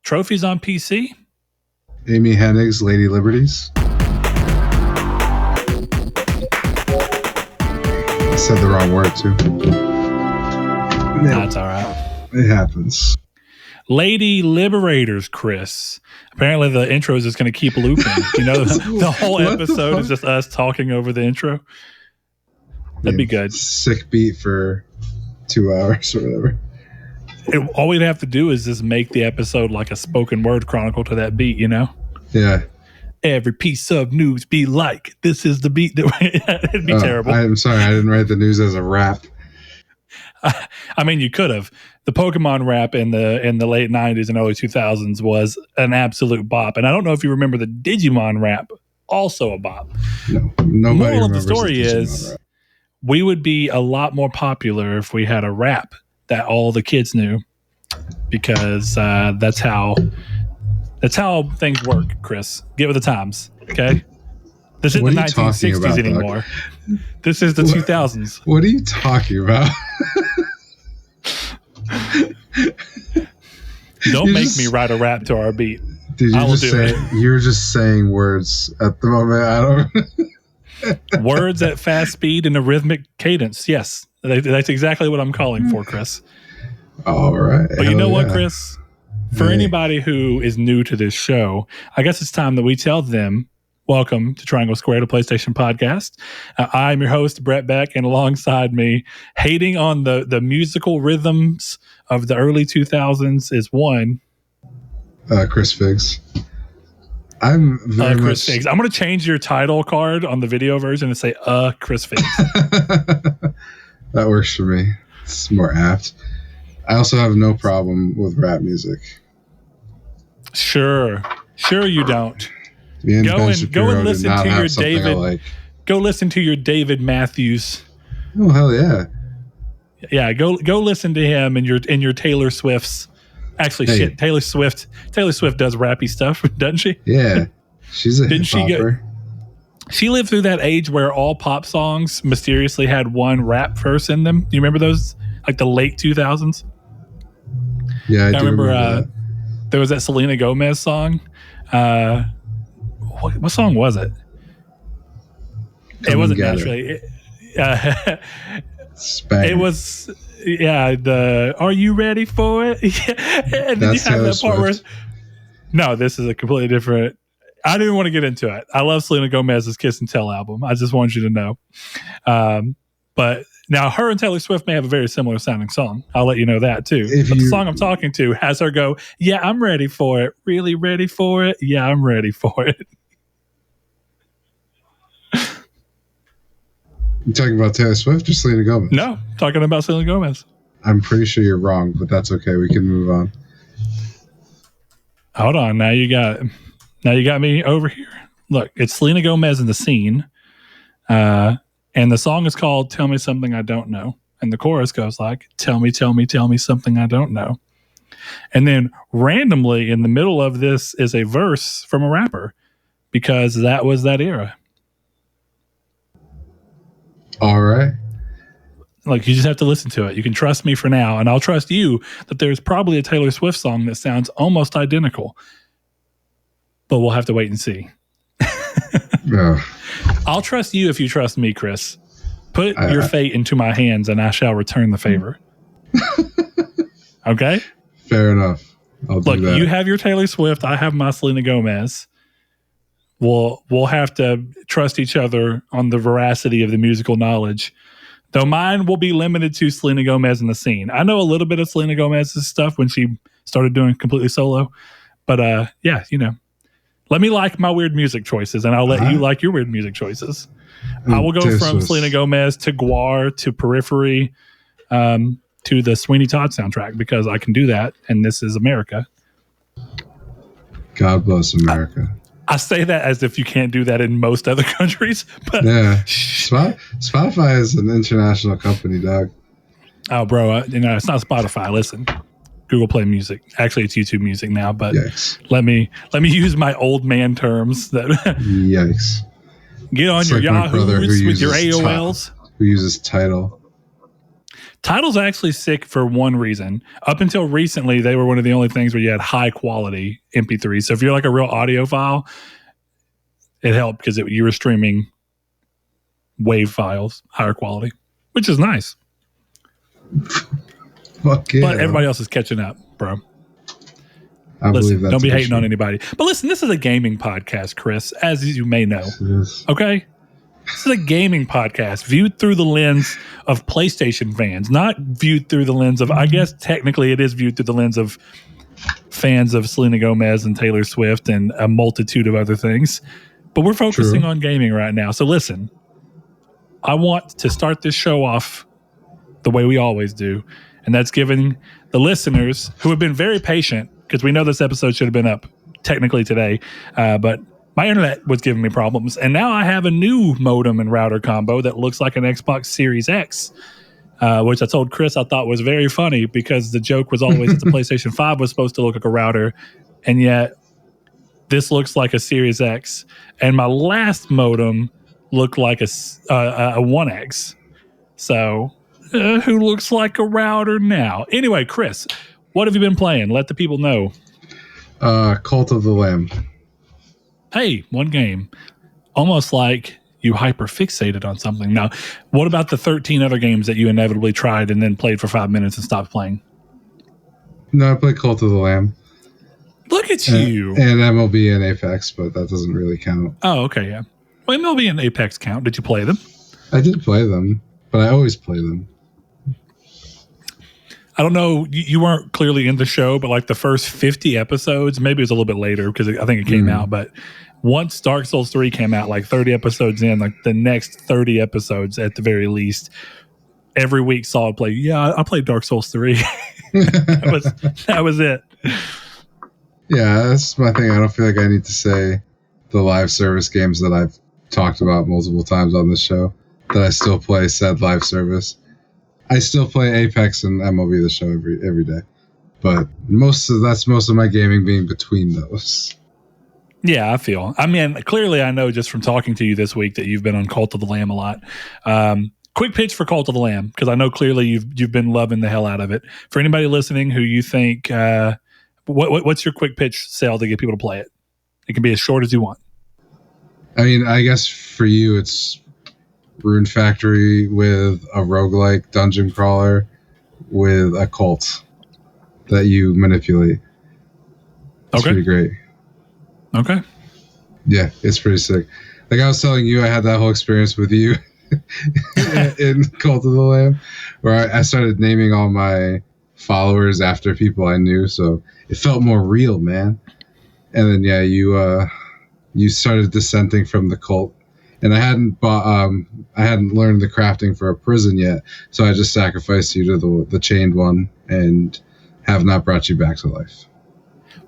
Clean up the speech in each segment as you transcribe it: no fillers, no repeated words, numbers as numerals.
Trophies on PC. Amy Hennig's Lady Liberties. I said the wrong word too. That's all right. It happens. Lady Liberators, Chris. Apparently the intro is just going to keep looping. The whole episode is just us talking over the intro. That'd be good. Sick beat for 2 hours or whatever. All we'd have to do is just make the episode like a spoken word chronicle to that beat, Yeah. Every piece of news be like, this is the beat that it'd be terrible. I'm sorry, I didn't write the news as a rap. I mean, you could have. The Pokemon rap in the late 90s and early 2000s was an absolute bop. And I don't know if you remember the Digimon rap, also a bop. No, nobody Moral of the remembers story the Digimon is rap. we would be a lot more popular if we had a rap that all the kids knew, because that's how things work, Chris. Get with the times, okay? This isn't the 1960s anymore. Doug? This is the 2000s. What are you talking about? Don't make me write a rap to our beat. Did you just say you're just saying words at the moment? I don't. Words at fast speed and a rhythmic cadence. Yes, that's exactly what I'm calling for, Chris. All right. But you know what, Chris? For anybody who is new to this show, I guess it's time that we tell them, welcome to Triangle Square, the PlayStation podcast. I'm your host, Brett Beck, and alongside me, hating on the musical rhythms of the early 2000s is one. Chris Figs. I'm very Chris Figs. I'm going to change your title card on the video version and say, Chris Figs. That works for me. It's more apt. I also have no problem with rap music. Sure you don't. Go and listen to your David. Like. Go listen to your David Matthews. Oh hell yeah! Yeah, go listen to him and your Taylor Swift's. Actually, shit, Taylor Swift does rappy stuff, doesn't she? Yeah, she's a hip-hopper. She lived through that age where all pop songs mysteriously had one rap verse in them. Do you remember those? Like the late 2000s? Yeah, I do remember there was that Selena Gomez song. What song was it? It wasn't naturally. It was, Are You Ready For It? Yeah. And then you have that part where. No, this is a completely different. I didn't want to get into it. I love Selena Gomez's Kiss and Tell album. I just want you to know. But now her and Taylor Swift may have a very similar sounding song. I'll let you know that too. But the song I'm talking to has her go, yeah, I'm ready for it. Really ready for it? Yeah, I'm ready for it. You talking about Taylor Swift or Selena Gomez? No, talking about Selena Gomez. I'm pretty sure you're wrong, but that's okay. We can move on. Hold on. Now you got me over here. Look, it's Selena Gomez in the scene. And the song is called Tell Me Something I Don't Know. And the chorus goes like, tell me something I don't know. And then randomly in the middle of this is a verse from a rapper, because that was that era. All right. Like, you just have to listen to it. You can trust me for now, and I'll trust you that there's probably a Taylor Swift song that sounds almost identical. But we'll have to wait and see. No. I'll trust you if you trust me, Chris. Put your fate into my hands, and I shall return the favor. Okay? Fair enough. I'll do that. Look, you have your Taylor Swift. I have my Selena Gomez. We'll have to trust each other on the veracity of the musical knowledge. Though mine will be limited to Selena Gomez in the scene. I know a little bit of Selena Gomez's stuff when she started doing completely solo. But yeah, let me like my weird music choices, and I'll let you like your weird music choices. I will go from Selena Gomez to Guar to Periphery to the Sweeney Todd soundtrack, because I can do that, and this is America. God bless America. I say that as if you can't do that in most other countries. But yeah, Spotify is an international company, dog. Oh, bro, it's not Spotify. Listen. Google Play Music. Actually, it's YouTube Music now, but let me use my old man terms. That Yikes! Get on your Yahoos with your AOLs. Who uses Tidal? Tidal's actually sick for one reason. Up until recently, they were one of the only things where you had high quality MP3. So if you're like a real audiophile, it helped because you were streaming WAV files, higher quality, which is nice. Fuck yeah. But everybody else is catching up, bro. I Listen, believe that. don't be hating on anybody. But listen, this is a gaming podcast, Chris, as you may know. Okay? This is a gaming podcast viewed through the lens of PlayStation fans, not viewed through the lens of, I guess technically it is viewed through the lens of fans of Selena Gomez and Taylor Swift and a multitude of other things. But we're focusing on gaming right now. So listen, I want to start this show off the way we always do, and that's giving the listeners who have been very patient, because we know this episode should have been up technically today, but my internet was giving me problems, and now I have a new modem and router combo that looks like an Xbox Series X, which I told Chris I thought was very funny because the joke was always that the PlayStation 5 was supposed to look like a router, and yet this looks like a Series X, and my last modem looked like a 1X. So, who looks like a router now? Anyway, Chris, what have you been playing? Let the people know. Cult of the Lamb. Hey, one game. Almost like you hyper-fixated on something. Now, what about the 13 other games that you inevitably tried and then played for 5 minutes and stopped playing? No, I played Cult of the Lamb. Look at you. And MLB and Apex, but that doesn't really count. Oh, okay, yeah. Well, MLB and Apex count. Did you play them? I did play them, but I always play them. I don't know, you weren't clearly in the show, but like the first 50 episodes, maybe it was a little bit later because I think it came out, but once Dark Souls 3 came out, like 30 episodes in, like the next 30 episodes at the very least, every week Solid play. Yeah, I played Dark Souls 3. that was it. Yeah, that's my thing. I don't feel like I need to say the live service games that I've talked about multiple times on this show that I still play said live service. I still play Apex and MLB The Show every day, but most of my gaming being between those. Yeah, I mean, clearly I know just from talking to you this week that you've been on Cult of the Lamb a lot. Quick pitch for Cult of the Lamb, because I know clearly you've been loving the hell out of it. For anybody listening who you think, what's your quick pitch sale to get people to play it? It can be as short as you want. I mean, I guess for you it's Rune Factory with a roguelike dungeon crawler with a cult that you manipulate. It's pretty great. Okay. Yeah, it's pretty sick. Like I was telling you, I had that whole experience with you in Cult of the Lamb, where I started naming all my followers after people I knew, so it felt more real, man. And then yeah, you started dissenting from the cult. And I hadn't learned the crafting for a prison yet, so I just sacrificed you to the chained one and have not brought you back to life.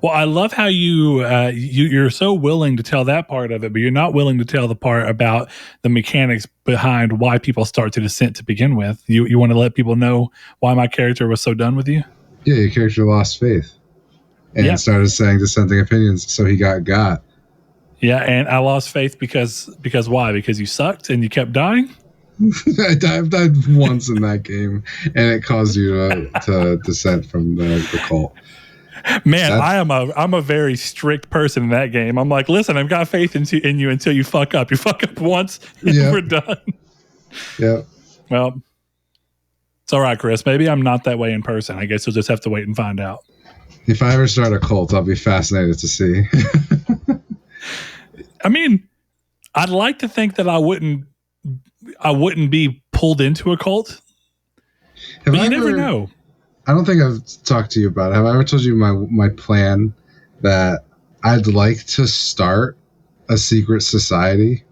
Well, I love how you're so willing to tell that part of it, but you're not willing to tell the part about the mechanics behind why people start to dissent to begin with. You want to let people know why my character was so done with you? Yeah, your character lost faith and started saying dissenting opinions, so he got. Yeah, and I lost faith because why? Because you sucked and you kept dying? I died once in that game, and it caused you to dissent from the cult. Man, I'm a very strict person in that game. I'm like, listen, I've got faith in you until you fuck up. You fuck up once, and we're done. Yeah. Well, it's all right, Chris. Maybe I'm not that way in person. I guess you'll just have to wait and find out. If I ever start a cult, I'll be fascinated to see. I mean, I'd like to think that I wouldn't be pulled into a cult. But you never know. I don't think I've talked to you about it. Have I ever told you my plan that I'd like to start a secret society,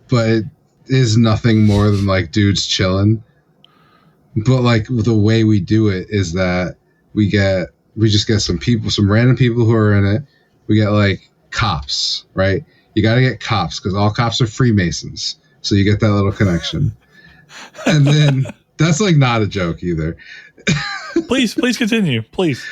but it is nothing more than like dudes chilling. But like the way we do it is that we just get some random people who are in it. We get like cops, right? You got to get cops because all cops are Freemasons. So you get that little connection. And then that's like not a joke either. Please continue, please.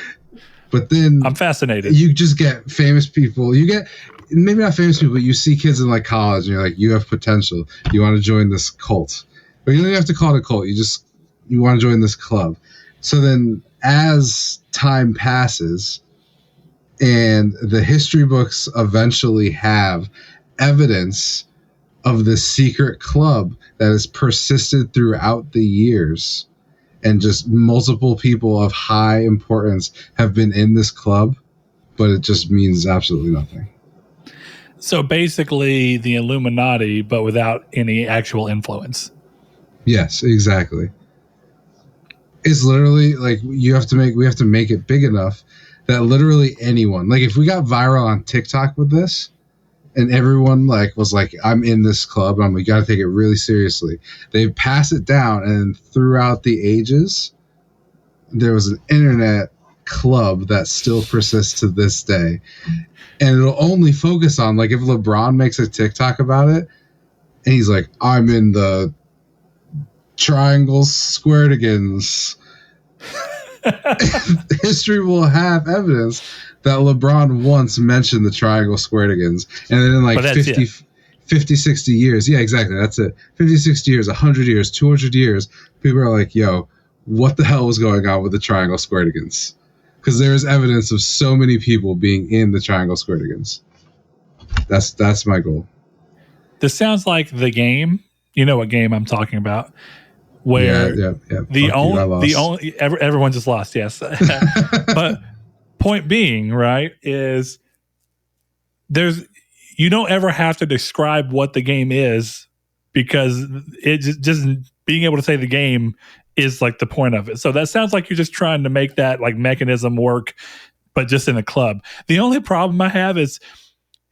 But then I'm fascinated. You just get famous people. You get maybe not famous people, but you see kids in like college and you're like, you have potential. You want to join this cult. But you don't even have to call it a cult. You just you want to join this club. So then as time passes and the history books eventually have evidence of the secret club that has persisted throughout the years, and just multiple people of high importance have been in this club, but it just means absolutely nothing. So basically the Illuminati, but without any actual influence. Yes, exactly. It's literally like we have to make it big enough that literally anyone, like if we got viral on TikTok with this and everyone like was like, I'm in this club and we got to take it really seriously. They pass it down, and throughout the ages, there was an internet club that still persists to this day. And it'll only focus on, like, if LeBron makes a TikTok about it and he's like, I'm in the Triangle Squirtigans, history will have evidence that LeBron once mentioned the Triangle Squirtigans. And then in like 50, 60 years, yeah, exactly, that's it. 50, 60 years, 100 years, 200 years, people are like, yo, what the hell was going on with the Triangle Squirtigans? Because there is evidence of so many people being in the Triangle Squirtigans. That's my goal. This sounds like the game. You know what game I'm talking about? Where everyone just lost. Yes, but point being, right, is you don't ever have to describe what the game is, because it just being able to say the game is like the point of it. So that sounds like you're just trying to make that like mechanism work, but just in a club. The only problem I have is,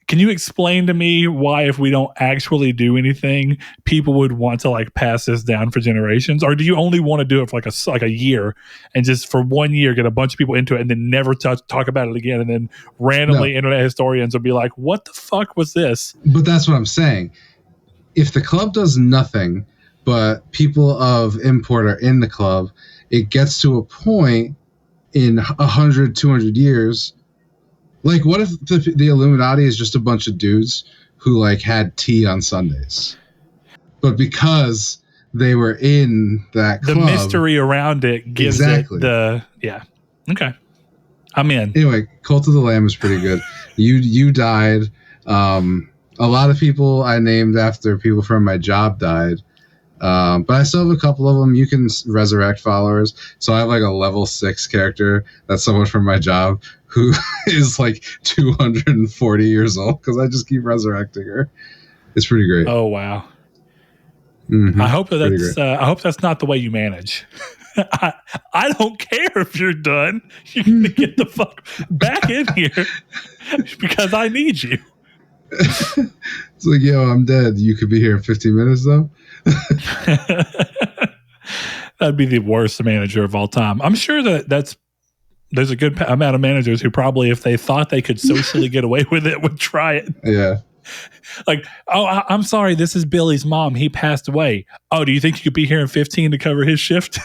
can you explain to me why, if we don't actually do anything, people would want to like pass this down for generations? Or do you only want to do it for like a year, and just for 1 year get a bunch of people into it and then never talk about it again, and then randomly internet historians will be like, what the fuck was this? But that's what I'm saying. If the club does nothing, but people of import are in the club, it gets to a point in 100, 200 years. Like, what if the Illuminati is just a bunch of dudes who like had tea on Sundays, but because they were in that club, the mystery around it gives it okay, I'm in. Anyway, Cult of the Lamb is pretty good. You died. A lot of people I named after people from my job died. But I still have a couple of them. You can resurrect followers. So I have like a level 6 character that's someone from my job who is like 240 years old because I just keep resurrecting her. It's pretty great. Oh, wow. Mm-hmm. I hope that's not the way you manage. I don't care if you're done. You're going to get the fuck back in here because I need you. It's like, yo, I'm dead. You could be here in 15 minutes, though. That'd be the worst manager of all time. I'm sure there's a good amount of managers who probably, if they thought they could socially get away with it, would try it. Yeah. Like, oh, I'm sorry, this is Billy's mom. He passed away. Oh, do you think you could be here in 15 to cover his shift?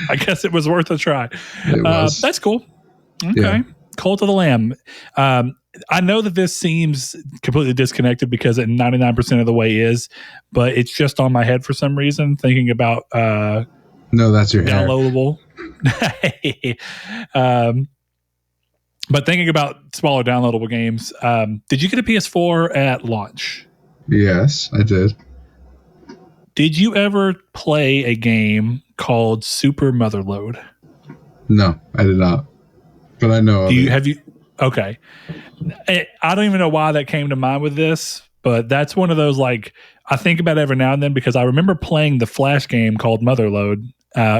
I guess it was worth a try. That's cool. Okay. Yeah. Cult of the Lamb. I know that this seems completely disconnected because it 99% of the way is, but it's just on my head for some reason, thinking about no, that's your downloadable. But thinking about smaller downloadable games, did you get a PS4 at launch? Yes, I did. Did you ever play a game called Super Motherload? No, I did not. But I know. Okay. I don't even know why that came to mind with this, but that's one of those, like, I think about every now and then because I remember playing the Flash game called Motherload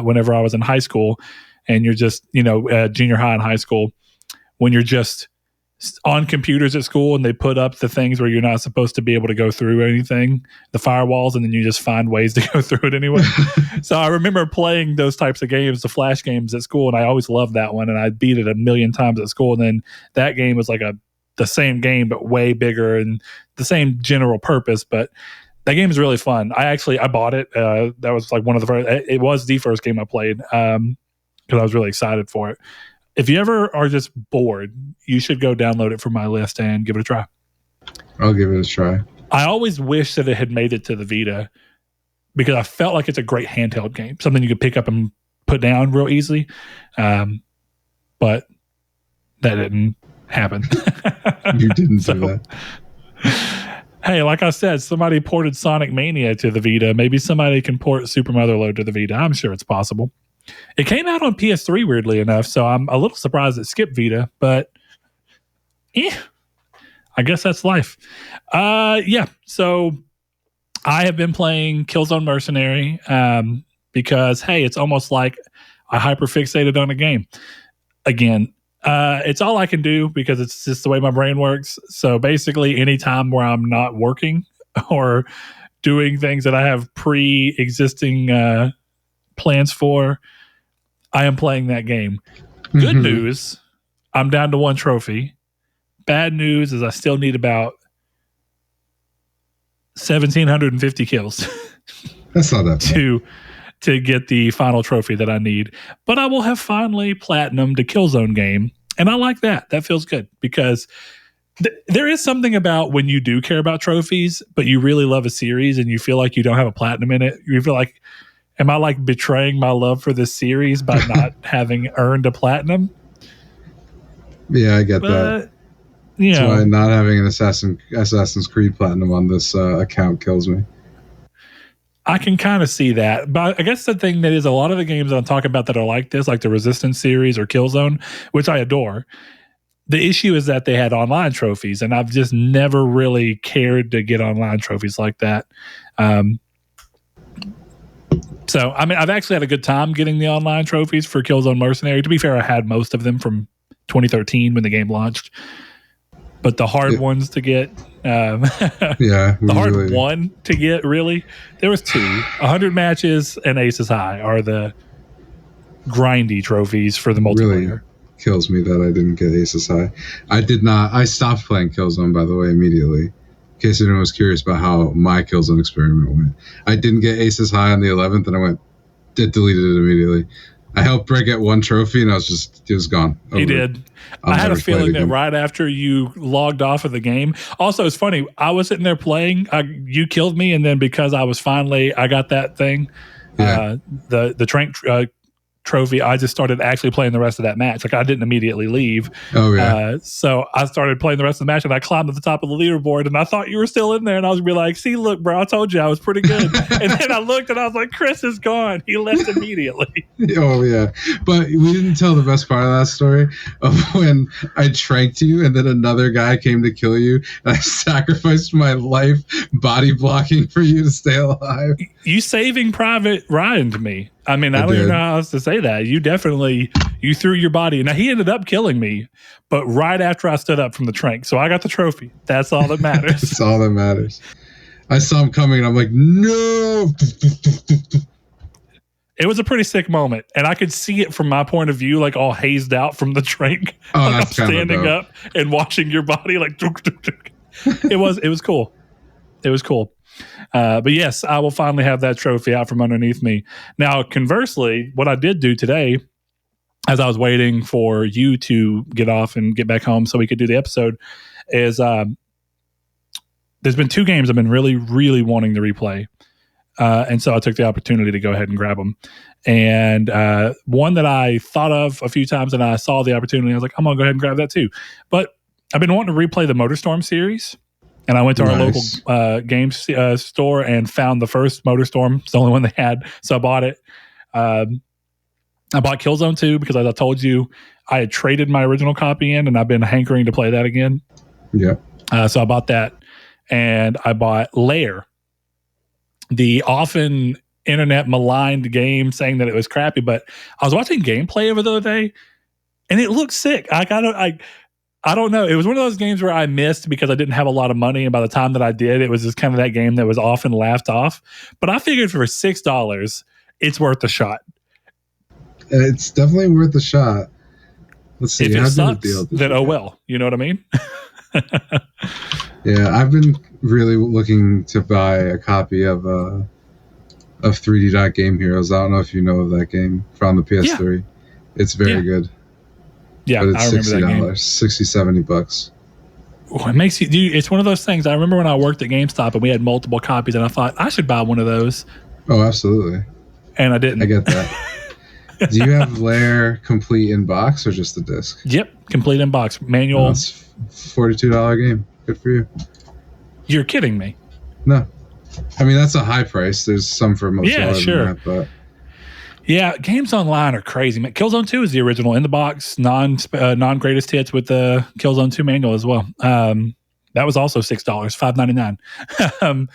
whenever I was in high school, and you're just, junior high and high school, when you're just on computers at school and they put up the things where you're not supposed to be able to go through anything, the firewalls, and then you just find ways to go through it anyway. So I remember playing those types of games, the Flash games at school, and I always loved that one, and I beat it 1,000,000 times at school. And then that game was like the same game but way bigger and the same general purpose, but that game is really fun. I bought it. That was like one of the first. It was the first game I played because I was really excited for it. If you ever are just bored, you should go download it from my list and give it a try. I'll give it a try. I always wish that it had made it to the Vita because I felt like it's a great handheld game, something you could pick up and put down real easily. But that didn't happen. You didn't do that. Hey, like I said, somebody ported Sonic Mania to the Vita. Maybe somebody can port Super Motherload to the Vita. I'm sure it's possible. It came out on PS3, weirdly enough, so I'm a little surprised it skipped Vita, but I guess that's life. So I have been playing Killzone Mercenary because, hey, it's almost like I hyperfixated on a game. Again, it's all I can do because it's just the way my brain works. So basically, anytime where I'm not working or doing things that I have pre-existing plans for, I am playing that game. Good news, I'm down to 1 trophy. Bad news is I still need about 1,750 kills. That's not that bad. to get the final trophy that I need. But I will have finally platinumed a Killzone game. And I like that. That feels good because there is something about when you do care about trophies, but you really love a series and you feel like you don't have a platinum in it. You feel like, am I like betraying my love for this series by not having earned a platinum? Yeah, I get that. That's why not having an Assassin's Creed platinum on this account kills me. I can kind of see that. But I guess the thing that is a lot of the games that I'm talking about that are like this, like the Resistance series or Killzone, which I adore, the issue is that they had online trophies, and I've just never really cared to get online trophies like that. So, I mean, I've actually had a good time getting the online trophies for Killzone Mercenary. To be fair, I had most of them from 2013 when the game launched. But the hard ones to get, the hard one to get, really, there was 2. 100 matches and Aces High are the grindy trophies for the multiplayer. Really kills me that I didn't get Aces High. I did not. I stopped playing Killzone, by the way, immediately. In case anyone was curious about how my Killzone experiment went. I didn't get Aces High on the 11th, and I deleted it immediately. I helped Greg get 1 trophy, and he was gone. Over. He did. I had a feeling that right after you logged off of the game. Also, it's funny. I was sitting there playing. You killed me, and then because I got that thing, the trank trophy, I just started actually playing the rest of that match. Like, I didn't immediately leave. Oh, yeah. So I started playing the rest of the match, and I climbed to the top of the leaderboard, and I thought you were still in there, and I was going to be like, see, look, bro, I told you I was pretty good. And then I looked, and I was like, Chris is gone. He left immediately. Oh, yeah. But we didn't tell the best part of that story of when I tranked you, and then another guy came to kill you, and I sacrificed my life body blocking for you to stay alive. You saving Private Ryan to me. I mean, I don't even know how else to say that. You threw your body. Now, he ended up killing me, but right after I stood up from the trank. So I got the trophy. That's all that matters. That's all that matters. I saw him coming, and I'm like, no! It was a pretty sick moment, and I could see it from my point of view, like all hazed out from the trank. Oh, like that's I'm standing up and watching your body like... It was cool. It was cool. But yes, I will finally have that trophy out from underneath me. Now, conversely, what I did do today, as I was waiting for you to get off and get back home so we could do the episode, is there's been 2 games I've been really, really wanting to replay. And so I took the opportunity to go ahead and grab them. And one that I thought of a few times and I saw the opportunity, I was like, I'm going to go ahead and grab that too. But I've been wanting to replay the MotorStorm series. And I went to our local games store and found the first MotorStorm. It's the only one they had. So I bought it. I bought Killzone 2 because, as I told you, I had traded my original copy in, and I've been hankering to play that again. Yeah. So I bought that. And I bought Lair, the often internet maligned game, saying that it was crappy. But I was watching gameplay over the other day, and it looked sick. I don't know. It was one of those games where I missed because I didn't have a lot of money. And by the time that I did, it was just kind of that game that was often laughed off. But I figured for $6, it's worth a shot. It's definitely worth a shot. Let's see. If it sucks, then oh well. You know what I mean? Yeah, I've been really looking to buy a copy of 3D Dot Game Heroes. I don't know if you know of that game from the PS3. Yeah. It's very good. Yeah, but it's I remember that game. $60, $70. Oh, it makes you. It's one of those things. I remember when I worked at GameStop and we had multiple copies, and I thought I should buy one of those. Oh, absolutely. And I didn't. I get that. Do you have Lair complete in box or just the disc? Yep, complete in box manual. It's $42 game. Good for you. You're kidding me. No, I mean that's a high price. There's some for much lower than that, but yeah, games online are crazy, man. Killzone 2 is the original in the box, non greatest hits with the Killzone 2 manual as well. That was also $6, $5.99.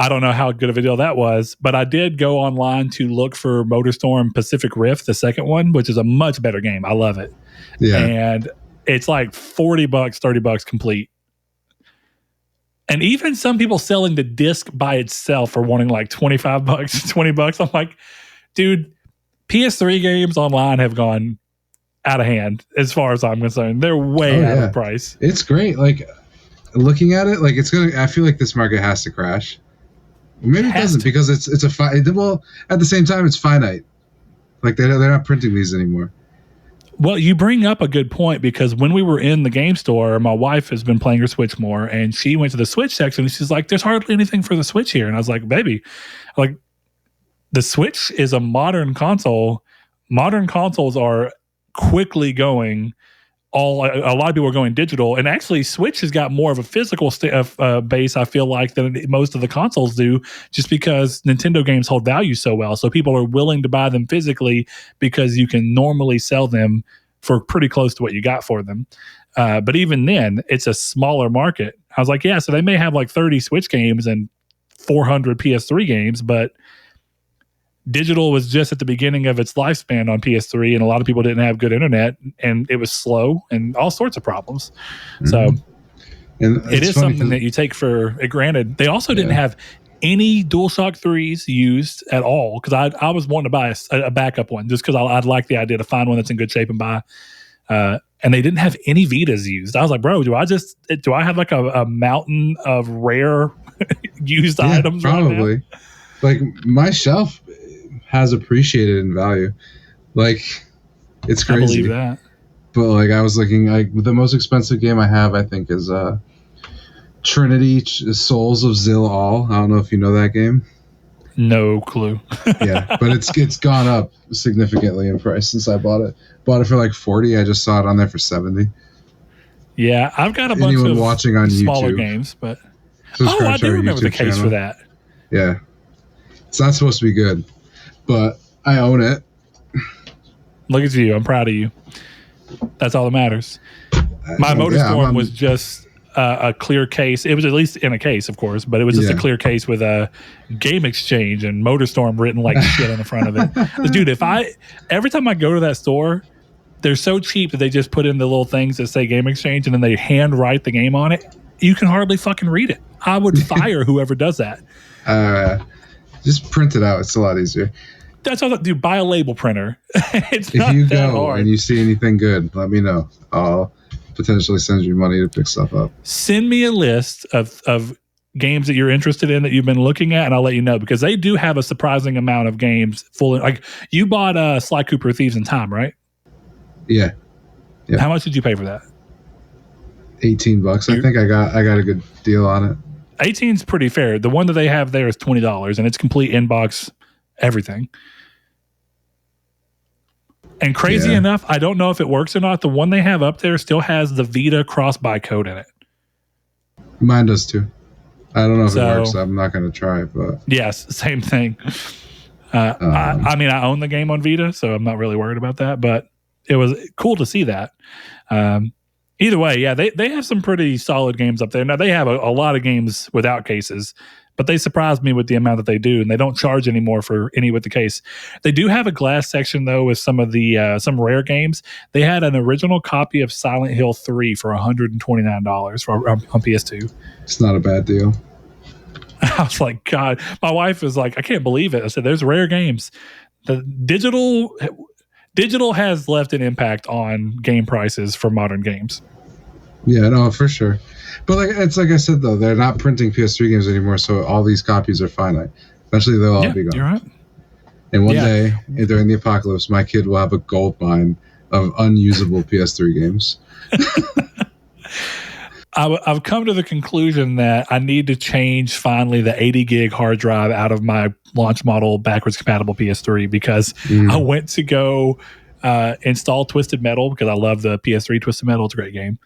I don't know how good of a deal that was, but I did go online to look for MotorStorm Pacific Rift, the second one, which is a much better game. I love it. Yeah, and it's like $40, $30 complete. And even some people selling the disc by itself are wanting like $25, $20. I'm like, dude, PS3 games online have gone out of hand as far as I'm concerned. They're way out of price. It's great. Like looking at it, like I feel like this market has to crash. Maybe it doesn't because well, at the same time, it's finite. Like they're not printing these anymore. Well, you bring up a good point because when we were in the game store, my wife has been playing her Switch more, and she went to the Switch section and she's like, there's hardly anything for the Switch here. And I was like, baby, like the Switch is a modern console. Modern consoles are quickly going a lot of people are going digital, and actually Switch has got more of a physical base, I feel like, than most of the consoles do, just because Nintendo games hold value so well. So people are willing to buy them physically because you can normally sell them for pretty close to what you got for them. But even then, it's a smaller market. I was like, yeah, so they may have like 30 Switch games and 400 PS3 games, but digital was just at the beginning of its lifespan on PS3, and a lot of people didn't have good internet, and it was slow and all sorts of problems. Mm-hmm. So it is something that you take for granted. They also didn't have any DualShock 3s used at all, because I was wanting to buy a backup one just because I'd like the idea to find one that's in good shape and buy. And they didn't have any Vitas used. I was like, bro, do I have like a mountain of rare used items? Probably. Right now? Like my shelf has appreciated in value. Like it's crazy. I believe that. But like I was looking, like the most expensive game I have, I think, is Trinity Souls of Zil All. I don't know if you know that game. No clue. Yeah, but it's gone up significantly in price since I bought it. Bought it for like 40. I just saw it on there for 70. Yeah, I've got a bunch of watching on smaller YouTube games, but I do remember the case for that. Yeah, it's not supposed to be good, but I own it. Look at you! I'm proud of you. That's all that matters. My MotorStorm was just a clear case. It was at least in a case, of course, but it was just a clear case with a Game Exchange and MotorStorm written like shit on the front of it. Dude, every time I go to that store, they're so cheap that they just put in the little things that say Game Exchange and then they hand write the game on it. You can hardly fucking read it. I would fire whoever does that. Just print it out. It's a lot easier. That's all. Dude, buy a label printer. It's if not you that go hard. And you see anything good, let me know. I'll potentially send you money to pick stuff up. Send me a list of games that you're interested in that you've been looking at, and I'll let you know, because they do have a surprising amount of games full. Like you bought Sly Cooper Thieves in Time, right? Yeah. How much did you pay for that? $18. I think I got a good deal on it. 18's pretty fair. The one that they have there is $20, and it's complete inbox everything. And crazy enough, I don't know if it works or not. The one they have up there still has the Vita cross-buy code in it. Mine does too. I don't know if it works. I'm not going to try it, but yes, same thing. I mean, I own the game on Vita, so I'm not really worried about that. But it was cool to see that. Either way, yeah, they have some pretty solid games up there. Now they have a lot of games without cases, but they surprised me with the amount that they do, and they don't charge anymore for any with the case. They do have a glass section though with some of the some rare games. They had an original copy of Silent Hill 3 for $129 on PS2. It's not a bad deal. I was like, God, my wife was like, I can't believe it. I said, there's rare games. The digital has left an impact on game prices for modern games. Yeah, no, for sure. But it's like I said, though, they're not printing PS3 games anymore, so all these copies are finite. Eventually, they'll all be gone. You're right. And one day, during the apocalypse, my kid will have a gold mine of unusable PS3 games. I've come to the conclusion that I need to change finally the 80 gig hard drive out of my launch model backwards compatible PS3 because I went to go install Twisted Metal because I love the PS3 Twisted Metal. It's a great game.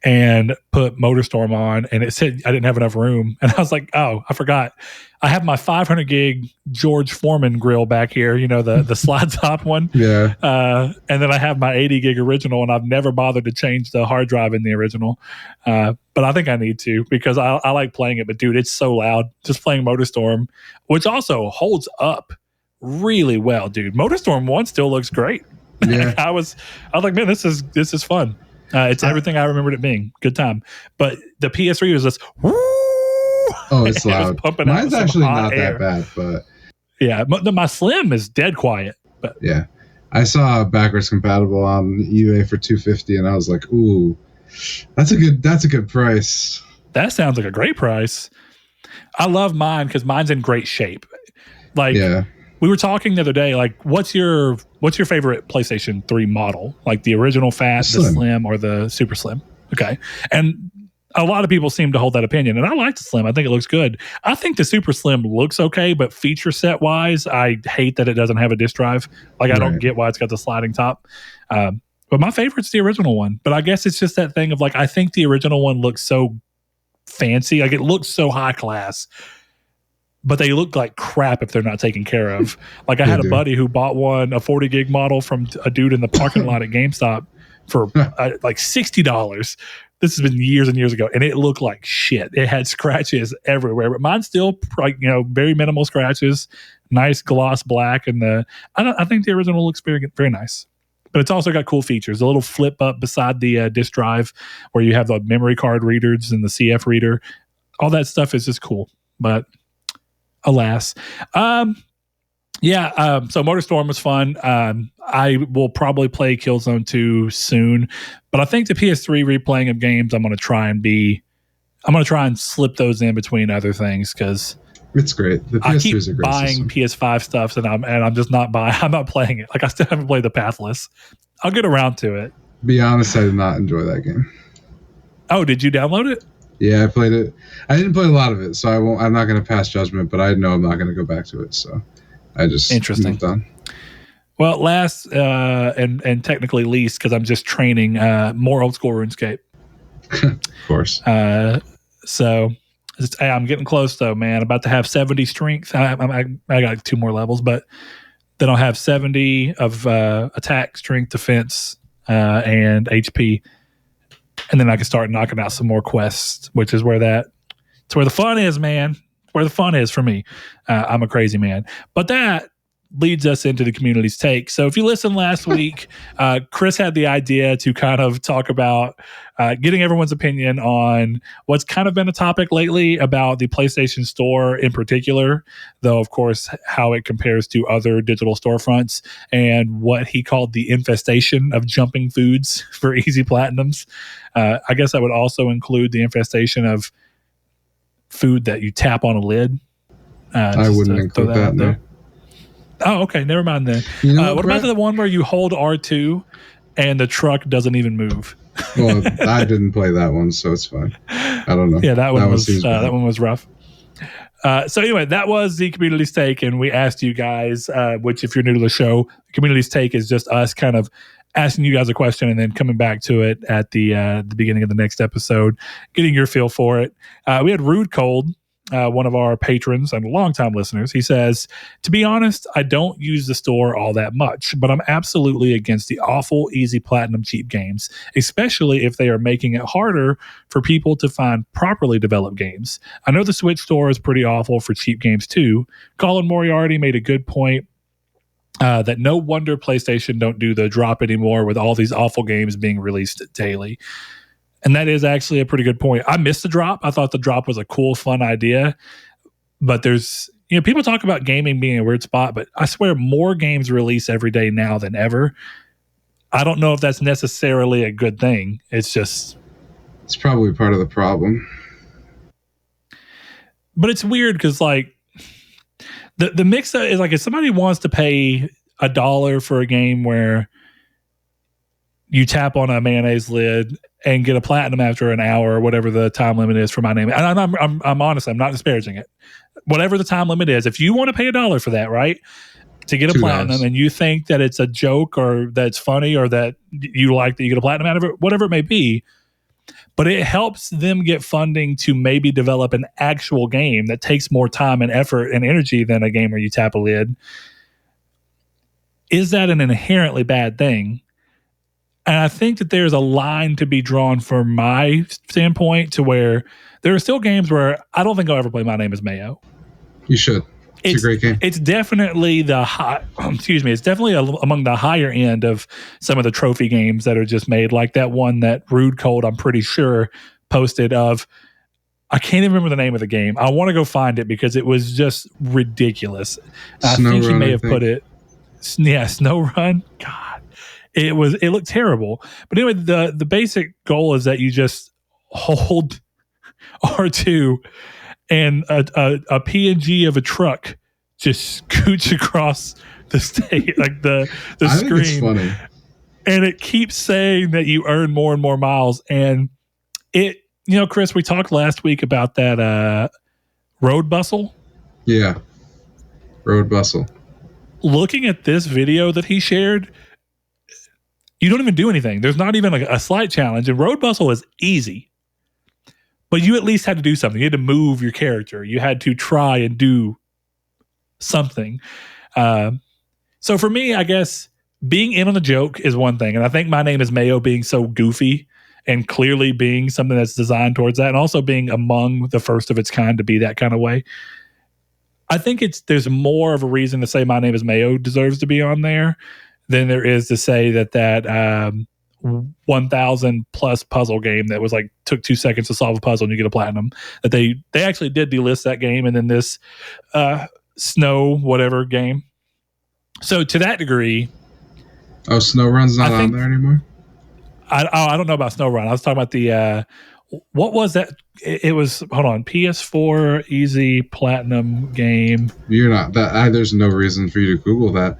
And put MotorStorm on, and it said I didn't have enough room. And I was like, oh, I forgot. I have my 500 gig George Foreman grill back here, the slide top one. Yeah. And then I have my 80 gig original, and I've never bothered to change the hard drive in the original. But I think I need to because I like playing it. But dude, it's so loud just playing MotorStorm, which also holds up really well, dude. MotorStorm 1 still looks great. Yeah. I was like, man, this is fun. It's everything I remembered it being. Good time. But the PS3 was just, woo! Oh, it's loud. Mine's actually not air. that bad, but yeah, my Slim is dead quiet. But yeah, I saw backwards compatible on eBay for $250, and I was like, ooh, that's a good price. That sounds like a great price. I love mine because mine's in great shape. Like, yeah. We were talking the other day, like, what's your favorite PlayStation 3 model? Like the original fat, the slim, or the super slim? Okay. And a lot of people seem to hold that opinion. And I like the slim. I think it looks good. I think the super slim looks okay, but feature set wise, I hate that it doesn't have a disk drive. Like, I don't get why it's got the sliding top. But my favorite's the original one. But I guess it's just that thing of like, I think the original one looks so fancy. Like, it looks so high class. But they look like crap if they're not taken care of. Like, I had a buddy who bought a 40 gig model from a dude in the parking lot at GameStop for like $60. This has been years and years ago, and it looked like shit. It had scratches everywhere, but mine's still like, very minimal scratches, nice gloss black, and I think the original looks very, very nice. But it's also got cool features. A little flip up beside the disk drive where you have the memory card readers and the CF reader. All that stuff is just cool, but. Alas. So MotorStorm was fun. I will probably play Killzone 2 soon, but I think the PS3 replaying of games, I'm going to try and slip those in between other things because it's great. The PS3 is a great buying system. PS5 stuff and I'm just not buying. I'm not playing it. Like, I still haven't played the Pathless. I'll get around to it. Be honest, I did not enjoy that game. Oh, did you download it? Yeah, I played it. I didn't play a lot of it, so I'm not going to pass judgment, but I know I'm not going to go back to it, so I just moved on. Well, last and technically least, because I'm just training, more old school RuneScape. Of course. So I'm getting close, though, man. About to have 70 strength. I got 2 more levels, but then I'll have 70 of attack, strength, defense, and HP. And then I can start knocking out some more quests, which is where the fun is, man. Where the fun is for me. I'm a crazy man. But that leads us into the community's take. So if you listened last week, Chris had the idea to kind of talk about getting everyone's opinion on what's kind of been a topic lately about the PlayStation Store in particular, though, of course, how it compares to other digital storefronts and what he called the infestation of jumping foods for easy platinums. I guess I would also include the infestation of food that you tap on a lid. I wouldn't include that, no. Oh, okay. Never mind then. What about the one where you hold R2 and the truck doesn't even move? Well, I didn't play that one, so it's fine. I don't know. Yeah, that one was rough. So anyway, that was the community's take, and we asked you guys, which if you're new to the show, the community's take is just us kind of asking you guys a question and then coming back to it at the beginning of the next episode, getting your feel for it. We had Rude Cold, one of our patrons and longtime listeners. He says, to be honest, I don't use the store all that much, but I'm absolutely against the awful, easy platinum cheap games, especially if they are making it harder for people to find properly developed games. I know the Switch store is pretty awful for cheap games too. Colin Moriarty made a good point. That no wonder PlayStation don't do the drop anymore with all these awful games being released daily. And that is actually a pretty good point. I missed the drop. I thought the drop was a cool, fun idea. But there's, people talk about gaming being a weird spot, but I swear more games release every day now than ever. I don't know if that's necessarily a good thing. It's probably part of the problem. But it's weird because, like, the mix is like, if somebody wants to pay $1 for a game where you tap on a mayonnaise lid and get a platinum after an hour or whatever the time limit is for My Name. And I'm honest, I'm not disparaging it. Whatever the time limit is, if you want to pay $1 for that, right, to get a $2. platinum, and you think that it's a joke or that's funny or that you like that you get a platinum out of it, whatever it may be, but it helps them get funding to maybe develop an actual game that takes more time and effort and energy than a game where you tap a lid. Is that an inherently bad thing? And I think that there's a line to be drawn from my standpoint to where there are still games where I don't think I'll ever play My Name is Mayo. You should. It's a great game. It's definitely it's definitely among the higher end of some of the trophy games that are just made, like that one that Rude Cold, I'm pretty sure, posted of. I can't even remember the name of the game. I want to go find it because it was just ridiculous. I think he may have put it. Yeah, Snow Run. God, it looked terrible. But anyway, the basic goal is that you just hold R2 and a PNG of a truck just scooch across the stage, like the I screen. Think it's funny. And it keeps saying that you earn more and more miles. And it, Chris, we talked last week about that Road Bustle. Yeah. Road Bustle. Looking at this video that he shared, you don't even do anything. There's not even like a slight challenge. And Road Bustle is easy. But you at least had to do something. You had to move your character. You had to try and do something. So for me, I guess being in on the joke is one thing. And I think My Name is Mayo being so goofy and clearly being something that's designed towards that, and also being among the first of its kind to be that kind of way. I think there's more of a reason to say My Name is Mayo deserves to be on there than there is to say that 1,000 plus puzzle game that was like took 2 seconds to solve a puzzle and you get a platinum, that they actually did delist that game, and then this Snow whatever game. So to that degree, Snow Run's not on there anymore. I don't know about Snow Run. I was talking about the what was that? It was, hold on, PS4 easy platinum game. You're not that. There's no reason for you to Google that.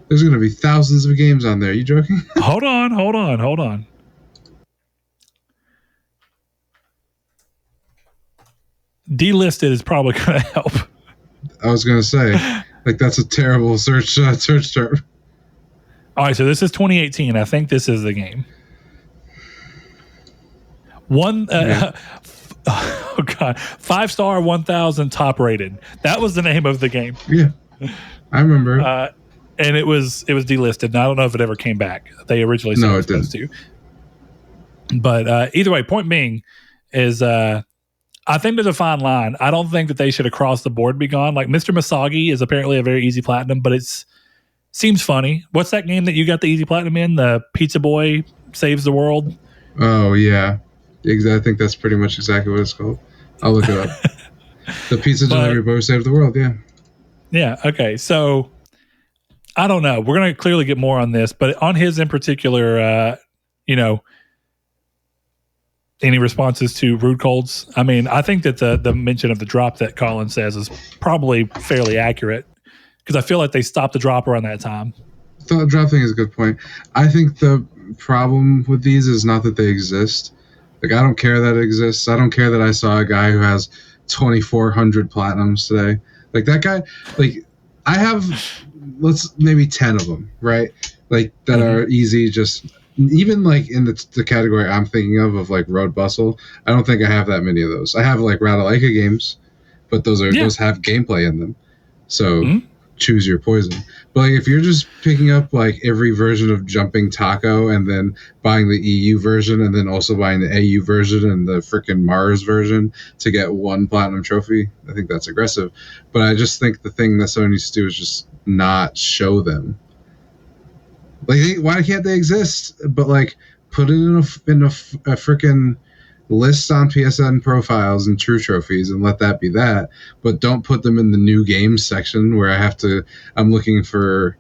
There's going to be thousands of games on there. Are you joking? Hold on. Delisted is probably going to help. I was going to say, like, that's a terrible search term. All right, so this is 2018. I think this is the game. Oh God, 5-star, 1,000 top rated. That was the name of the game. Yeah, I remember. And it was delisted. And I don't know if it ever came back. They originally said it was supposed to. But either way, point being is I think there's a fine line. I don't think that they should across the board be gone. Like Mr. Misagi is apparently a very easy platinum, but seems funny. What's that game that you got the easy platinum in? The Pizza Boy Saves the World? Oh, yeah. I think that's pretty much exactly what it's called. I'll look it up. The Pizza Delivery Boy Saved the World, yeah. Yeah, okay. So I don't know. We're going to clearly get more on this, but on his in particular, any responses to Rude Colds? I mean, I think that the mention of the drop that Colin says is probably fairly accurate because I feel like they stopped the drop around that time. The drop thing is a good point. I think the problem with these is not that they exist. Like, I don't care that it exists. I don't care that I saw a guy who has 2,400 platinums today. Like, that guy, like, I have, maybe 10 of them, right? Like, that are easy, just, even, like, in the category I'm thinking of like, Road Bustle, I don't think I have that many of those. I have, like, Ratalaika games, but those have gameplay in them. So, choose your poison. But like, if you're just picking up like every version of Jumping Taco and then buying the EU version and then also buying the AU version and the freaking Mars version to get one platinum trophy, I think that's aggressive. But I just think the thing that Sony needs to do is just not show them. Like, why can't they exist? But like, put it in a freaking list on PSN profiles and True Trophies and let that be that, but don't put them in the new games section where I'm looking for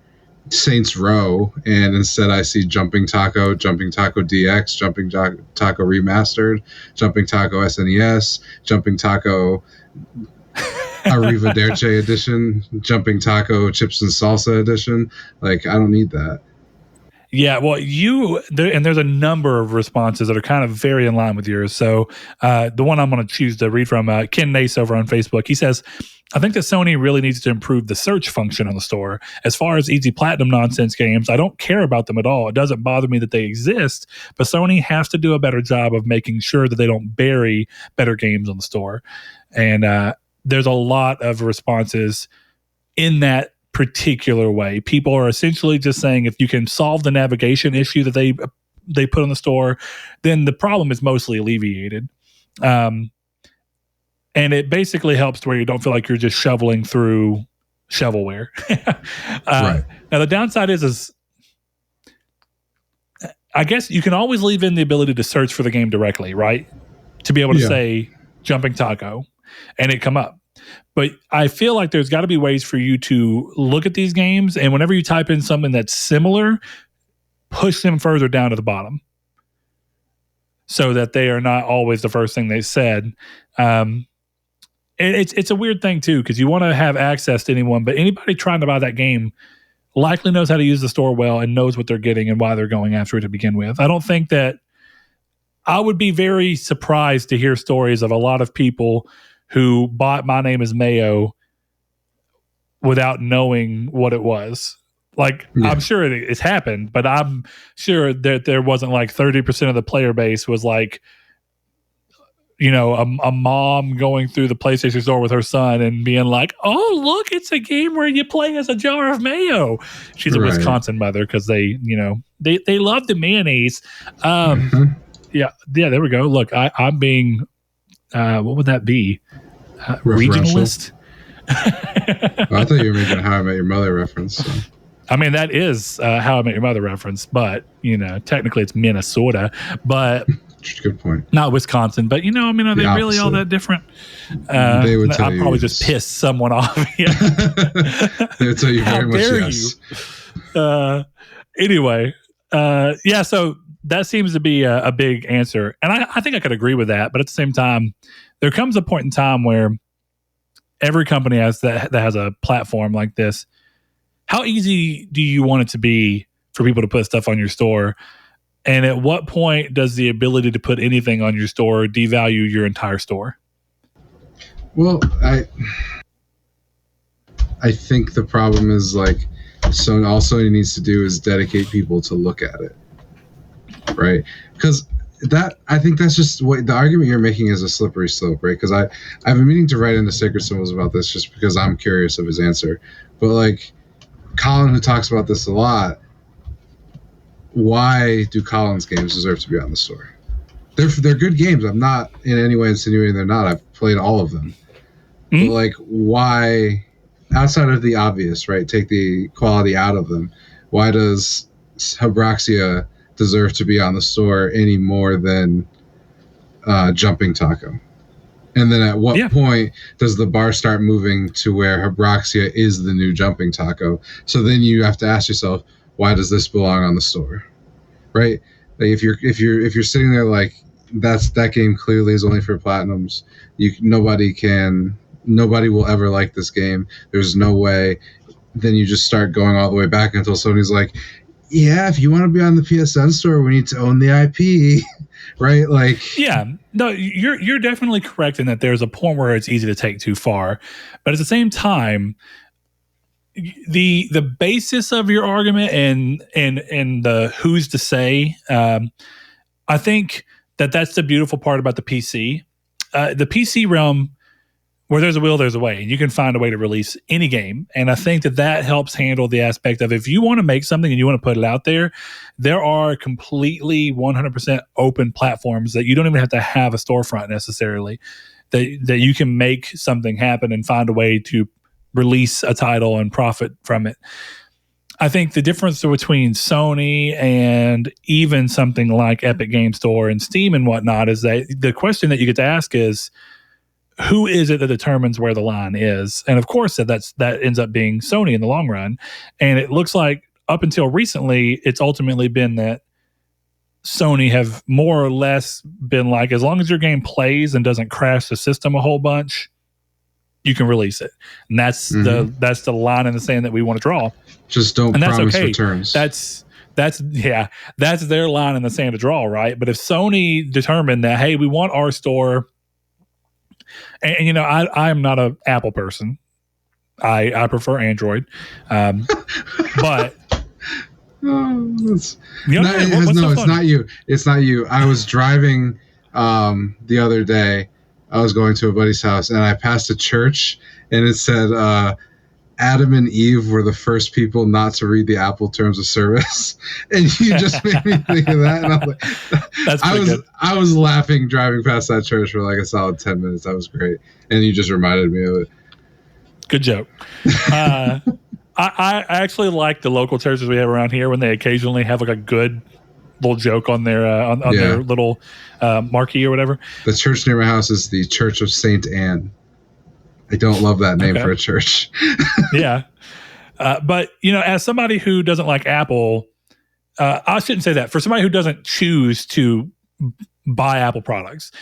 Saints Row and instead I see Jumping Taco DX, Jumping Taco Remastered, Jumping Taco SNES, Jumping Taco Arrivederci Edition, Jumping Taco Chips and Salsa Edition. Like, I don't need that. Yeah, well, there's a number of responses that are kind of very in line with yours. So the one I'm going to choose to read from Ken Nace over on Facebook, he says, I think that Sony really needs to improve the search function on the store. As far as easy platinum nonsense games, I don't care about them at all. It doesn't bother me that they exist, but Sony has to do a better job of making sure that they don't bury better games on the store. And there's a lot of responses in that particular way. People are essentially just saying if you can solve the navigation issue that they put on the store, then the problem is mostly alleviated. And it basically helps to where you don't feel like you're just shoveling through shovelware. Right. Now the downside is I guess you can always leave in the ability to search for the game directly, right? To be able to say jumping taco and it come up. But I feel like there's got to be ways for you to look at these games, and whenever you type in something that's similar, push them further down to the bottom so that they are not always the first thing they said. It's a weird thing, too, because you want to have access to anyone, but anybody trying to buy that game likely knows how to use the store well and knows what they're getting and why they're going after it to begin with. I don't think that I would be very surprised to hear stories of a lot of people who bought My Name is Mayo without knowing what it was. Like, I'm sure it's happened, but I'm sure that there wasn't like 30% of the player base was like, you know, a mom going through the PlayStation store with her son and being like, oh, look, it's a game where you play as a jar of mayo. She's a Wisconsin mother because they love the mayonnaise. Yeah, there we go. Look, I'm being, what would that be? Regionalist? I thought you were making a How I Met Your Mother reference. So. I mean, that is How I Met Your Mother reference, but, you know, technically it's Minnesota, but good point. Not Wisconsin, but, you know, I mean, are they really all that different? They would tell I'd probably just piss someone off. They would tell you very much yes. Anyway, so that seems to be a big answer. And I think I could agree with that. But at the same time, there comes a point in time where every company that has a platform like this. How easy do you want it to be for people to put stuff on your store? And at what point does the ability to put anything on your store devalue your entire store? Well, I think the problem is like, so all Sony needs to do is dedicate people to look at it. Right? Because I think that's just what the argument you're making is a slippery slope, right? Because I've been meaning to write into Sacred Symbols about this just because I'm curious of his answer. But like Colin, who talks about this a lot, why do Colin's games deserve to be on the store? They're good games. I'm not in any way insinuating they're not. I've played all of them. But like, why, outside of the obvious, right? Take the quality out of them. Why does Hybraxia deserve to be on the store any more than Jumping Taco? And then at what point does the bar start moving to where Hybraxia is the new Jumping Taco? So then you have to ask yourself, why does this belong on the store? Right? Like if you're sitting there like that game clearly is only for platinums. Nobody will ever like this game. There's no way. Then you just start going all the way back until somebody's like, yeah, if you want to be on the PSN store, we need to own the IP, right? Like, yeah, no, you're definitely correct in that there's a point where it's easy to take too far, but at the same time, the basis of your argument and the who's to say, I think that's the beautiful part about the PC, the PC realm. Where there's a will, there's a way, and you can find a way to release any game. And I think that helps handle the aspect of if you want to make something and you want to put it out there, there are completely 100% open platforms that you don't even have to have a storefront necessarily, that you can make something happen and find a way to release a title and profit from it. I think the difference between Sony and even something like Epic Game Store and Steam and whatnot is that the question that you get to ask is, who is it that determines where the line is? And of course, that ends up being Sony in the long run. And it looks like up until recently, it's ultimately been that Sony have more or less been like, as long as your game plays and doesn't crash the system a whole bunch, you can release it. And that's the line in the sand that we want to draw. Just don't promise returns. That's that's their line in the sand to draw, right? But if Sony determined that, hey, we want our store, and you know, I am not an Apple person. I prefer Android, but It's not you. It's not you. I was driving the other day. I was going to a buddy's house, and I passed a church, and it said Adam and Eve were the first people not to read the Apple terms of service. And you just made me think of that, and I was like, that's good. I was laughing driving past that church for like a solid 10 minutes. That was great, and you just reminded me of it. Good joke. I actually like the local churches we have around here when they occasionally have like a good little joke on their their little marquee or whatever. The church near my house is the Church of Saint Anne. I don't love that name for a church. Yeah. But, you know, as somebody who doesn't like Apple, I shouldn't say that. For somebody who doesn't choose to buy Apple products,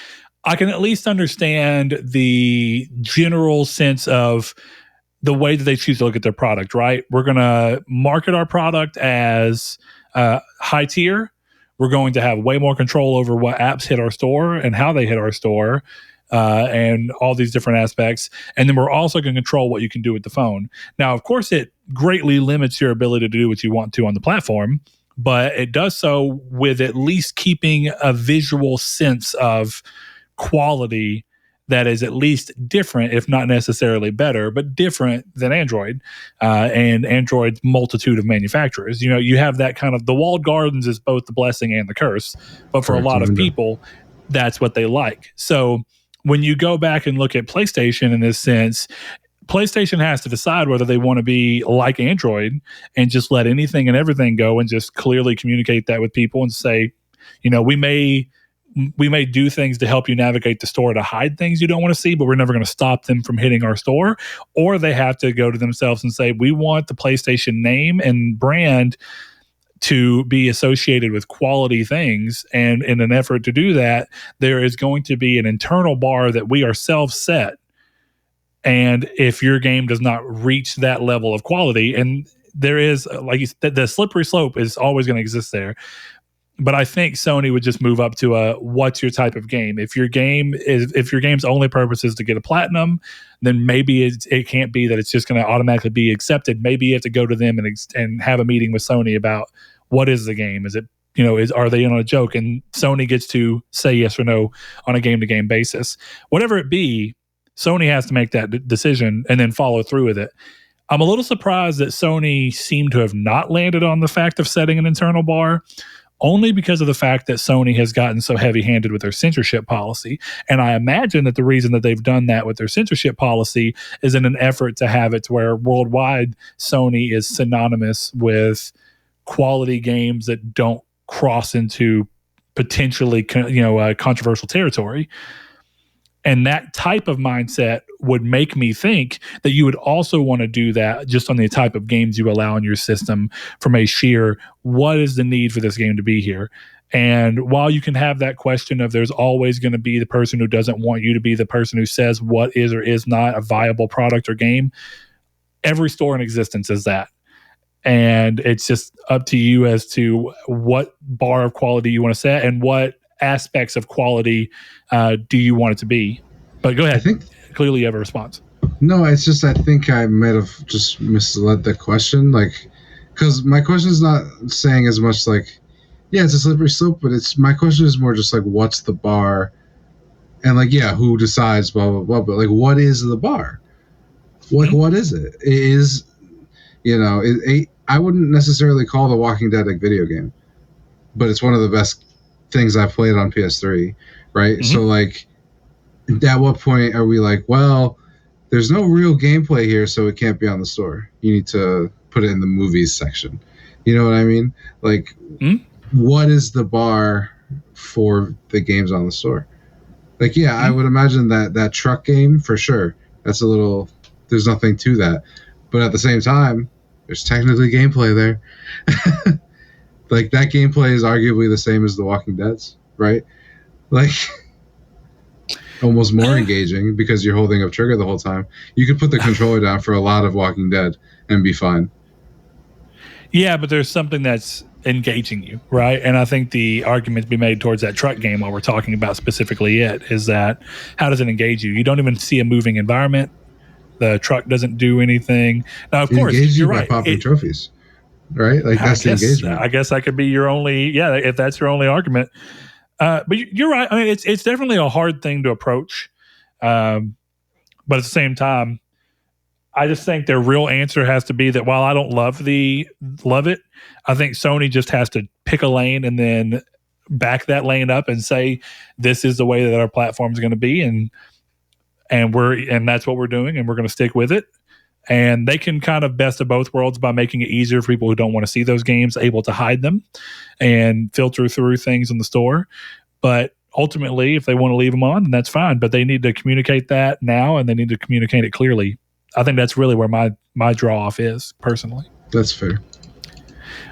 I can at least understand the general sense of the way that they choose to look at their product, right? We're going to market our product as high tier. We're going to have way more control over what apps hit our store and how they hit our store, and all these different aspects. And then we're also going to control what you can do with the phone. Now, of course, it greatly limits your ability to do what you want to on the platform, but it does so with at least keeping a visual sense of quality that is at least different, if not necessarily better, but different than Android and Android's multitude of manufacturers. You know, you have that kind of, the walled gardens is both the blessing and the curse, but for a lot of people, that's what they like. So when you go back and look at PlayStation in this sense, PlayStation has to decide whether they want to be like Android and just let anything and everything go and just clearly communicate that with people and say, you know, we may do things to help you navigate the store to hide things you don't want to see, but we're never going to stop them from hitting our store. Or they have to go to themselves and say, we want the PlayStation name and brand to be associated with quality things. And in an effort to do that, there is going to be an internal bar that we ourselves set. And if your game does not reach that level of quality, and there is, like you said, the slippery slope is always going to exist there. But I think Sony would just move up to a, what's your type of game? If your game's only purpose is to get a platinum, then maybe it can't be that it's just going to automatically be accepted. Maybe you have to go to them and have a meeting with Sony about what is the game? Is it, you know, are they in on a joke? And Sony gets to say yes or no on a game to game basis. Whatever it be, Sony has to make that decision and then follow through with it. I'm a little surprised that Sony seemed to have not landed on the fact of setting an internal bar, only because of the fact that Sony has gotten so heavy-handed with their censorship policy. And I imagine that the reason that they've done that with their censorship policy is in an effort to have it to where worldwide Sony is synonymous with quality games that don't cross into potentially, controversial territory. And that type of mindset would make me think that you would also want to do that just on the type of games you allow in your system from a sheer, what is the need for this game to be here? And while you can have that question of there's always going to be the person who doesn't want you to be the person who says what is or is not a viable product or game, every store in existence is that. And it's just up to you as to what bar of quality you want to set and what aspects of quality do you want it to be. But go ahead. I think clearly you have a response. No, it's just I think I might have just misled the question, like, because my question is not saying as much like, yeah, it's a slippery slope, but it's, my question is more just like, what's the bar, and like, yeah, who decides, blah blah blah, but like, what is the bar? What is it? It is, you know, I wouldn't necessarily call The Walking Dead a video game, but it's one of the best things I've played on PS3, right? Mm-hmm. So like, at what point are we like, well, there's no real gameplay here, so it can't be on the store. You need to put it in the movies section. You know what I mean? Like, what is the bar for the games on the store? Like, yeah, I would imagine that truck game, for sure, that's a little, there's nothing to that. But at the same time, there's technically gameplay there. Like, that gameplay is arguably the same as The Walking Dead's, right? Like, almost more engaging because you're holding up trigger the whole time. You could put the controller down for a lot of Walking Dead and be fine. Yeah, but there's something that's engaging you, right? And I think the argument to be made towards that truck game, while we're talking about specifically it, is that how does it engage you? You don't even see a moving environment. The truck doesn't do anything. Now, of It course, engages you you're by right. popping trophies, right? Like that's the engagement. I guess that could be your only, if that's your only argument. But you're right. I mean, it's definitely a hard thing to approach. But at the same time, I just think their real answer has to be that while I don't love it, I think Sony just has to pick a lane and then back that lane up and say, this is the way that our platform is going to be. And that's what we're doing, and we're going to stick with it. And they can kind of best of both worlds by making it easier for people who don't want to see those games, able to hide them and filter through things in the store. But ultimately, if they want to leave them on, then that's fine. But they need to communicate that now, and they need to communicate it clearly. I think that's really where my draw off is, personally. That's fair.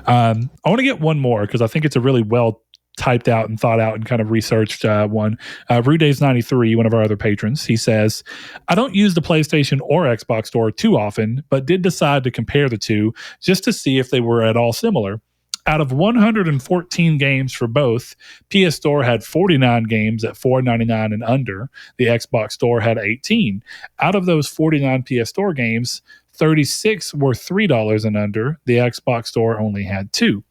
I want to get one more because I think it's a really well typed out and thought out and kind of researched one. Rudays93, one of our other patrons, he says, I don't use the PlayStation or Xbox Store too often, but did decide to compare the two just to see if they were at all similar. Out of 114 games for both, PS Store had 49 games at $4.99 and under. The Xbox Store had 18. Out of those 49 PS Store games, 36 were $3 and under. The Xbox Store only had 2.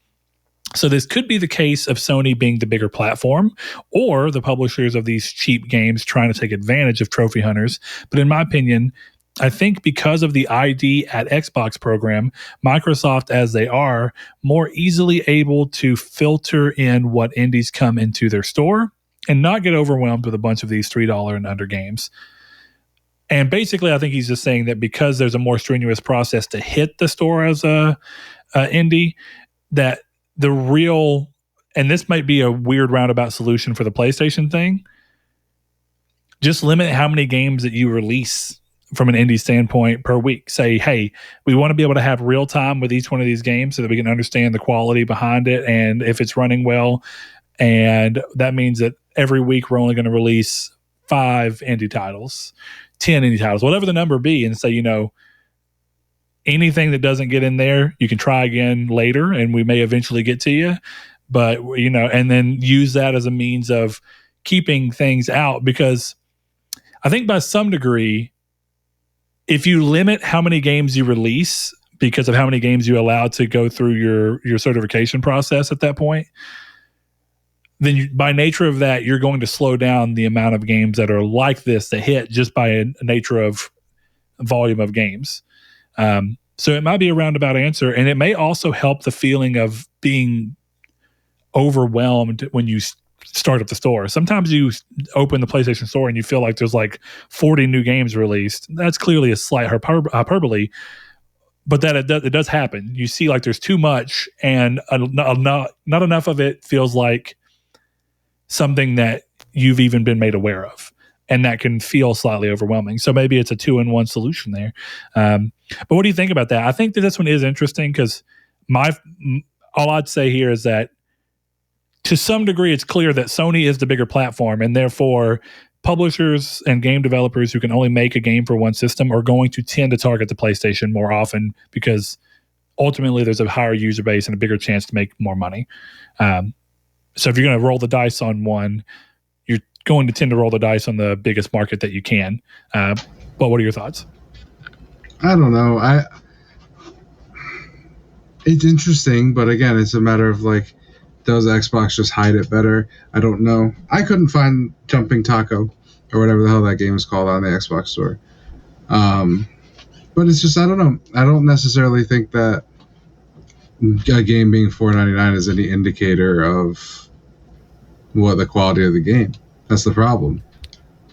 So this could be the case of Sony being the bigger platform or the publishers of these cheap games trying to take advantage of trophy hunters. But in my opinion, I think because of the ID at Xbox program, Microsoft, as they are, more easily able to filter in what indies come into their store and not get overwhelmed with a bunch of these $3 and under games. And basically, I think he's just saying that because there's a more strenuous process to hit the store as a indie, that the real, and this might be a weird roundabout solution for the PlayStation thing, just limit how many games that you release from an indie standpoint per week. Say, hey, we want to be able to have real time with each one of these games so that we can understand the quality behind it and if it's running well. And that means that every week we're only going to release 5 indie titles, 10 indie titles, whatever the number be. And say, anything that doesn't get in there, you can try again later and we may eventually get to you. But, and then use that as a means of keeping things out, because I think by some degree, if you limit how many games you release because of how many games you allow to go through your certification process at that point, then by nature of that, you're going to slow down the amount of games that are like this that hit just by a nature of volume of games. So it might be a roundabout answer, and it may also help the feeling of being overwhelmed when you start up the store. Sometimes you open the PlayStation Store and you feel like there's like 40 new games released. That's clearly a slight hyperbole, but that it does happen. You see like there's too much, and not enough of it feels like something that you've even been made aware of. And that can feel slightly overwhelming. So maybe it's a 2-in-1 solution there. But what do you think about that? I think that this one is interesting because all I'd say here is that to some degree, it's clear that Sony is the bigger platform, and therefore publishers and game developers who can only make a game for one system are going to tend to target the PlayStation more often because ultimately there's a higher user base and a bigger chance to make more money. So if you're going to roll the dice on one, you're going to tend to roll the dice on the biggest market that you can. But what are your thoughts? I don't know. It's interesting, but again, it's a matter of like, does Xbox just hide it better? I don't know. I couldn't find Jumping Taco or whatever the hell that game is called on the Xbox Store. But it's just, I don't know. I don't necessarily think that a game being $4.99 is any indicator of what the quality of the game. That's the problem.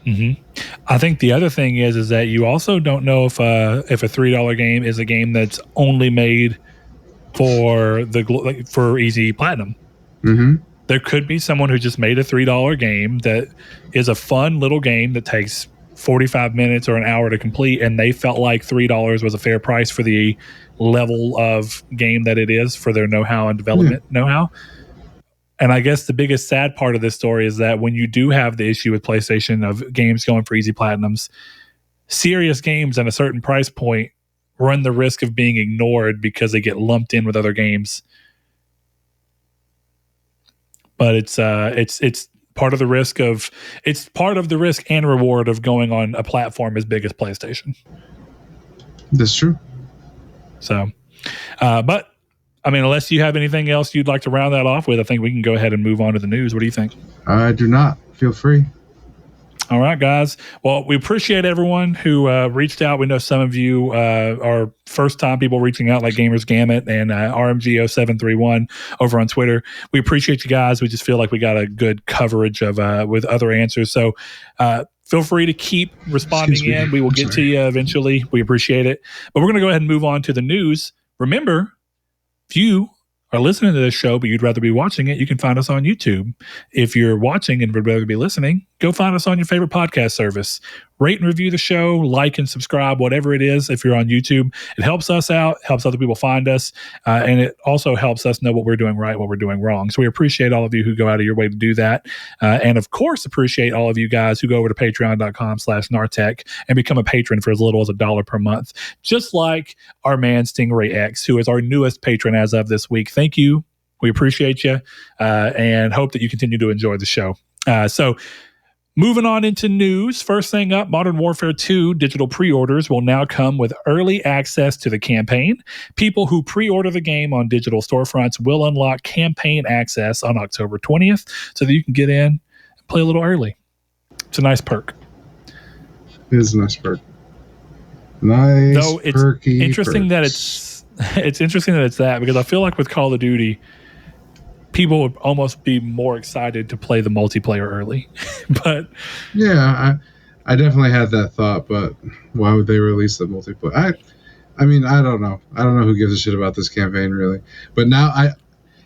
Mm-hmm. I think the other thing is that you also don't know if a $3 game is a game that's only made for easy platinum. Mm-hmm. There could be someone who just made a $3 game that is a fun little game that takes 45 minutes or an hour to complete, and they felt like $3 was a fair price for the level of game that it is for their know-how and development know-how. And I guess the biggest sad part of this story is that when you do have the issue with PlayStation of games going for easy platinums, serious games at a certain price point run the risk of being ignored because they get lumped in with other games but it's part of the risk and reward of going on a platform as big as PlayStation. That's true. So, but I mean, unless you have anything else you'd like to round that off with, I think we can go ahead and move on to the news. What do you think? I do not. Feel free. All right, guys. Well, we appreciate everyone who reached out. We know some of you are first-time people reaching out, like Gamers Gamut and RMGO731 over on Twitter. We appreciate you guys. We just feel like we got a good coverage of with other answers. So feel free to keep responding in. We will get to you eventually. We appreciate it. But we're going to go ahead and move on to the news. Remember, if you are listening to this show, but you'd rather be watching it, you can find us on YouTube. If you're watching and would rather be listening, go find us on your favorite podcast service. Rate and review the show, like and subscribe, whatever it is. If you're on YouTube, it helps us out, helps other people find us, and it also helps us know what we're doing right, what we're doing wrong. So we appreciate all of you who go out of your way to do that. And of course, appreciate all of you guys who go over to patreon.com/Nartech and become a patron for as little as $1 per month. Just like our man Stingray X, who is our newest patron as of this week. Thank you. We appreciate you and hope that you continue to enjoy the show. So moving on into news, first thing up, Modern Warfare 2 digital pre-orders will now come with early access to the campaign. People who pre-order the game on digital storefronts will unlock campaign access on October 20th so that you can get in and play a little early. It's a nice perk. It is a nice perk. Nice. Though it's interesting that it's interesting that it's that, because I feel like with Call of Duty, people would almost be more excited to play the multiplayer early. But yeah, I definitely had that thought, but why would they release the multiplayer? I mean, I don't know. I don't know who gives a shit about this campaign, really. But now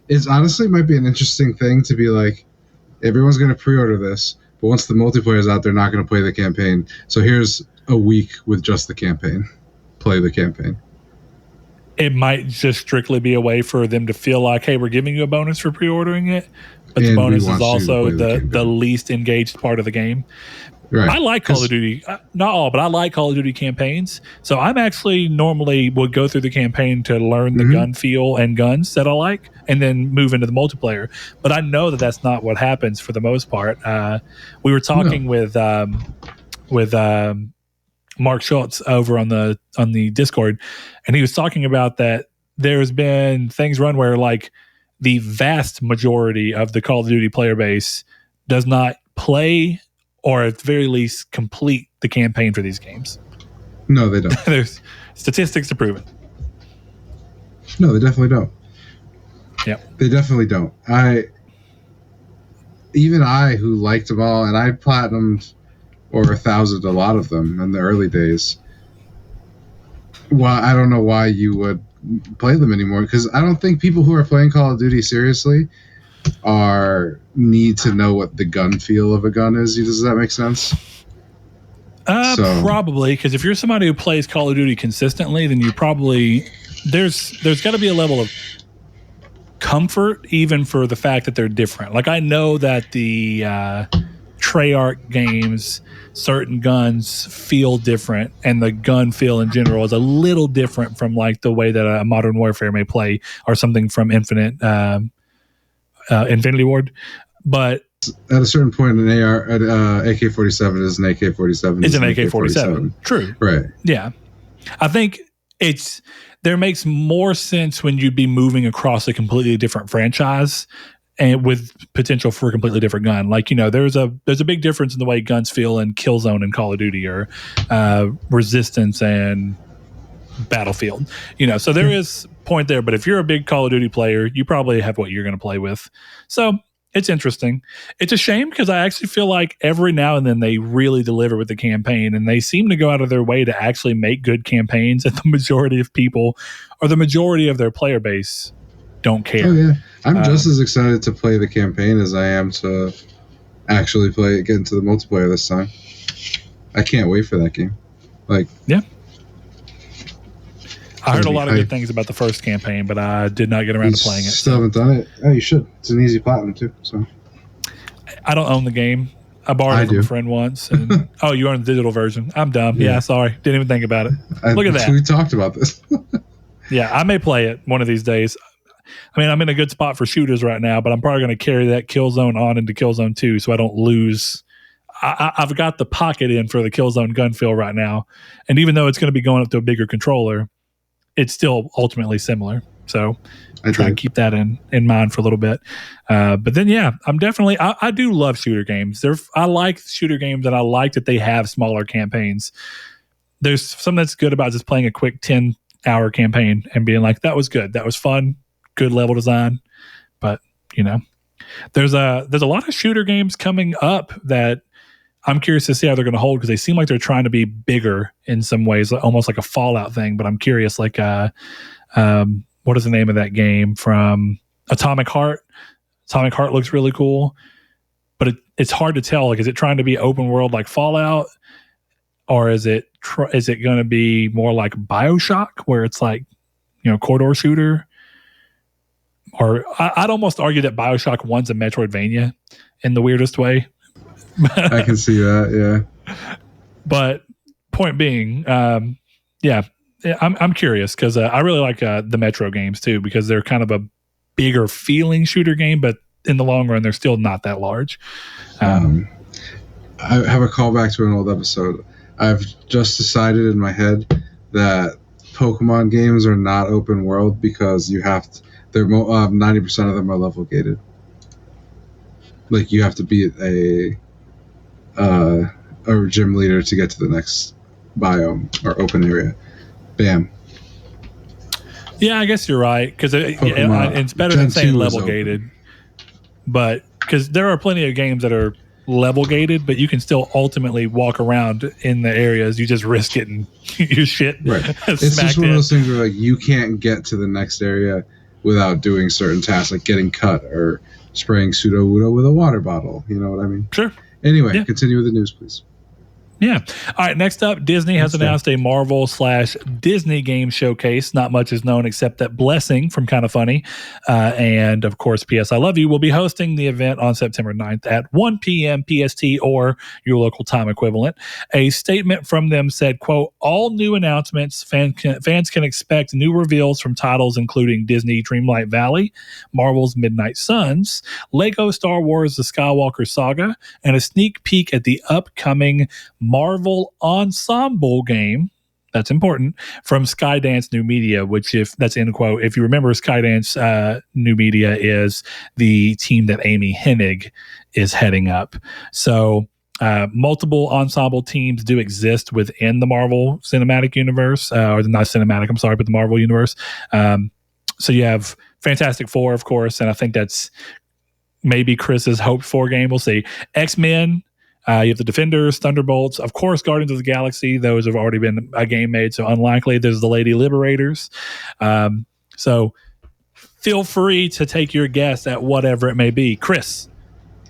it's honestly might be an interesting thing to be like, everyone's going to pre-order this, but once the multiplayer is out, they're not going to play the campaign. So here's a week with just the campaign. Play the campaign. It might just strictly be a way for them to feel like, hey, we're giving you a bonus for pre-ordering it, but the bonus is also the least engaged part of the game. Right. I like Call of Duty, not all, but I like Call of Duty campaigns. So I'm actually normally would go through the campaign to learn the gun feel and guns that I like, and then move into the multiplayer. But I know that that's not what happens for the most part. We were talking with Mark Schultz over on the Discord, and he was talking about that there's been things run where like the vast majority of the Call of Duty player base does not play, or at the very least complete the campaign for these games. No, they don't. There's statistics to prove it. No, they definitely don't. Yep. They definitely don't. Even I who liked them all, and I platinumed over 1,000, a lot of them in the early days. Well, I don't know why you would play them anymore, because I don't think people who are playing Call of Duty seriously need to know what the gun feel of a gun is. Does that make sense? Probably, because if you're somebody who plays Call of Duty consistently, then you probably there's got to be a level of comfort even for the fact that they're different. Like, I know that the Treyarch games, certain guns feel different, and the gun feel in general is a little different from like the way that a Modern Warfare may play, or something from Infinity Ward. But at a certain point, an AK-47 is an AK-47. It's an AK-47. True. Right. Yeah. I think there makes more sense when you'd be moving across a completely different franchise and with potential for a completely different gun. Like, there's a big difference in the way guns feel in Killzone and Call of Duty, or Resistance and Battlefield. So there is point there. But if you're a big Call of Duty player, you probably have what you're going to play with. So it's interesting. It's a shame, because I actually feel like every now and then they really deliver with the campaign, and they seem to go out of their way to actually make good campaigns, and the majority of people, or the majority of their player base, don't care. Oh yeah, I'm just as excited to play the campaign as I am to actually get into the multiplayer this time. I can't wait for that game. Yeah. I heard a lot of good things about the first campaign, but I did not get around to playing it. Still haven't done it. Oh, you should. It's an easy platinum too. So I don't own the game. I borrowed it from a friend once. And, oh, you own the digital version. I'm dumb. Yeah, sorry. Didn't even think about it. Look at that. We talked about this. Yeah, I may play it one of these days. I mean, I'm in a good spot for shooters right now, but I'm probably going to carry that Killzone on into Killzone 2 so I don't lose. I've got the pocket in for the Killzone gun feel right now. And even though it's going to be going up to a bigger controller, it's still ultimately similar. So try and keep that in mind for a little bit. But then, yeah, I'm definitely, I do love shooter games. I like shooter games, and I like that they have smaller campaigns. There's something that's good about just playing a quick 10-hour campaign and being like, that was good. That was fun. Good level design. But, you know, there's a lot of shooter games coming up that I'm curious to see how they're going to hold, because they seem like they're trying to be bigger in some ways, almost like a Fallout thing. But I'm curious, like, what is the name of that game from Atomic Heart? Atomic Heart looks really cool, but it's hard to tell. Like, is it trying to be open world like Fallout? Or is it going to be more like BioShock, where it's like, you know, corridor shooter? Or I'd almost argue that BioShock 1's a Metroidvania in the weirdest way. I can see that, yeah. But point being, yeah, I'm curious, because I really like the Metro games too, because they're kind of a bigger feeling shooter game, but in the long run, they're still not that large. I have a callback to an old episode. I've just decided in my head that Pokemon games are not open world because you have to. They're 90% of them are level gated. Like, you have to beat a gym leader to get to the next biome or open area. Bam. Yeah, I guess you're right, because it's better than saying level gated. But because there are plenty of games that are level gated, but you can still ultimately walk around in the areas. You just risk getting your shit It's just one of those things where, like, you can't get to the next area without doing certain tasks, like getting cut or spraying Sudowoodo with a water bottle. You know what I mean? Sure. Anyway, Continue with the news, please. Yeah. All right. Next up, Disney has announced a Marvel/Disney game showcase. Not much is known except that Blessing from Kinda Funny and, of course, P.S. I Love You will be hosting the event on September 9th at 1 p.m. PST or your local time equivalent. A statement from them said, quote, all new announcements, fans can expect new reveals from titles including Disney Dreamlight Valley, Marvel's Midnight Suns, Lego Star Wars The Skywalker Saga, and a sneak peek at the upcoming Marvel Ensemble game, that's important, from Skydance New Media, which, if that's in quote, if you remember, Skydance New Media is the team that Amy Hennig is heading up. So multiple Ensemble teams do exist within the Marvel Cinematic Universe, or not Cinematic, I'm sorry, but the Marvel Universe. So you have Fantastic Four, of course, and I think that's maybe Chris's hoped for game. We'll see. X-Men. You have the Defenders, Thunderbolts, of course, Guardians of the Galaxy. Those have already been a game made, so unlikely. There's the Lady Liberators. So feel free to take your guess at whatever it may be. Chris.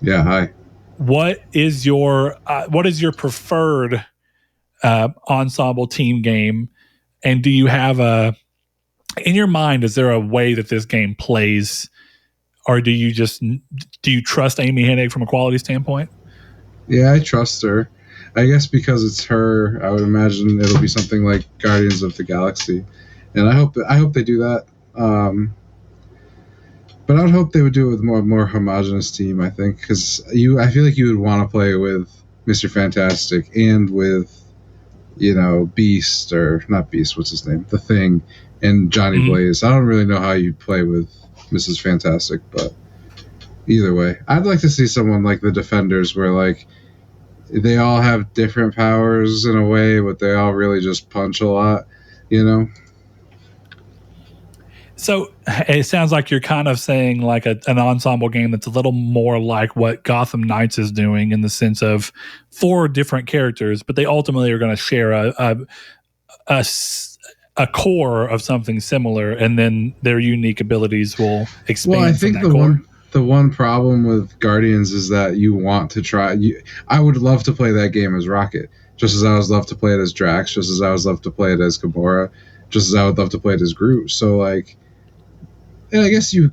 Yeah, hi. What is your preferred Ensemble team game? And do you have in your mind, is there a way that this game plays? Or do you trust Amy Hennig from a quality standpoint? Yeah, I trust her. I guess because it's her, I would imagine it'll be something like Guardians of the Galaxy, and I hope they do that. But I would hope they would do it with more homogenous team. I think, because I feel like you would want to play with Mr. Fantastic and with, you know, Beast, or not Beast, what's his name, the Thing, and Johnny Blaze. I don't really know how you play with Mrs. Fantastic, but either way, I'd like to see someone like the Defenders, where, like, they all have different powers in a way, but they all really just punch a lot, you know? So it sounds like you're kind of saying like an Ensemble game that's a little more like what Gotham Knights is doing, in the sense of 4 different characters, but they ultimately are going to share a core of something similar, and then their unique abilities will expand. Well, I think the one problem with Guardians is that you want to try. I would love to play that game as Rocket, just as I would love to play it as Drax, just as I would love to play it as Gamora, just as I would love to play it as Groot. So, like, and I guess you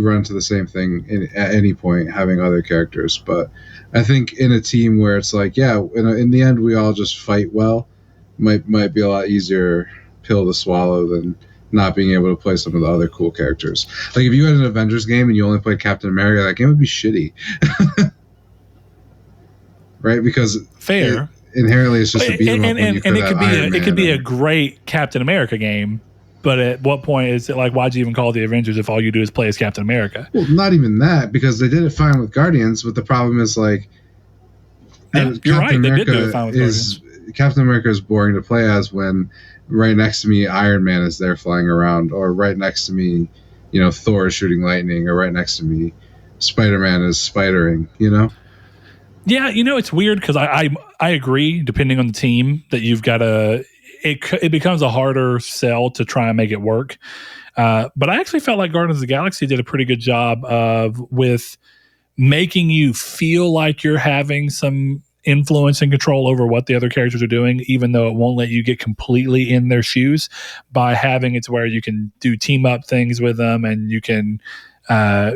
run to the same thing at any point, having other characters. But I think in a team where it's like, yeah, in the end we all just fight well, might be a lot easier pill to swallow than not being able to play some of the other cool characters. Like if you had an Avengers game and you only played Captain America, that game would be shitty. Right? Because fair. Inherently it's just a beat 'em up when you could have Iron Man. It could be a great Captain America game, but at what point is it like, why'd you even call it the Avengers if all you do is play as Captain America? Well, not even that, because they did it fine with Guardians, but the problem is like you're right, they did do it fine with Guardians. Captain America is boring to play as when right next to me Iron Man is there flying around, or right next to me, Thor is shooting lightning, or right next to me Spider-Man is spidering, Yeah, it's weird because I agree, depending on the team, that you've got it becomes a harder sell to try and make it work. But I actually felt like Guardians of the Galaxy did a pretty good job with making you feel like you're having some influence and control over what the other characters are doing, even though it won't let you get completely in their shoes, by having it to where you can do team up things with them and you can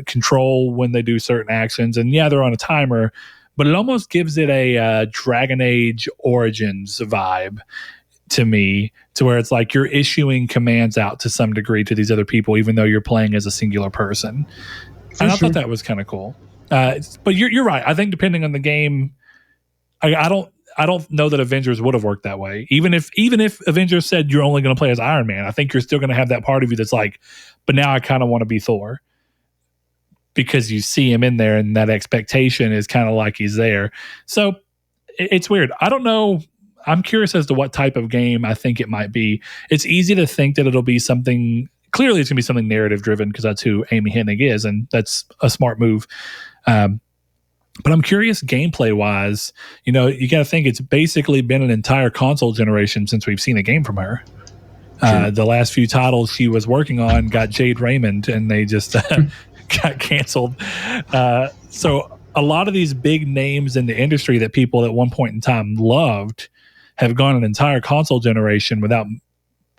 control when they do certain actions. And yeah, they're on a timer, but it almost gives it a Dragon Age Origins vibe to me, to where it's like you're issuing commands out to some degree to these other people, even though you're playing as a singular person. And I thought that was kind of cool. But you're right. I think depending on the game, I don't know that Avengers would have worked that way. Even if Avengers said you're only going to play as Iron Man, I think you're still going to have that part of you that's like, but now I kind of want to be Thor, because you see him in there and that expectation is kind of like he's there. So it's weird. I don't know. I'm curious as to what type of game I think it might be. It's easy to think that it'll be something, clearly it's going to be something narrative driven, because that's who Amy Hennig is, and that's a smart move. But I'm curious gameplay wise, you got to think it's basically been an entire console generation since we've seen a game from her. The last few titles she was working on got Jade Raymond, and they just got canceled. So a lot of these big names in the industry that people at one point in time loved have gone an entire console generation without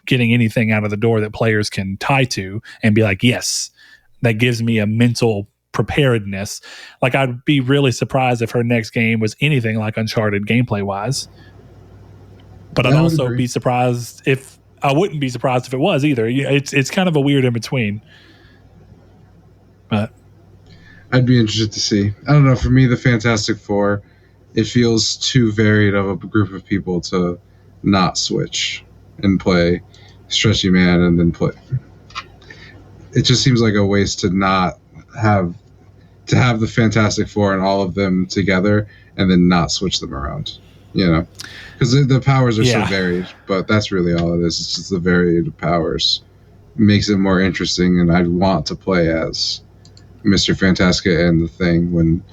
getting anything out of the door that players can tie to and be like, yes, that gives me a mental preparedness. Like, I'd be really surprised if her next game was anything like Uncharted gameplay wise. But I'd also be surprised if I wouldn't be surprised if it was either. It's kind of a weird in between. But I'd be interested to see. I don't know. For me, the Fantastic Four, it feels too varied of a group of people to not switch and play Stretchy Man and then play. It just seems like a waste to not have the Fantastic Four and all of them together and then not switch them around. Because the powers are so varied, but that's really all it is. It's just the varied powers makes it more interesting, and I'd want to play as Mr. Fantastica and the Thing. When,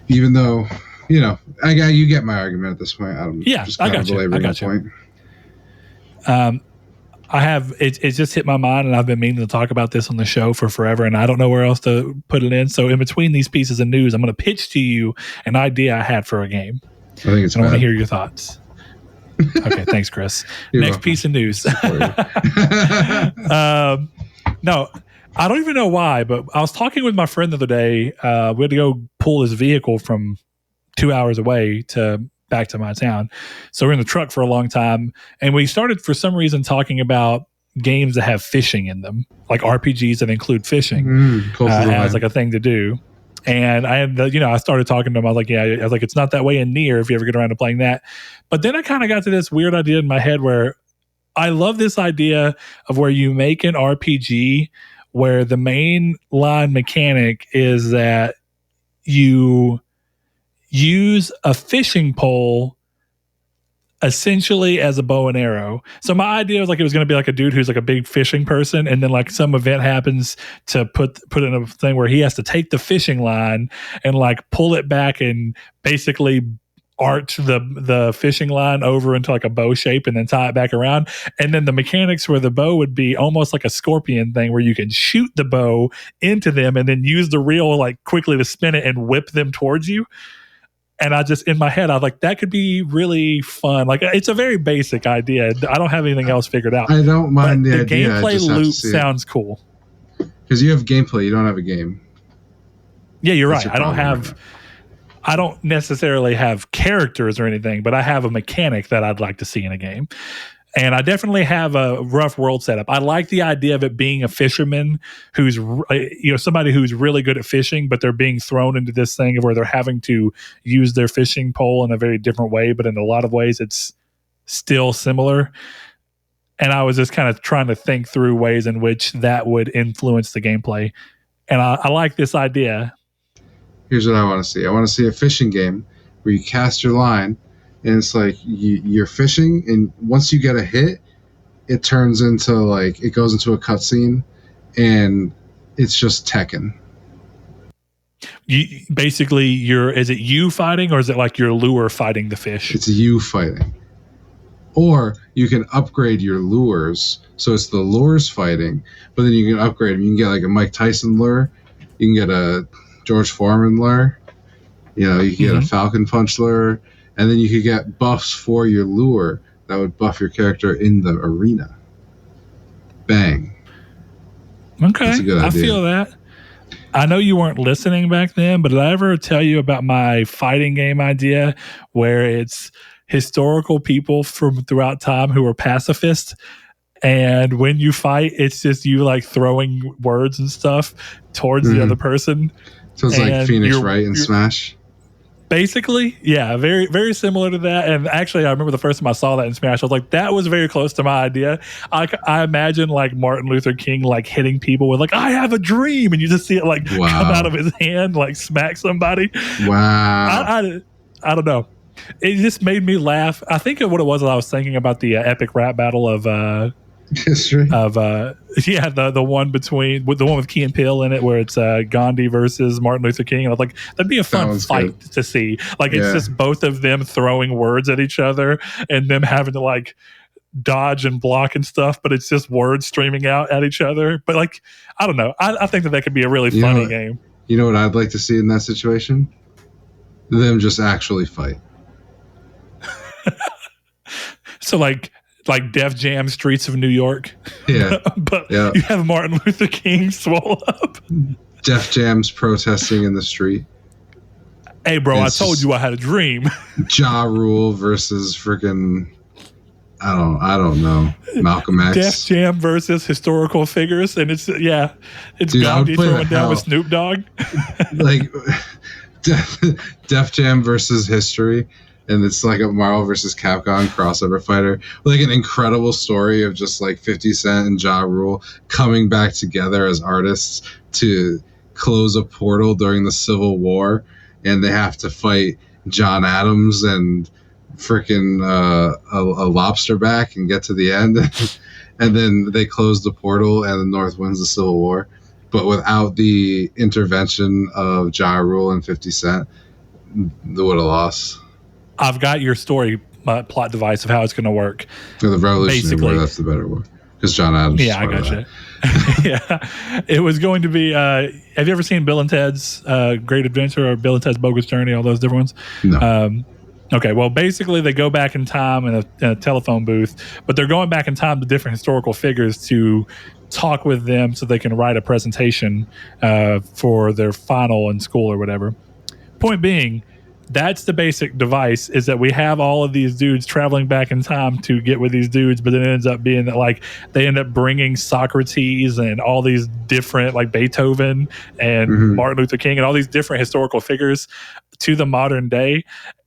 even though, you get my argument at this point. I'm just kind of belaboring the point. I have it's just hit my mind, and I've been meaning to talk about this on the show for forever, and I don't know where else to put it in. So in between these pieces of news, I'm going to pitch to you an idea I had for a game. I think it's. I want to hear your thoughts. Okay, thanks, Chris. Next piece of news. No, I don't even know why, but I was talking with my friend the other day. We had to go pull his vehicle from 2 hours away back to my town. So we're in the truck for a long time, and we started for some reason talking about games that have fishing in them, like RPGs that include fishing as like a thing to do. And I started talking to him. I was like, it's not that way in Nier if you ever get around to playing that. But then I kind of got to this weird idea in my head where I love this idea of where you make an RPG where the main line mechanic is that you use a fishing pole essentially as a bow and arrow. So my idea was like it was going to be like a dude who's like a big fishing person, and then like some event happens to put in a thing where he has to take the fishing line and like pull it back and basically arch the fishing line over into like a bow shape and then tie it back around. And then the mechanics where the bow would be almost like a scorpion thing where you can shoot the bow into them and then use the reel like quickly to spin it and whip them towards you. And I just, in my head, I was like, that could be really fun. Like, it's a very basic idea. I don't have anything else figured out. I don't mind the idea. The gameplay loop sounds cool. Because you have gameplay, you don't have a game. Yeah, you're right. I don't necessarily have characters or anything, but I have a mechanic that I'd like to see in a game. And I definitely have a rough world setup. I like the idea of it being a fisherman who's, somebody who's really good at fishing, but they're being thrown into this thing where they're having to use their fishing pole in a very different way, but in a lot of ways it's still similar. And I was just kind of trying to think through ways in which that would influence the gameplay. And I like this idea. Here's what I want to see. I want to see a fishing game where you cast your line, and it's like you're fishing, and once you get a hit, it turns into it goes into a cutscene, and it's just Tekken. Is it you fighting, or is it like your lure fighting the fish? It's you fighting. Or you can upgrade your lures, so it's the lures fighting, but then you can upgrade them. You can get like a Mike Tyson lure, you can get a George Foreman lure, you can get a Falcon Punch lure, and then you could get buffs for your lure that would buff your character in the arena. Bang. Okay, that's a good idea. I feel that. I know you weren't listening back then, but did I ever tell you about my fighting game idea where it's historical people from throughout time who are pacifists, and when you fight, it's just you like throwing words and stuff towards the other person. So it's like Phoenix Wright and Smash. Basically, yeah, very, very similar to that. And actually, I remember the first time I saw that in Smash, I was like, that was very close to my idea. I imagine like Martin Luther King like hitting people with like, I have a dream, and you just see it like come out of his hand, like smack somebody. Wow. I don't know. It just made me laugh. I think what it was I was thinking about the epic rap battle of history of the one with Key and Peele in it, where it's Gandhi versus Martin Luther King. And I was like, that'd be a fun fight to see. Like it's just both of them throwing words at each other and them having to like dodge and block and stuff, but it's just words streaming out at each other. But like, I don't know. I think that could be a really funny game. You know what I'd like to see in that situation? Them just actually fight. So like Def Jam Streets of New York. Yeah. But you have Martin Luther King swole up. Def Jam's protesting in the street. Hey bro, I told you I had a dream. Ja Rule versus freaking I don't know. Malcolm X. Def Jam versus historical figures, and it's Gandhi throwing down with Snoop Dogg. Like Def Jam versus history. And it's like a Marvel versus Capcom crossover fighter. Like an incredible story of just like 50 Cent and Ja Rule coming back together as artists to close a portal during the Civil War. And they have to fight John Adams and freaking a lobster back and get to the end. And then they close the portal and the North wins the Civil War. But without the intervention of Ja Rule and 50 Cent, they would have lost. I've got your story plot device of how it's going to work. The Revolutionary War, that's the better one. Because John Adams. Yeah, I got you. Yeah. It was going to be, have you ever seen Bill and Ted's Great Adventure or Bill and Ted's Bogus Journey, all those different ones? No. Okay, well, basically they go back in time in a telephone booth, but they're going back in time to different historical figures to talk with them so they can write a presentation for their final in school or whatever. Point being, that's the basic device, is that we have all of these dudes traveling back in time to get with these dudes, but it ends up being that like they end up bringing Socrates and all these different like Beethoven and Martin Luther King and all these different historical figures to the modern day.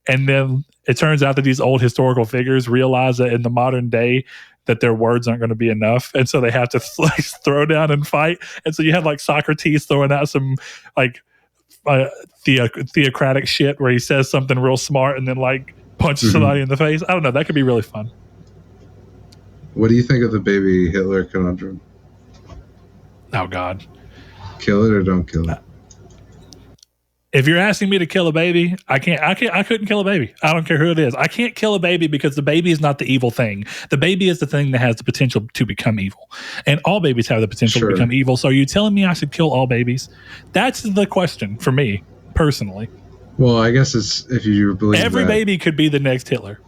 And then it turns out that these old historical figures realize that in the modern day that their words aren't going to be enough. And so they have to like throw down and fight. And so you have like Socrates throwing out some like theocratic shit where he says something real smart and then like punches somebody in the face. I don't know. That could be really fun. What do you think of the baby Hitler conundrum? Oh God. Kill it or don't kill it? If you're asking me to kill a baby, I couldn't kill a baby. I don't care who it is. I can't kill a baby because the baby is not the evil thing. The baby is the thing that has the potential to become evil. And all babies have the potential to become evil. So are you telling me I should kill all babies? That's the question for me, personally. Well, I guess it's if you believe every baby could be the next Hitler.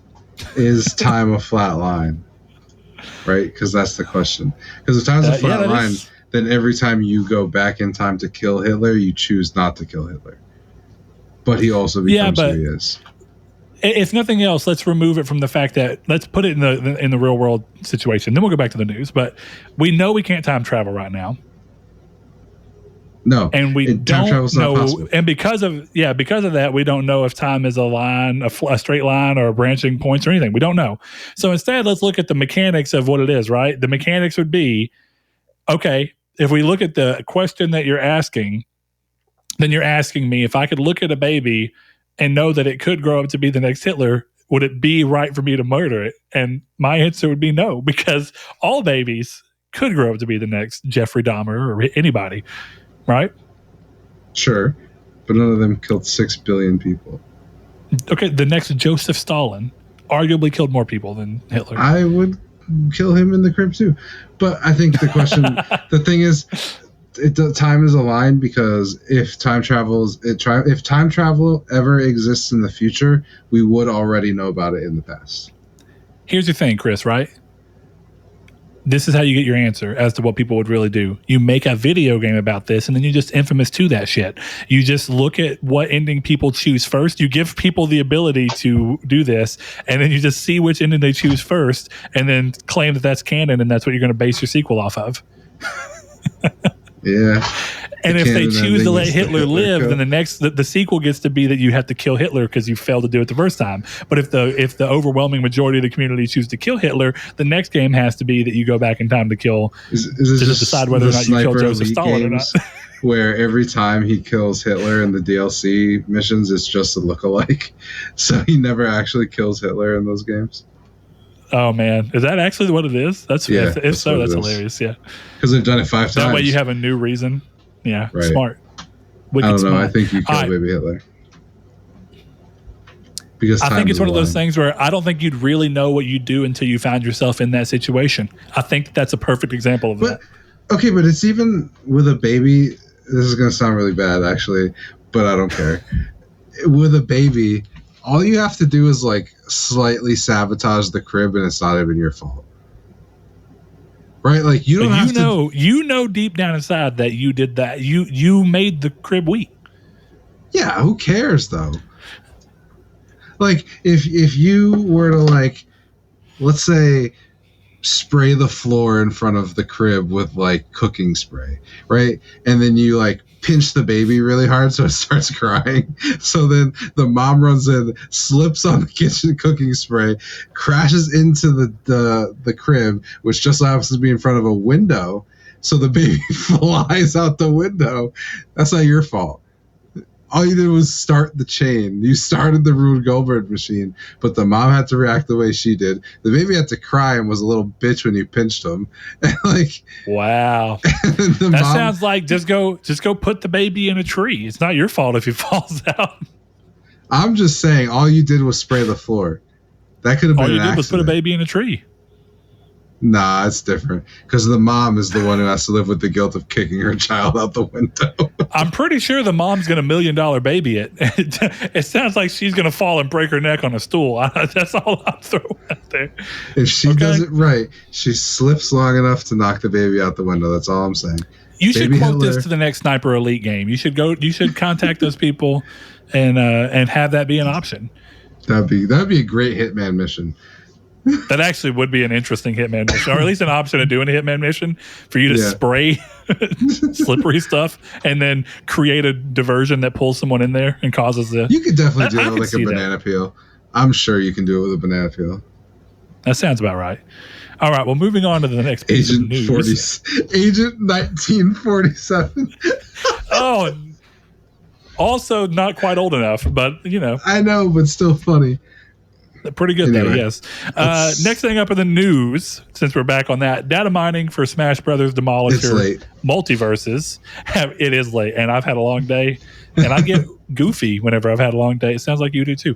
Is time a flat line? Right? Because that's the question. Because if time's a flat line, then every time you go back in time to kill Hitler, you choose not to kill Hitler. But he also becomes who he is. if nothing else, let's remove it from the fact that let's put it in the real world situation. Then we'll go back to the news. But we know we can't time travel right now. No, and we don't know. And because of that, we don't know if time is a line, a straight line, or branching points or anything. We don't know. So instead, let's look at the mechanics of what it is. Right? The mechanics would be, okay, if we look at the question that you're asking, then you're asking me if I could look at a baby and know that it could grow up to be the next Hitler, would it be right for me to murder it? And my answer would be no, because all babies could grow up to be the next Jeffrey Dahmer or anybody, right? Sure, but none of them killed 6 billion people. Okay, the next Joseph Stalin arguably killed more people than Hitler. I would kill him in the crib too. But I think the question, the thing is, time is aligned, because if time travel ever exists in the future, we would already know about it in the past. Here's the thing, Chris, right? This is how you get your answer as to what people would really do. You make a video game about this, and then you just infamous to that shit. You just look at what ending people choose first. You give people the ability to do this, and then you just see which ending they choose first, and then claim that that's canon, and that's what you're going to base your sequel off of. Yeah. And if they choose to let Hitler live, then the sequel gets to be that you have to kill Hitler because you failed to do it the first time. But if the overwhelming majority of the community choose to kill Hitler, the next game has to be that you go back in time to kill to decide whether or not you kill Joseph Stalin or not. Where every time he kills Hitler in the DLC missions, it's just a lookalike. So he never actually kills Hitler in those games. Oh man, is that actually what it is? That's hilarious. Yeah, because they've done it 5 times. That way you have a new reason. Yeah, right. Smart. Wicked I don't know. Smart. I think you killed baby Hitler. Because I think it's one of those things where I don't think you'd really know what you do until you found yourself in that situation. I think that's a perfect example of that. Okay, but it's even with a baby. This is going to sound really bad, actually, but I don't care. With a baby, all you have to do is like slightly sabotage the crib, and it's not even your fault. Right, like you don't have to. You know, deep down inside that you did that. You made the crib weak. Yeah, who cares though? Like if you were to like, let's say, spray the floor in front of the crib with like cooking spray, right? And then you like pinch the baby really hard so it starts crying. So then the mom runs in, slips on the kitchen cooking spray, crashes into the crib, which just happens to be in front of a window. So the baby flies out the window. That's not your fault. All you did was start the chain. You started the Rube Goldberg machine, but the mom had to react the way she did. The baby had to cry and was a little bitch when you pinched him. And like, wow, that sounds like just go put the baby in a tree. It's not your fault if he falls out. I'm just saying, all you did was spray the floor. That could have been. All you did was put a baby in a tree. Nah, it's different because the mom is the one who has to live with the guilt of kicking her child out the window. I'm pretty sure the mom's going to $1 million baby it. It sounds like she's going to fall and break her neck on a stool. That's all I'm throwing out there. If she does it right, she slips long enough to knock the baby out the window. That's all I'm saying. You should quote this to the next Sniper Elite game. You should contact those people and have that be an option. That'd be a great Hitman mission. That actually would be an interesting Hitman mission, or at least an option of doing a Hitman mission for you to spray slippery stuff and then create a diversion that pulls someone in there and causes the. You could definitely do it with like a banana peel. I'm sure you can do it with a banana peel. That sounds about right. All right, well, moving on to the next piece of news. Agent 1947. Oh, also not quite old enough, but you know. I know, but still funny. Pretty good, anyway, though, yes. Next thing up in the news, since we're back on that, data mining for Smash Brothers Demolisher Multiversus. It is late, and I've had a long day, and I get goofy whenever I've had a long day. It sounds like you do, too.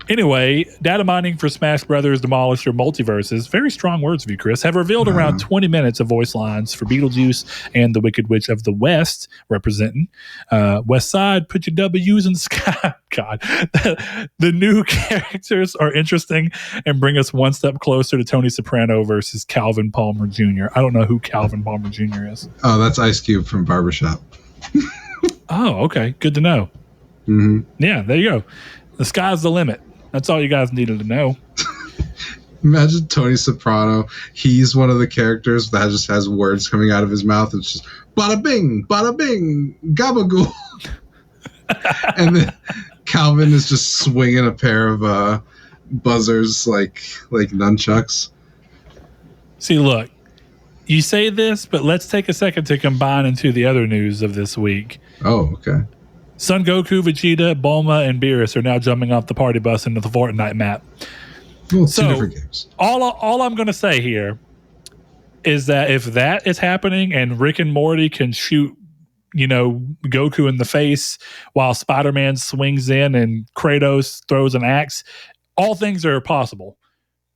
Anyway, data mining for Smash Brothers Demolisher Multiversus, very strong words of you, Chris, have revealed around 20 minutes of voice lines for Beetlejuice and the Wicked Witch of the West, representing West Side, put your W's in the sky. God. The new characters are interesting and bring us one step closer to Tony Soprano versus Calvin Palmer Jr. I don't know who Calvin Palmer Jr. is. Oh, that's Ice Cube from Barbershop. Oh, okay. Good to know. Mm-hmm. Yeah, there you go. The sky's the limit. That's all you guys needed to know. Imagine Tony Soprano. He's one of the characters that just has words coming out of his mouth. It's just bada bing, gabagool. And then Calvin is just swinging a pair of buzzers like nunchucks. See, look, you say this, but let's take a second to combine into the other news of this week. Oh, okay. Son Goku, Vegeta, Bulma, and Beerus are now jumping off the party bus into the Fortnite map. Well, so, two different games. All I'm going to say here is that if that is happening and Rick and Morty can shoot, Goku in the face while Spider-Man swings in and Kratos throws an axe, all things are possible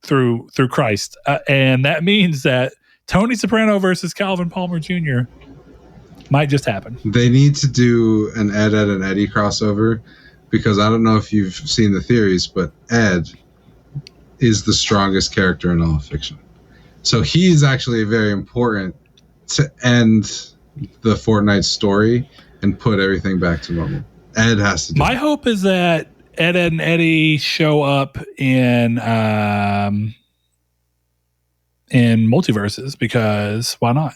through Christ. And that means that Tony Soprano versus Calvin Palmer Jr. might just happen. They need to do an Ed and Eddie crossover, because I don't know if you've seen the theories, but Ed is the strongest character in all of fiction. So he is actually very important to end the Fortnite story and put everything back to normal. Ed has to do My hope is that Ed and Eddie show up in Multiversus, because why not?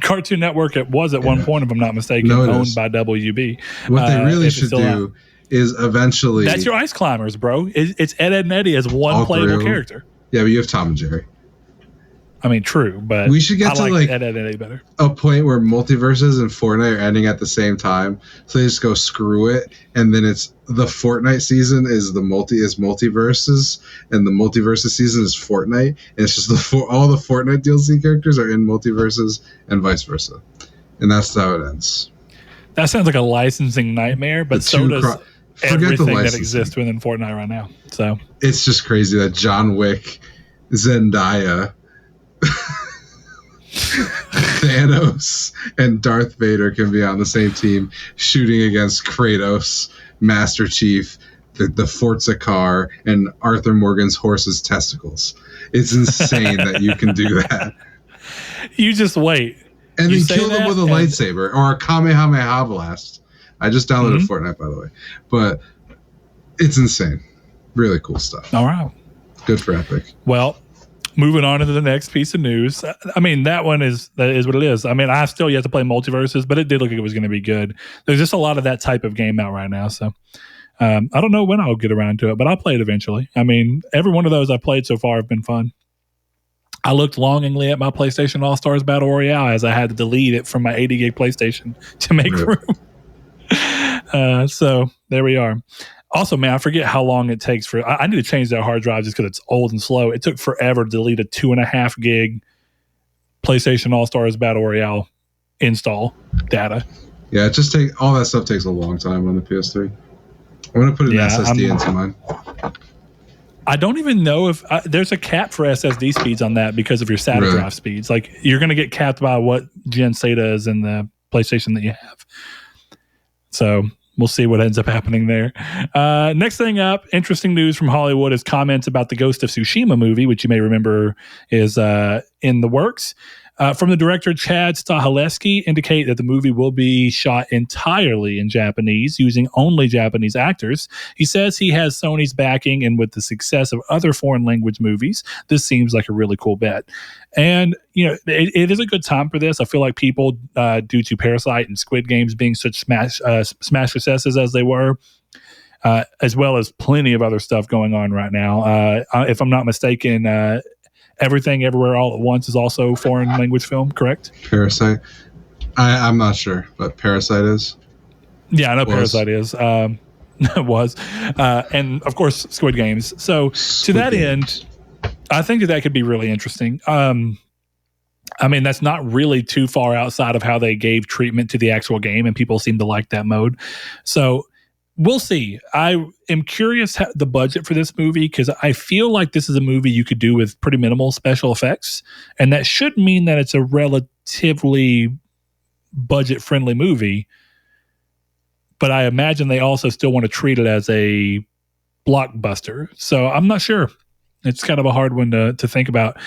Cartoon Network, it was at one point, if I'm not mistaken, owned by WB. What they really should do is eventually... That's your Ice Climbers, bro. It's Ed and Eddie as one playable character. Yeah, but you have Tom and Jerry. I mean, true, but we should get to like Ed and Eddie better. A point where Multiverses and Fortnite are ending at the same time, so they just go screw it, and then it's the Fortnite season is Multiverses, and the Multiverses season is Fortnite, and it's just all the Fortnite DLC characters are in Multiverses and vice versa, and that's how it ends. That sounds like a licensing nightmare, but so does everything that exists within Fortnite right now. So it's just crazy that John Wick, Zendaya, Thanos, and Darth Vader can be on the same team shooting against Kratos, Master Chief, the Forza car, and Arthur Morgan's horse's testicles. It's insane that you can do that. You just wait. And then kill them with a lightsaber or a Kamehameha blast. I just downloaded Fortnite, by the way. But it's insane. Really cool stuff. All right. Good for Epic. Well, moving on to the next piece of news. I mean, that what it is. I mean, I still yet to play Multiversus, but it did look like it was going to be good. There's just a lot of that type of game out right now. So I don't know when I'll get around to it, but I'll play it eventually. I mean, every one of those I've played so far have been fun. I looked longingly at my PlayStation All-Stars Battle Royale as I had to delete it from my 80 gig PlayStation to make room. So there we are. Also, man, I forget how long it takes for... I need to change that hard drive just because it's old and slow. It took forever to delete a 2.5 gig PlayStation All-Stars Battle Royale install data. Yeah, all that stuff takes a long time on the PS3. I'm going to put an SSD into mine. I don't even know if... there's a cap for SSD speeds on that because of your SATA drive speeds. Like, you're going to get capped by what gen SATA is in the PlayStation that you have. So... we'll see what ends up happening there. Next thing up, interesting news from Hollywood is comments about the Ghost of Tsushima movie, which you may remember is in the works. From the director Chad Stahelski, indicate that the movie will be shot entirely in Japanese, using only Japanese actors. He says he has Sony's backing, and with the success of other foreign language movies, this seems like a really cool bet. And, it is a good time for this. I feel like people, due to Parasite and Squid Games being such smash successes as they were, as well as plenty of other stuff going on right now. If I'm not mistaken, Everything Everywhere All at Once is also foreign language film, correct? Parasite? I'm not sure, but Parasite is. Yeah, I know Parasite is. Was. And, of course, Squid Games. So, to that end, I think that could be really interesting. I mean, that's not really too far outside of how they gave treatment to the actual game, and people seem to like that mode. So, we'll see. I am curious the budget for this movie, because I feel like this is a movie you could do with pretty minimal special effects, and that should mean that it's a relatively budget-friendly movie. But I imagine they also still want to treat it as a blockbuster. So I'm not sure. It's kind of a hard one to think about.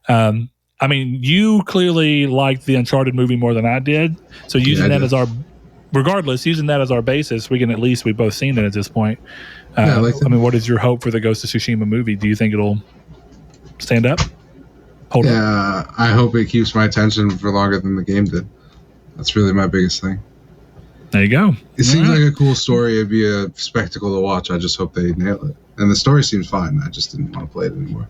I mean, you clearly liked the Uncharted movie more than I did. So using that as our regardless, using that as our basis, we've both seen it at this point. What is your hope for the Ghost of Tsushima movie? Do you think it'll stand up? Hold up? Yeah, I hope it keeps my attention for longer than the game did. That's really my biggest thing. There you go. It seems like a cool story. It'd be a spectacle to watch. I just hope they nail it. And the story seems fine. I just didn't want to play it anymore.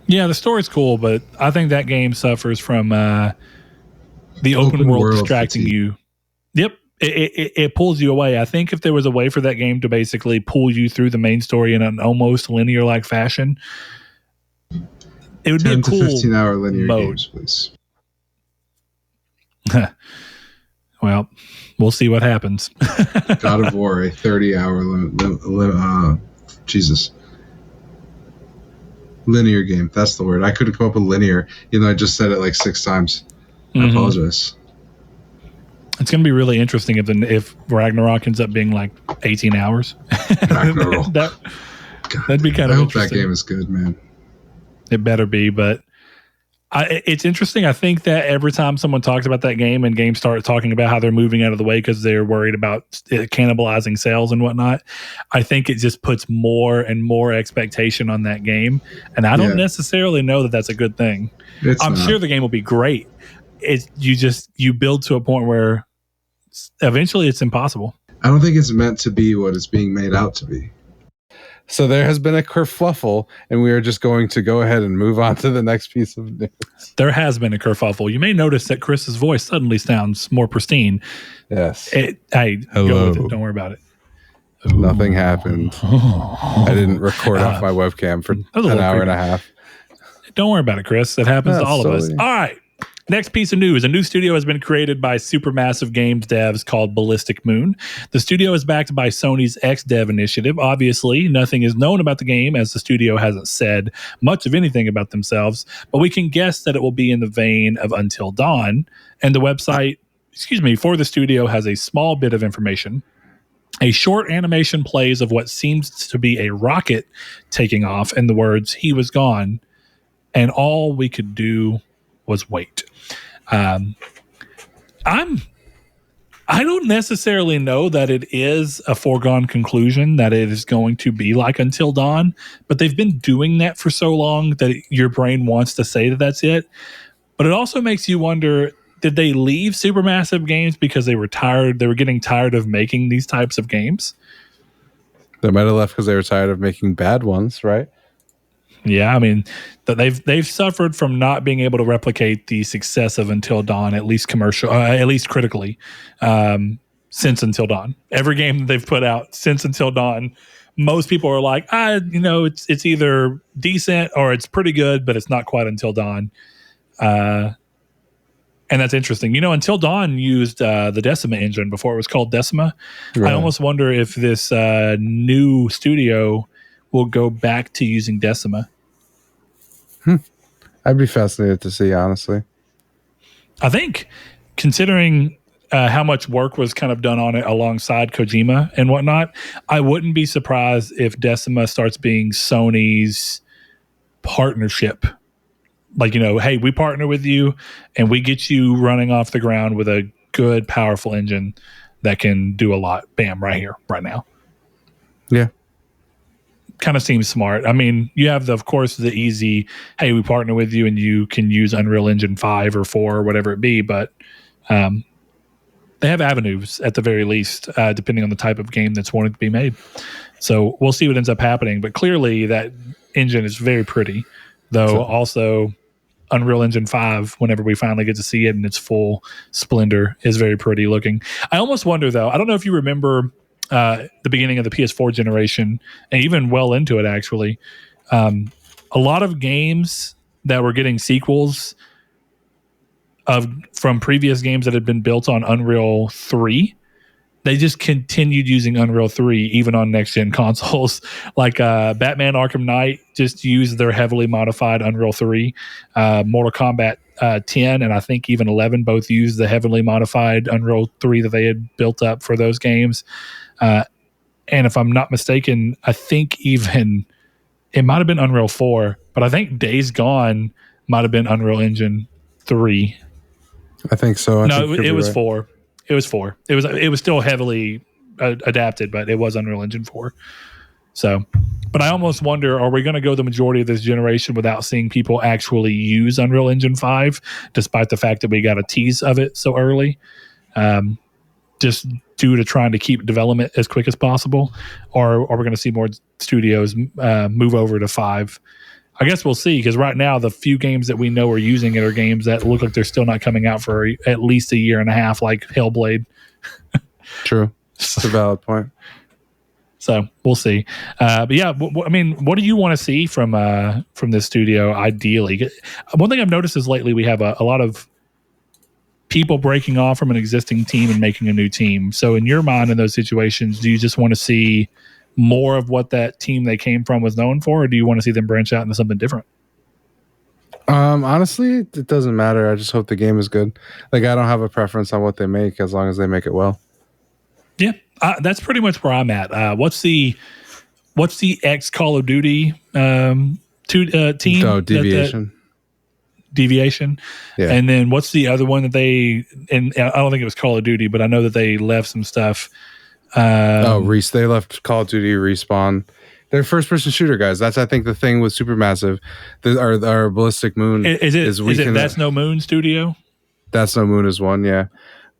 Yeah, the story's cool, but I think that game suffers from the open world distracting you. Yep. It pulls you away. I think if there was a way for that game to basically pull you through the main story in an almost linear-like fashion, it would be a cool 15-hour linear mode. Games, please. Well, we'll see what happens. God of War, a 30-hour linear game. That's the word. I couldn't come up with linear. I just said it like 6 times. I apologize. It's going to be really interesting if Ragnarok ends up being like 18 hours. Ragnarok. That'd be kind of interesting. I hope that game is good, man. It better be, but it's interesting. I think that every time someone talks about that game and games start talking about how they're moving out of the way because they're worried about it cannibalizing sales and whatnot, I think it just puts more and more expectation on that game. And I don't necessarily know that that's a good thing. I'm sure the game will be great. You build to a point where eventually it's impossible. I don't think it's meant to be what it's being made out to be. So there has been a kerfuffle, and we are just going to go ahead and move on to the next piece of news. There has been a kerfuffle. You may notice that Chris's voice suddenly sounds more pristine. Yes. Hey, hello. Go with it. Don't worry about it. Nothing happened. I didn't record off my webcam for an hour and a half. Don't worry about it, Chris. It happens to all of us. All right. Next piece of news. A new studio has been created by Supermassive Games devs called Ballistic Moon. The studio is backed by Sony's XDev initiative. Obviously, nothing is known about the game as the studio hasn't said much of anything about themselves, but we can guess that it will be in the vein of Until Dawn. And the website, for the studio has a small bit of information. A short animation plays of what seems to be a rocket taking off and the words, "He was gone, and all we could do was wait." I don't necessarily know that it is a foregone conclusion that it is going to be like Until Dawn, but they've been doing that for so long that your brain wants to say that that's it. But it also makes you wonder, did they leave Supermassive Games because they were tired? They were getting tired of making these types of games? They might have left because they were tired of making bad ones, right? Yeah, I mean, they've suffered from not being able to replicate the success of Until Dawn, at least critically, since Until Dawn. Every game that they've put out since Until Dawn, most people are like, it's either decent or it's pretty good, but it's not quite Until Dawn. And that's interesting. Until Dawn used the Decima engine before it was called Decima. Right. I almost wonder if this new studio will go back to using Decima. I'd be fascinated to see, honestly. I think, considering how much work was kind of done on it alongside Kojima and whatnot, I wouldn't be surprised if Decima starts being Sony's partnership. Like, hey, we partner with you and we get you running off the ground with a good, powerful engine that can do a lot. Bam, right here, right now. Yeah. Kind of seems smart. I mean, you have, of course, the easy, hey, we partner with you and you can use Unreal Engine 5 or 4 or whatever it be, but they have avenues at the very least, depending on the type of game that's wanted to be made. So we'll see what ends up happening. But clearly that engine is very pretty, though also Unreal Engine 5, whenever we finally get to see it in its full splendor, is very pretty looking. I almost wonder, though, I don't know if you remember the beginning of the PS4 generation, and even well into it, actually. A lot of games that were getting sequels from previous games that had been built on Unreal 3, they just continued using Unreal 3 even on next-gen consoles. Like Batman Arkham Knight just used their heavily modified Unreal 3. Mortal Kombat 10 and I think even 11 both used the heavily modified Unreal 3 that they had built up for those games. And if I'm not mistaken, I think even it might have been Unreal 4, but I think Days Gone might have been Unreal Engine 3. I think so. No, it was right. 4. It was 4. It was still heavily adapted, but it was Unreal Engine 4. So, but I almost wonder, are we going to go the majority of this generation without seeing people actually use Unreal Engine 5, despite the fact that we got a tease of it so early? Just due to trying to keep development as quick as possible, or are we going to see more studios move over to 5? I guess we'll see, because right now the few games that we know are using it are games that look like they're still not coming out for at least a year and a half, like Hellblade. True. That's a valid point. So we'll see. But yeah, I mean, what do you want to see from this studio ideally? One thing I've noticed is lately we have a lot of people breaking off from an existing team and making a new team. So in your mind, in those situations, do you just want to see more of what that team they came from was known for, or do you want to see them branch out into something different? Honestly, it doesn't matter. I just hope the game is good. Like, I don't have a preference on what they make as long as they make it well. Yeah, that's pretty much where I'm at. What's the ex Call of Duty team? Oh, Deviation. Deviation. Yeah. And then what's the other one that they, and I don't think it was Call of Duty, but I know that they left some stuff. They left Call of Duty, Respawn. They're first-person shooter guys. That's, I think, the thing with Supermassive. Our Ballistic Moon is it That's No Moon Studio? That's No Moon is one, yeah.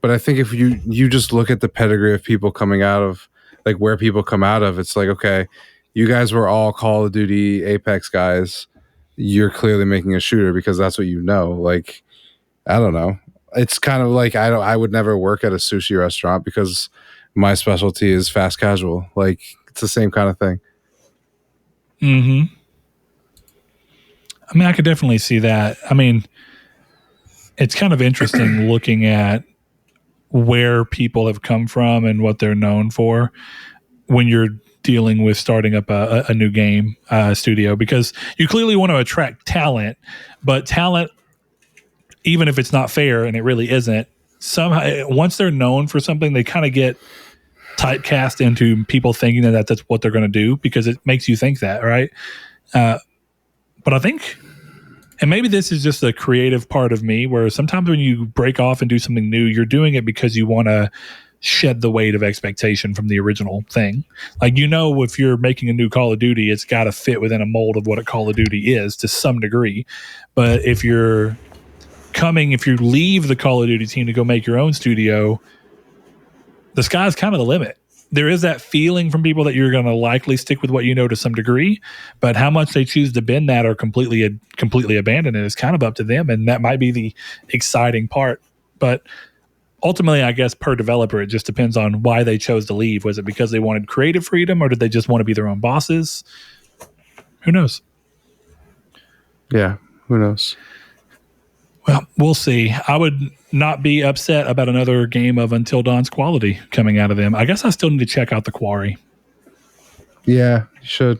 But I think if you just look at the pedigree of people coming out of, like, where people come out of, it's like, okay, you guys were all Call of Duty Apex guys. You're clearly making a shooter because that's what you know. Like, I don't know. It's kind of like I would never work at a sushi restaurant because my specialty is fast casual. Like, it's the same kind of thing. Mm-hmm. I mean, I could definitely see that. I mean, it's kind of interesting looking at where people have come from and what they're known for when you're dealing with starting up a new game studio, because you clearly want to attract talent, but talent, even if it's not fair, and it really isn't, somehow once they're known for something, they kind of get typecast into people thinking that that's what they're going to do, because it makes you think that, right? But I think, and maybe this is just a creative part of me, where sometimes when you break off and do something new, you're doing it because you want to shed the weight of expectation from the original thing. Like, if you're making a new Call of Duty, it's got to fit within a mold of what a Call of Duty is to some degree. But if you leave the Call of Duty team to go make your own studio, the sky's kind of the limit. There is that feeling from people that you're going to likely stick with what you know to some degree, but how much they choose to bend that or completely abandon it is kind of up to them, and that might be the exciting part. But ultimately, I guess per developer, it just depends on why they chose to leave. Was it because they wanted creative freedom, or did they just want to be their own bosses? Who knows? Yeah, who knows? Well, we'll see. I would not be upset about another game of Until Dawn's quality coming out of them. I guess I still need to check out The Quarry. Yeah, you should.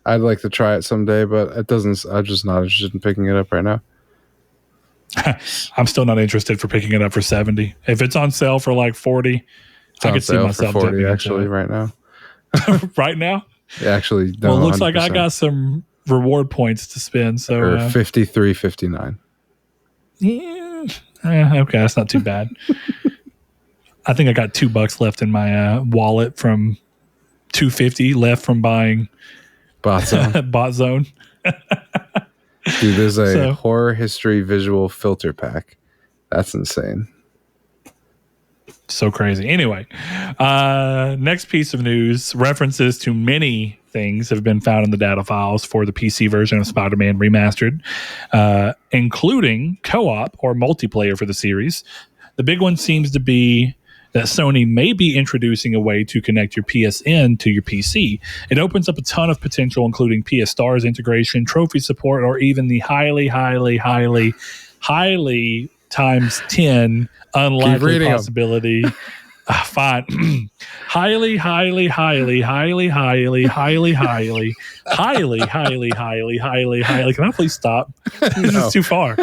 I'd like to try it someday, but I'm just not interested in picking it up right now. I'm still not interested for picking it up for $70. If it's on sale for like $40, I could see myself for $40 actually right now. Right now? Actually, no. Well, it looks 100%. Like I got some reward points to spend. So or $53.59. Yeah. Okay, that's not too bad. I think I got $2 left in my wallet from $2.50 left from buying Bot Zone. Dude, there's a horror history visual filter pack. That's insane. So crazy. Anyway, next piece of news: references to many things have been found in the data files for the PC version of Spider-Man Remastered, including co-op or multiplayer for the series. The big one seems to be that Sony may be introducing a way to connect your PSN to your PC. It opens up a ton of potential, including PS Stars integration, trophy support, or even the highly times 10 unlikely possibility. Fine. highly. Can I please stop? This is too far.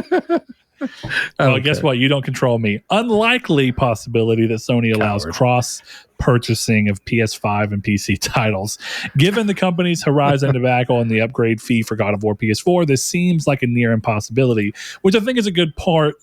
Well, guess what? You don't control me. Unlikely possibility that Sony allows cross purchasing of PS5 and PC titles. Given the company's Horizon debacle and the upgrade fee for God of War PS4, this seems like a near impossibility, which I think is a good point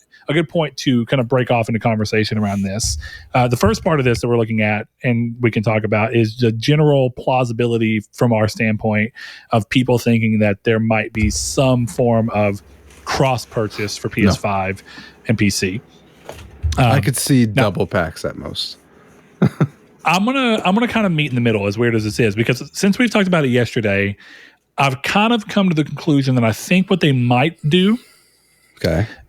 to kind of break off into conversation around this. The first part of this that we're looking at, and we can talk about, is the general plausibility from our standpoint of people thinking that there might be some form of cross purchase for PS5 and PC. I could see double packs at most. I'm gonna kind of meet in the middle, as weird as this is, because since we've talked about it yesterday, I've kind of come to the conclusion that I think what they might do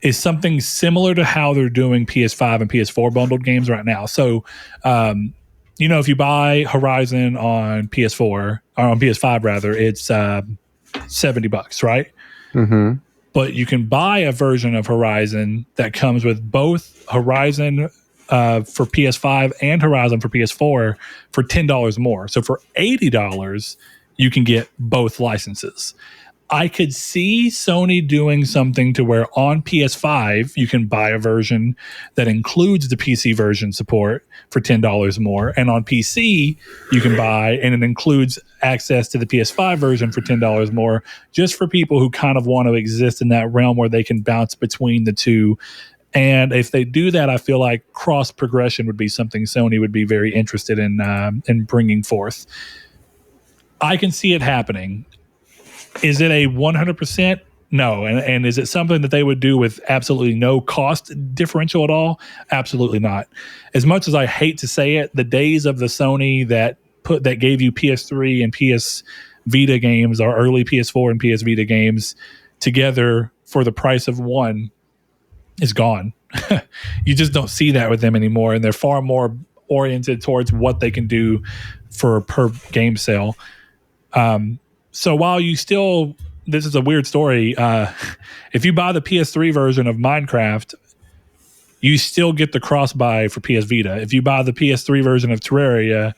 is something similar to how they're doing PS5 and PS4 bundled games right now. So, if you buy Horizon on PS4 or on PS5 rather, it's $70, right? Mm-hmm. But you can buy a version of Horizon that comes with both Horizon for PS5 and Horizon for PS4 for $10 more. So for $80, you can get both licenses. I could see Sony doing something to where on PS5, you can buy a version that includes the PC version support for $10 more. And on PC, you can buy, and it includes access to the PS5 version for $10 more, just for people who kind of want to exist in that realm where they can bounce between the two. And if they do that, I feel like cross progression would be something Sony would be very interested in bringing forth. I can see it happening. Is it a 100%? No. And is it something that they would do with absolutely no cost differential at all? Absolutely not. As much as I hate to say it, the days of the Sony that gave you PS3 and PS Vita games, or early PS4 and PS Vita games together for the price of one, is gone. You just don't see that with them anymore, and they're far more oriented towards what they can do for per game sale. So while you still, this is a weird story. If you buy the PS3 version of Minecraft, you still get the cross buy for PS Vita. If you buy the PS3 version of Terraria,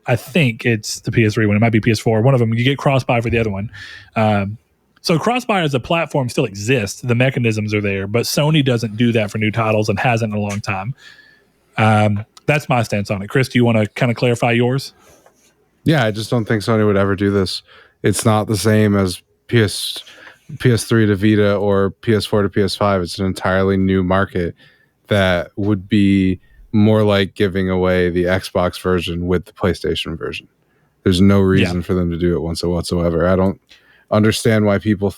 I think it's the PS3 one. It might be PS4. One of them, you get cross buy for the other one. So cross buy as a platform still exists. The mechanisms are there, but Sony doesn't do that for new titles and hasn't in a long time. That's my stance on it. Chris, do you want to kind of clarify yours? Yeah, I just don't think Sony would ever do this. It's not the same as PS3 to Vita or PS4 to PS5. It's an entirely new market that would be more like giving away the Xbox version with the PlayStation version. There's no reason for them to do it whatsoever. I don't understand why people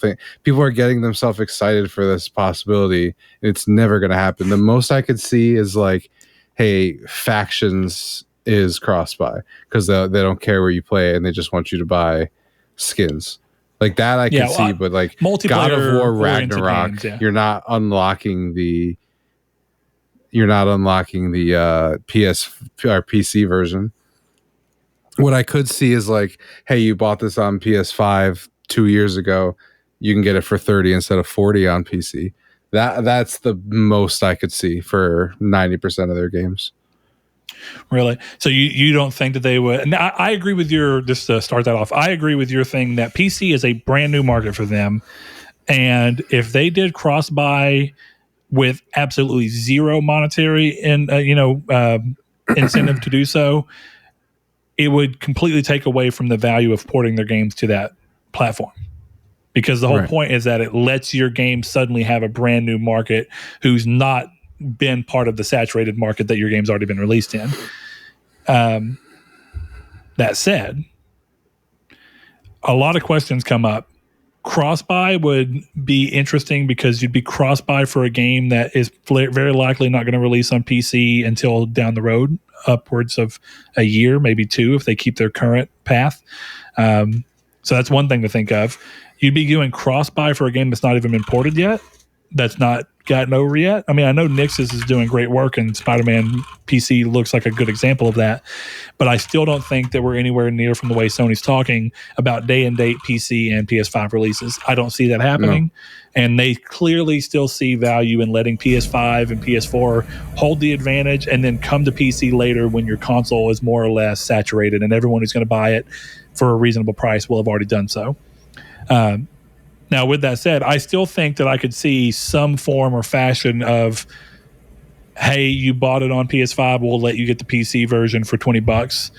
are getting themselves excited for this possibility. It's never going to happen. The most I could see is like, hey, Factions is cross-buy because they don't care where you play and they just want you to buy skins like that. I can see, but like God of War Ragnarok, games, you're not unlocking the PS or PC version. What I could see is like, hey, you bought this on PS5 2 years ago, you can get it for 30 instead of 40 on PC. That's the most I could see for 90% of their games. Really? So you don't think that they would? Now, I agree with your, just to start that off, I agree with your thing that PC is a brand new market for them. And if they did cross buy with absolutely zero monetary incentive to do so, it would completely take away from the value of porting their games to that platform. Because the whole point is that it lets your game suddenly have a brand new market who's not been part of the saturated market that your game's already been released in. That said, a lot of questions come up. Cross-buy would be interesting because you'd be cross-buy for a game that is very likely not going to release on PC until down the road, upwards of a year, maybe two, if they keep their current path. So that's one thing to think of. You'd be doing cross-buy for a game that's not even been ported yet, that's not gotten over yet. I mean, I know Nix's is doing great work, and Spider-Man PC looks like a good example of that. But I still don't think that we're anywhere near from the way Sony's talking about day-and-date PC and PS5 releases. I don't see that happening. No. And they clearly still see value in letting PS5 and PS4 hold the advantage and then come to PC later when your console is more or less saturated and everyone who's going to buy it for a reasonable price will have already done so. Now, with that said, I still think that I could see some form or fashion of, hey, you bought it on PS5, we'll let you get the PC version for $20,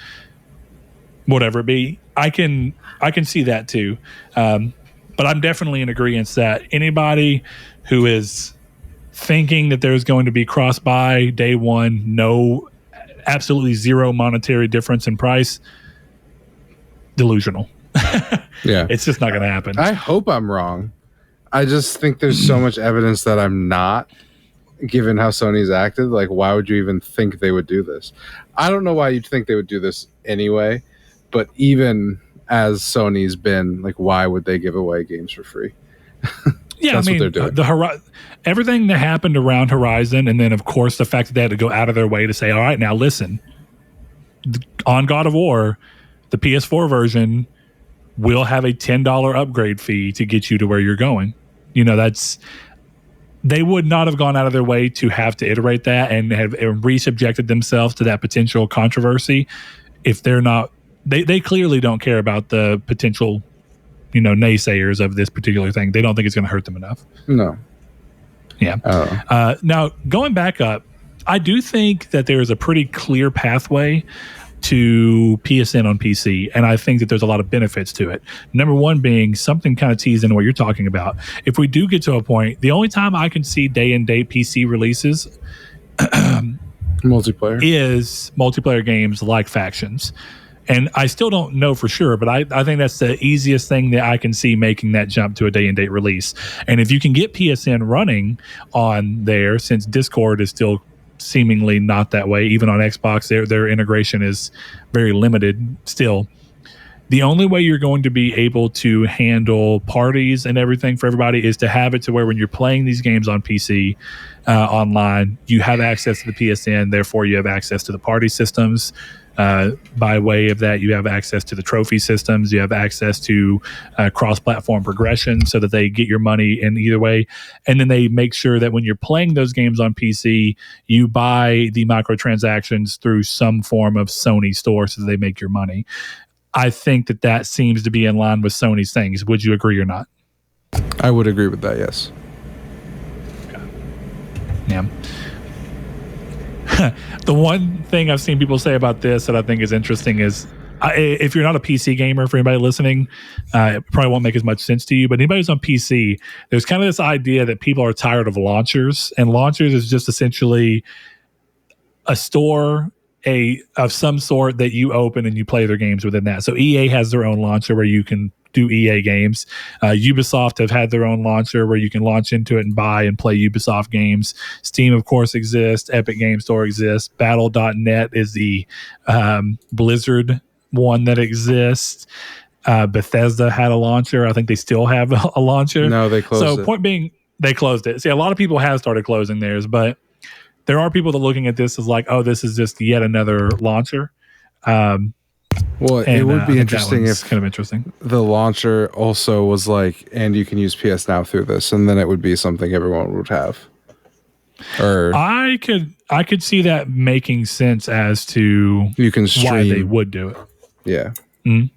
whatever it be. I can see that too. But I'm definitely in agreement that anybody who is thinking that there's going to be cross-buy day one, no, absolutely zero monetary difference in price, delusional. Yeah. It's just not going to happen. I hope I'm wrong. I just think there's so much evidence that I'm not, given how Sony's acted. Like, why would you even think they would do this? I don't know why you'd think they would do this anyway, but even as Sony's been, like, why would they give away games for free? Yeah, That's I mean, what they're doing. Everything that happened around Horizon, and then, of course, the fact that they had to go out of their way to say, all right, now listen, on God of War, the PS4 version will have a $10 upgrade fee to get you to where you're going. You know, they would not have gone out of their way to have to iterate that and have re-subjected themselves to that potential controversy if they're not, they clearly don't care about the potential, you know, naysayers of this particular thing. They don't think it's going to hurt them enough. No. Yeah. Now, going back up, I do think that there is a pretty clear pathway to PSN on PC, and I think that there's a lot of benefits to it. Number one being something kind of teased into what you're talking about. If we do get to a point, the only time I can see day and date PC releases multiplayer is multiplayer games like Factions. And I still don't know for sure, but I think that's the easiest thing that I can see making that jump to a day and date release. And if you can get PSN running on there, since Discord is still seemingly not that way, even on Xbox, their integration is very limited still. The only way you're going to be able to handle parties and everything for everybody is to have it to where when you're playing these games on PC online, you have access to the PSN, therefore you have access to the party systems. By way of that, you have access to the trophy systems, you have access to cross-platform progression so that they get your money in either way. And then they make sure that when you're playing those games on PC, you buy the microtransactions through some form of Sony store so that they make your money. I think that seems to be in line with Sony's things. Would you agree or not? I would agree with that, yes. Okay. Yeah. The one thing I've seen people say about this that I think is interesting is if you're not a PC gamer, for anybody listening, it probably won't make as much sense to you, but anybody who's on PC, there's kind of this idea that people are tired of launchers, and launchers is just essentially a store of some sort that you open and you play their games within that. So EA has their own launcher where you can do EA games. Ubisoft have had their own launcher where you can launch into it and buy and play Ubisoft games. Steam, of course, exists. Epic Game Store exists. Battle.net is the Blizzard one that exists. Bethesda had a launcher. I think they still have a launcher. No, they closed it. So point being, they closed it. See, a lot of people have started closing theirs, but there are people that are looking at this as like, oh, this is just yet another launcher. Well, it would be interesting if kind of interesting. The launcher also was like, and you can use PS Now through this, and then it would be something everyone would have. Or I could see that making sense as to you can stream. Why they would do it. Yeah. Mm-hmm.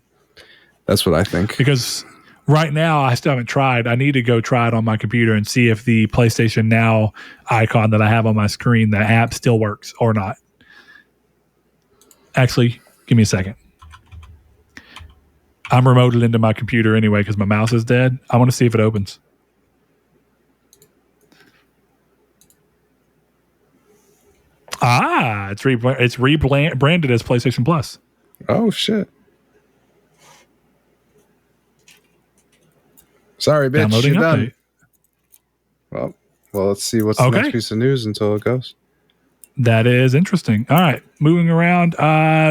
That's what I think. Because right now, I still haven't tried. I need to go try it on my computer and see if the PlayStation Now icon that I have on my screen, the app still works or not. Actually, give me a second. I'm remoted into my computer anyway because my mouse is dead. I want to see if it opens. It's rebranded as PlayStation Plus. Oh, shit. Sorry, bitch. Downloading You're update. Done. Well, let's see what's the next piece of news until it goes. That is interesting. All right, moving around.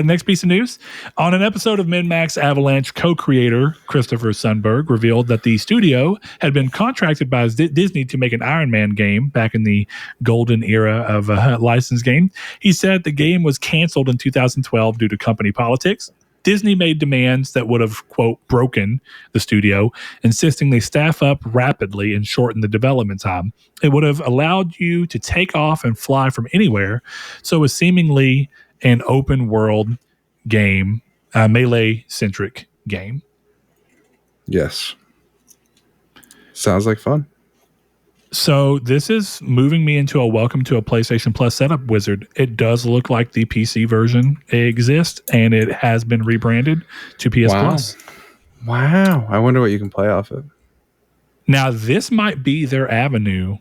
Next piece of news. On an episode of Min-Max, Avalanche co-creator Christopher Sundberg revealed that the studio had been contracted by Disney to make an Iron Man game back in the golden era of licensed game. He said the game was canceled in 2012 due to company politics. Disney made demands that would have, quote, broken the studio, insisting they staff up rapidly and shorten the development time. It would have allowed you to take off and fly from anywhere. So it was seemingly an open world game, a melee-centric game. Yes. Sounds like fun. So this is moving me into a welcome to a PlayStation Plus setup wizard. It does look like the PC version exists, and it has been rebranded to PS Plus. Wow. I wonder what you can play off it. Now, this might be their avenue.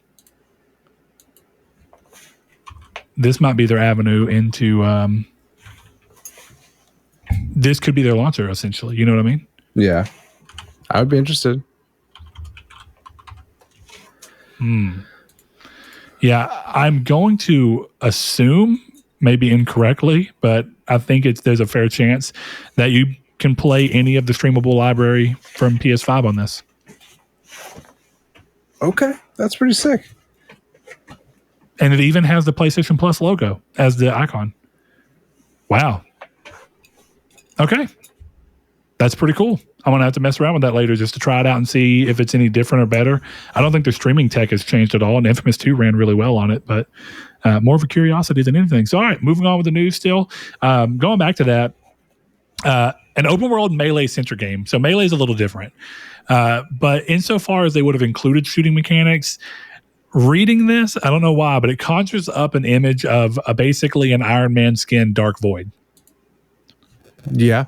This might be their avenue into... this could be their launcher, essentially. You know what I mean? Yeah. I would be interested. Yeah, I'm going to assume, maybe incorrectly, but I think there's a fair chance that you can play any of the streamable library from PS5 on this. Okay, that's pretty sick. And it even has the PlayStation Plus logo as the icon. Wow. Okay. That's pretty cool. I'm going to have to mess around with that later just to try it out and see if it's any different or better. I don't think the streaming tech has changed at all, and Infamous 2 ran really well on it, but more of a curiosity than anything. So, all right, moving on with the news still. Going back to that, an open world melee-centric game. So Melee is a little different. But insofar as they would have included shooting mechanics, reading this, I don't know why, but it conjures up an image of basically an Iron Man skin Dark Void. Yeah.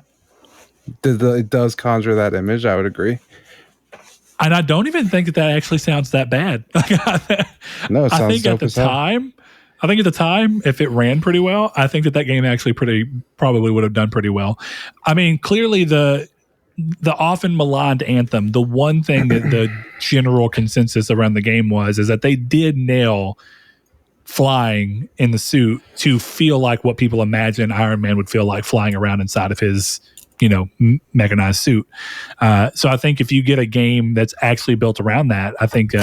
It does conjure that image. I would agree. And I don't even think that actually sounds that bad. No, it sounds I think at the time, if it ran pretty well, I think that game actually probably would have done pretty well. I mean, clearly the often maligned Anthem, the one thing that the general consensus around the game is that they did nail flying in the suit to feel like what people imagine Iron Man would feel like flying around inside of his, mechanized suit. So I think if you get a game that's actually built around that, I think you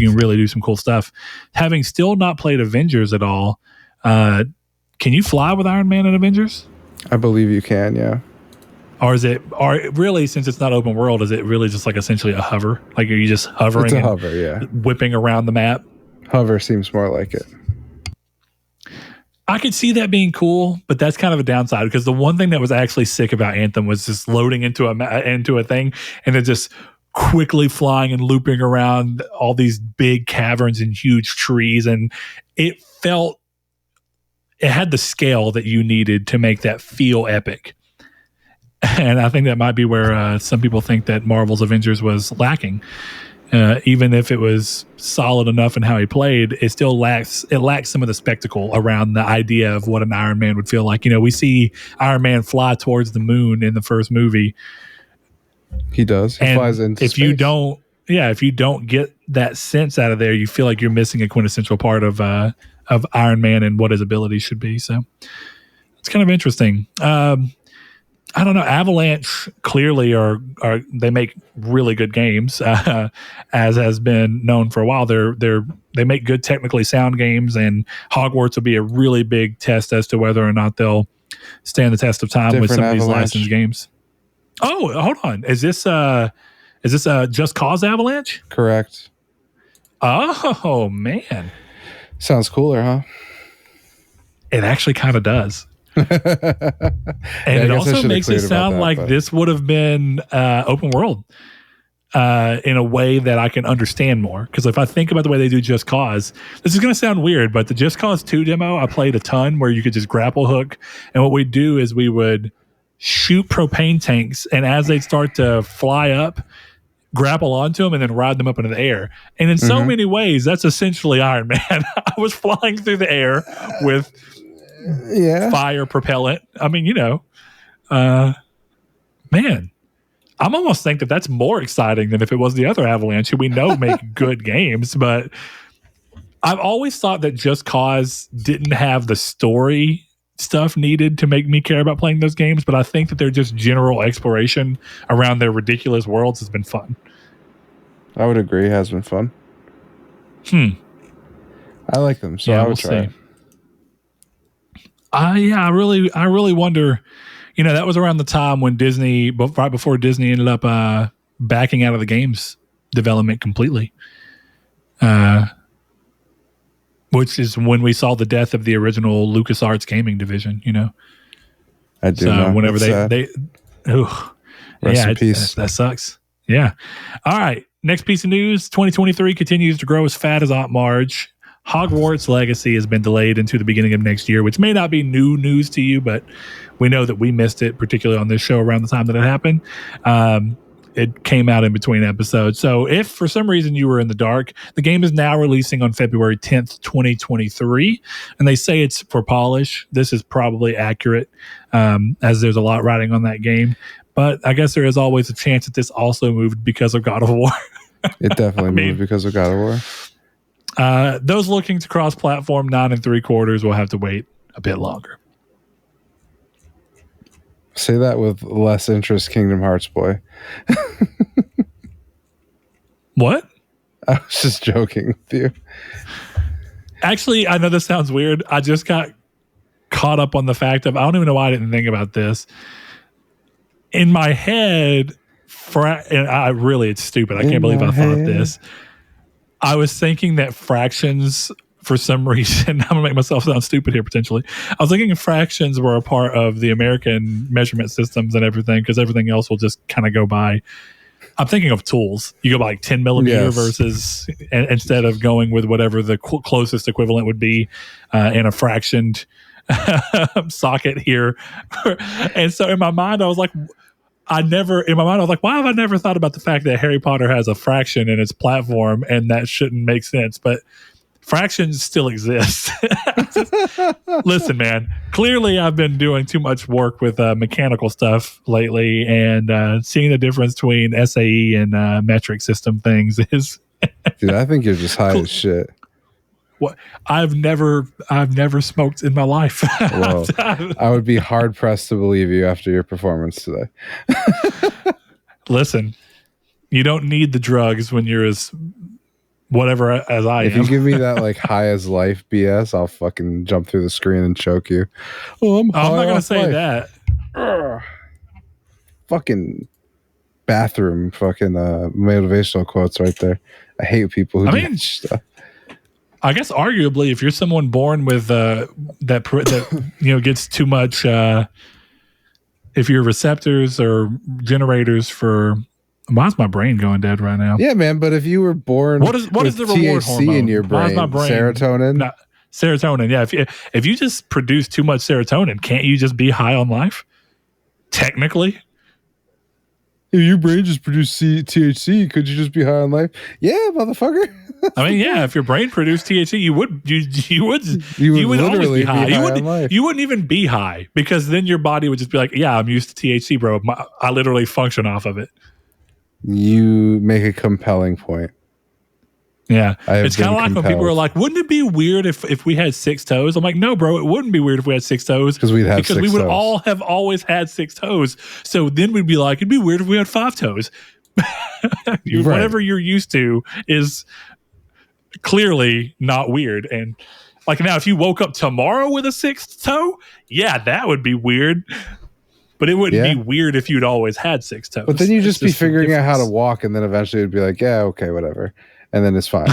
can really do some cool stuff. Having still not played Avengers at all, can you fly with Iron Man in Avengers? I believe you can, yeah. Or really, since it's not open world, is it really just like essentially a hover? Like, are you just hovering? It's a hover, yeah. Whipping around the map? Hover seems more like it. I could see that being cool, but that's kind of a downside because the one thing that was actually sick about Anthem was just loading into a thing and then just quickly flying and looping around all these big caverns and huge trees, and it had the scale that you needed to make that feel epic. And I think that might be where some people think that Marvel's Avengers was lacking. Even if it was solid enough in how he played, it still lacks some of the spectacle around the idea of what an Iron Man would feel like. We see Iron Man fly towards the moon in the first movie. He does. He flies into space. If you don't get that sense out of there, you feel like you're missing a quintessential part of Iron Man and what his abilities should be. So it's kind of interesting. I don't know. Avalanche clearly they make really good games, as has been known for a while. They make good technically sound games, and Hogwarts will be a really big test as to whether or not they'll stand the test of time with some of these licensed games. Oh, hold on. Is this Just Cause Avalanche? Correct. Oh man, sounds cooler, huh? It actually kind of does. And it also makes it sound like this would have been open world in a way that I can understand more. Because if I think about the way they do Just Cause, this is going to sound weird, but the Just Cause 2 demo I played a ton, where you could just grapple hook, and what we'd do is we would shoot propane tanks, and as they start to fly up, grapple onto them and then ride them up into the air. And in so many ways, that's essentially Iron Man. I was flying through the air with fire propellant. I mean, man, I'm almost think that that's more exciting than if it was the other Avalanche, who we know make good games. But I've always thought that Just Cause didn't have the story stuff needed to make me care about playing those games. But I think that their just general exploration around their ridiculous worlds has been fun. I would agree. It has been fun. I like them, so I would try. I really wonder. That was around the time when Disney, right before Disney ended up backing out of the games development completely, which is when we saw the death of the original LucasArts gaming division. I do. So whenever Rest in peace. That sucks. Yeah. All right. next piece of news, 2023 continues to grow as fat as Aunt Marge. Hogwarts Legacy has been delayed into the beginning of next year, which may not be new news to you, but we know that we missed it, particularly on this show around the time that it happened. It came out in between episodes. So if for some reason you were in the dark, the game is now releasing on February 10th, 2023. And they say it's for polish. This is probably accurate, as there's a lot riding on that game. But I guess there is always a chance that this also moved because of God of War. It definitely moved because of God of War. Those looking to cross-platform 9 3/4 will have to wait a bit longer. Say that with less interest, Kingdom Hearts boy. What? I was just joking with you. Actually, I know this sounds weird. I just got caught up on the fact of, I don't even know why I didn't think about this. In my head, it's stupid. I can't believe I thought this. I was thinking that fractions, for some reason, I'm going to make myself sound stupid here potentially. I was thinking fractions were a part of the American measurement systems and everything, because everything else will just kind of go by. I'm thinking of tools. You go by like 10 millimeter versus, instead of going with whatever the closest equivalent would be in a fractioned socket here. And so in my mind, I was like, why have I never thought about the fact that Harry Potter has a fraction in its platform, and that shouldn't make sense, but fractions still exist. Listen, man, clearly I've been doing too much work with mechanical stuff lately, and seeing the difference between SAE and metric system things is... Dude, I think you're just high as shit. What? I've never smoked in my life. Well, I would be hard pressed to believe you after your performance today. Listen, you don't need the drugs when you're as whatever as I am. If you give me that like high as life BS, I'll fucking jump through the screen and choke you. I'm not gonna say that. Fucking bathroom, fucking motivational quotes right there. I hate people who do that stuff. I guess arguably, if you're someone born with that gets too much, if your receptors or generators for, why's my brain going dead right now? Yeah, man. But if you were born, what is the reward THC hormone in your brain? Serotonin. No, serotonin. Yeah. If you just produce too much serotonin, can't you just be high on life? Technically. If your brain just produced THC, could you just be high on life? Yeah, motherfucker. I mean, yeah. If your brain produced THC, you would always be high. You wouldn't even be high, because then your body would just be like, "Yeah, I'm used to THC, bro. I literally function off of it." You make a compelling point. Yeah, it's kind of like when people are like, "Wouldn't it be weird if we had 6 toes?" I'm like, "No, bro, it wouldn't be weird if we had 6 toes because we would all have always had 6 toes. So then we'd be like, it'd be weird if we had 5 toes. Right. Whatever you're used to is clearly not weird. And like now, if you woke up tomorrow with a 6th toe, yeah, that would be weird. But it wouldn't be weird if you'd always had 6 toes. But then you'd just be figuring out how to walk, and then eventually it'd be like, yeah, okay, whatever. And then it's fine.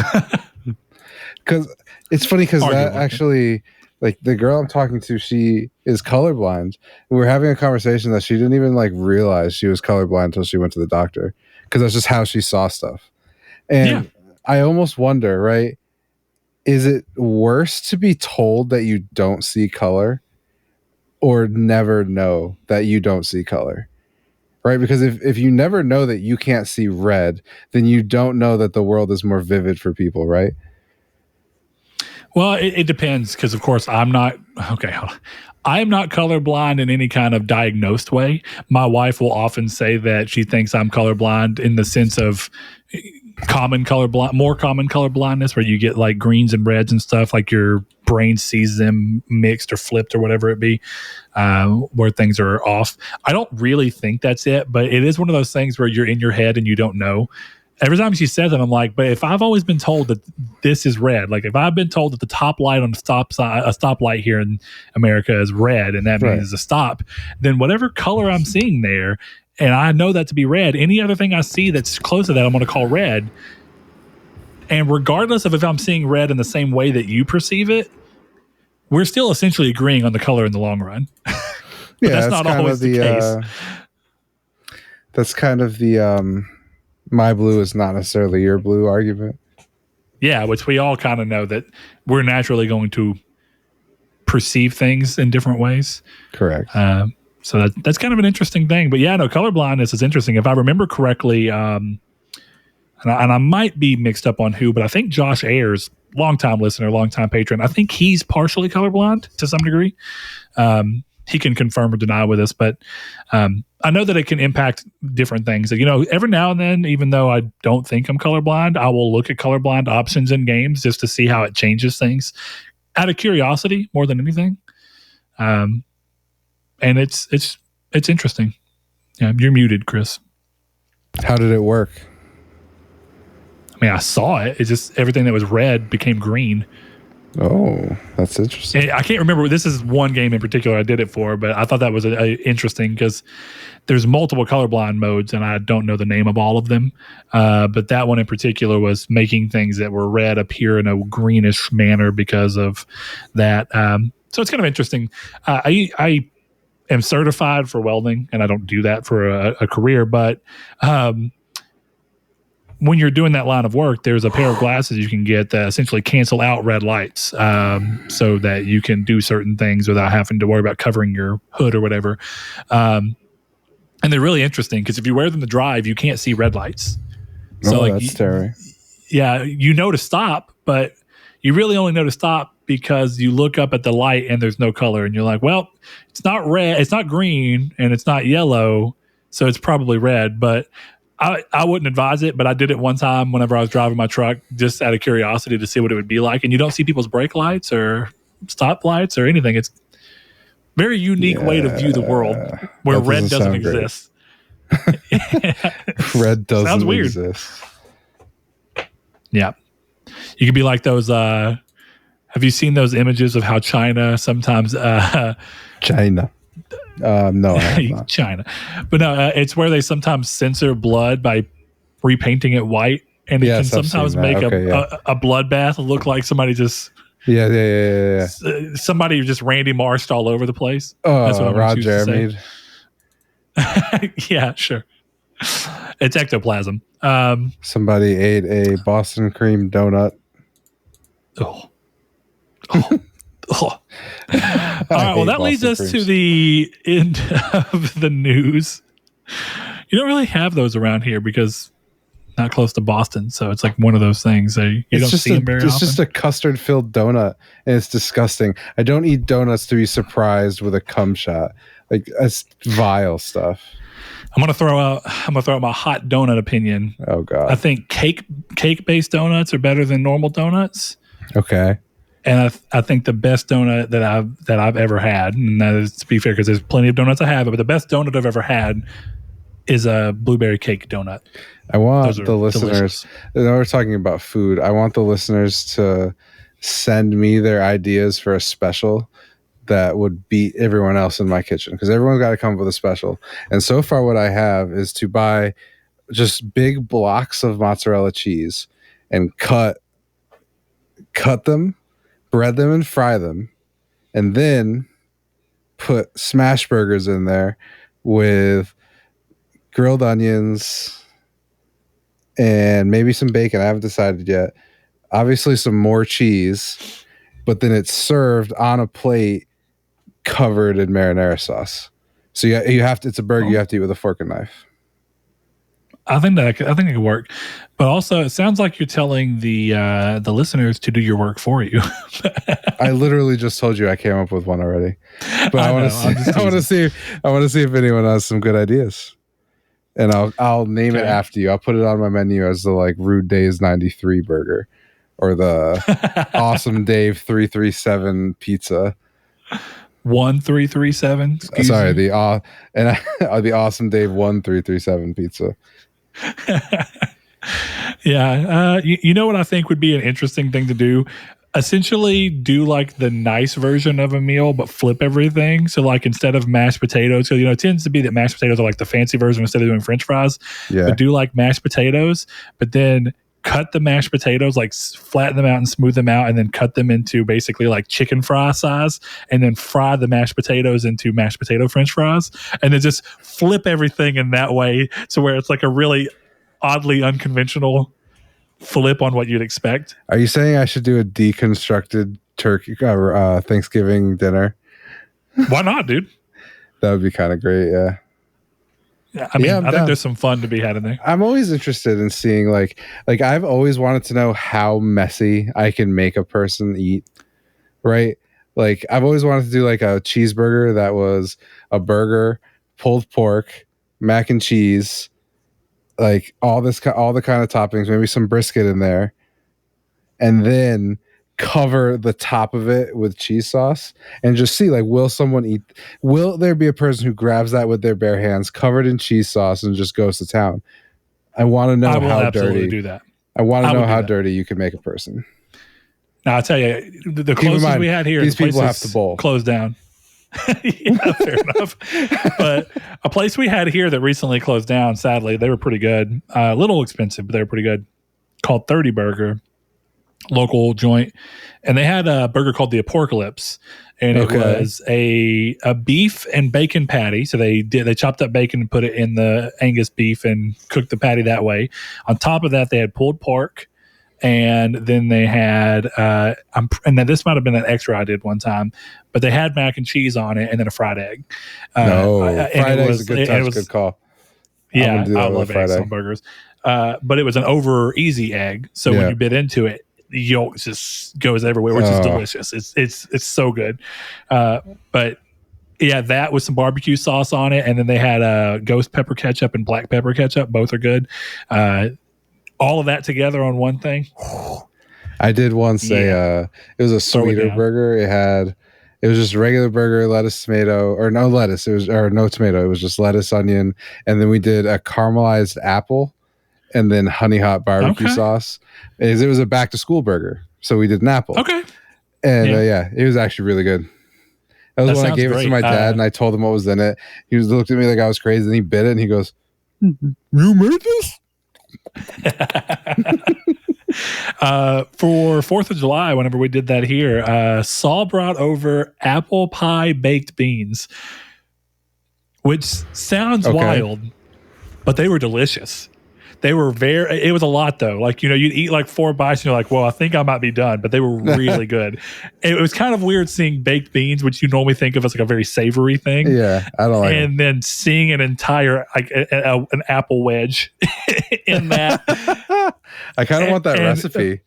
Because it's funny, because that actually, like, the girl I'm talking to, she is colorblind. We were having a conversation that she didn't even like realize she was colorblind until she went to the doctor, because that's just how she saw stuff. And I almost wonder, right? Is it worse to be told that you don't see color, or never know that you don't see color? Right? Because if you never know that you can't see red, then you don't know that the world is more vivid for people, right? Well, it depends, because of course I'm not colorblind in any kind of diagnosed way. My wife will often say that she thinks I'm colorblind in the sense of more common color blindness, where you get like greens and reds and stuff, like your brain sees them mixed or flipped or whatever it be, where things are off. I don't really think that's it, but it is one of those things where you're in your head and you don't know. Every time she says it, I'm like, but if I've always been told that this is red, like if I've been told that the top light on a stoplight here in America is red, and that means it's a stop, then whatever color I'm seeing there, and I know that to be red, any other thing I see that's close to that, I'm going to call red. And regardless of if I'm seeing red in the same way that you perceive it, we're still essentially agreeing on the color in the long run. But that's not always the case. That's kind of the My blue is not necessarily your blue argument. Yeah, which we all kind of know that we're naturally going to perceive things in different ways. Correct. So that's kind of an interesting thing. But yeah, no, colorblindness is interesting. If I remember correctly, and I might be mixed up on who, but I think Josh Ayers, longtime listener, longtime patron, I think he's partially colorblind to some degree. He can confirm or deny with us, but I know that it can impact different things. You know, every now and then, even though I don't think I'm colorblind, I will look at colorblind options in games just to see how it changes things out of curiosity more than anything. And it's interesting. Yeah, you're muted, Chris. How did it work? I mean, I saw it. It's just everything that was red became green. Oh, that's interesting. And I can't remember. This is one game in particular I did it for, but I thought that was interesting because there's multiple colorblind modes, and I don't know the name of all of them. But that one in particular was making things that were red appear in a greenish manner because of that. So it's kind of interesting. I am certified for welding, and I don't do that for a career, but when you're doing that line of work, there's a pair of glasses you can get that essentially cancel out red lights, so that you can do certain things without having to worry about covering your hood or whatever. And they're really interesting because if you wear them to drive, you can't see red lights. So that's scary. Yeah, you know to stop, but you really only know to stop because you look up at the light and there's no color, and you're like, well, it's not red, it's not green, and it's not yellow, so it's probably red. But I wouldn't advise it, but I did it one time whenever I was driving my truck just out of curiosity to see what it would be like. And you don't see people's brake lights or stop lights or anything. It's a very unique way to view the world where red doesn't exist. Red doesn't Sounds weird. exist. Yeah. You could be like those, have you seen those images of how China sometimes... China. No, I have not. China. But no, it's where they sometimes censor blood by repainting it white, and it can sometimes make a bloodbath look like somebody just somebody just Randy Marsh all over the place. That's what Rod Jeremy. Yeah, sure. It's ectoplasm. Somebody ate a Boston cream donut. Oh. All right, well, that leads us to the end of the news. You don't really have those around here because not close to Boston, so it's like one of those things. You don't see them very often. It's just a custard-filled donut, and it's disgusting. I don't eat donuts to be surprised with a cum shot. Like, that's vile stuff. I'm gonna throw out my hot donut opinion. Oh God! I think cake-based donuts are better than normal donuts. Okay. And I think the best donut that I've ever had, and that is to be fair because there's plenty of donuts I have, but the best donut I've ever had is a blueberry cake donut. I want the listeners, delicious. We're talking about food, I want the listeners to send me their ideas for a special that would beat everyone else in my kitchen, because everyone's got to come up with a special. And so far what I have is to buy just big blocks of mozzarella cheese and cut them, bread them and fry them, and then put smash burgers in there with grilled onions and maybe some bacon. I haven't decided yet. Obviously some more cheese, but then it's served on a plate covered in marinara sauce. So you have to, it's a burger you have to eat with a fork and knife. I think it could work, but also it sounds like you're telling the listeners to do your work for you. I literally just told you I came up with one already, but I want to see if anyone has some good ideas, and I'll name it after you. I'll put it on my menu as the like Rude Days 93 burger, or the Awesome Dave 337 pizza. 1337. Sorry, the Awesome Dave 1337 pizza. Yeah, you know what I think would be an interesting thing to do? Essentially do like the nice version of a meal, but flip everything. So like instead of mashed potatoes, because it tends to be that mashed potatoes are like the fancy version instead of doing French fries. Yeah. But do like mashed potatoes, but then cut the mashed potatoes, like flatten them out and smooth them out, and then cut them into basically like chicken fry size, and then fry the mashed potatoes into mashed potato French fries, and then just flip everything in that way to where it's like a really oddly unconventional flip on what you'd expect. Are you saying I should do a deconstructed turkey Thanksgiving dinner? Why not, dude? That would be kind of great. Yeah. I mean, I think there's some fun to be had in there. I'm always interested in seeing like I've always wanted to know how messy I can make a person eat. Right? Like I've always wanted to do like a cheeseburger that was a burger, pulled pork, mac and cheese, like all the kind of toppings, maybe some brisket in there, and then cover the top of it with cheese sauce and just see like, will there be a person who grabs that with their bare hands covered in cheese sauce and just goes to town? I want to know how dirty. Do that. I want to know how dirty you can make a person. Now I'll tell you, the closest we had here, these people have to bowl. Closed down. Yeah, fair enough. But a place we had here that recently closed down, sadly, they were pretty good. A little expensive, but they were pretty good. Called 30 Burger, local joint, and they had a burger called the Apocalypse, and it was a beef and bacon patty. So they chopped up bacon and put it in the Angus beef and cooked the patty that way. On top of that, they had pulled pork. And then they had, and then this might have been an extra I did one time, but they had mac and cheese on it and then a fried egg. Fried egg is a good call. Yeah, I love eggs on burgers. But it was an over easy egg, so when you bit into it, the yolk just goes everywhere, which is delicious. It's so good. But yeah, that with some barbecue sauce on it, and then they had ghost pepper ketchup and black pepper ketchup. Both are good. All of that together on one thing. I did once it was a sweeter burger. It was just regular burger, lettuce, tomato, or no lettuce. No tomato. It was just lettuce, onion, and then we did a caramelized apple, and then honey hot barbecue sauce. It was a back to school burger, so we did an apple. Okay, and it was actually really good. That was when I gave it to my dad, and I told him what was in it. He looked at me like I was crazy, and he bit it, and he goes, "You made this?" For 4th of July, whenever we did that here, Saul brought over apple pie baked beans, which sounds wild, but they were delicious. They were it was a lot though. Like, you'd eat like 4 bites and you're like, well, I think I might be done, but they were really good. It was kind of weird seeing baked beans, which you normally think of as like a very savory thing. Yeah, I don't like it. And then seeing an entire, like an apple wedge in that. I kind of want that recipe.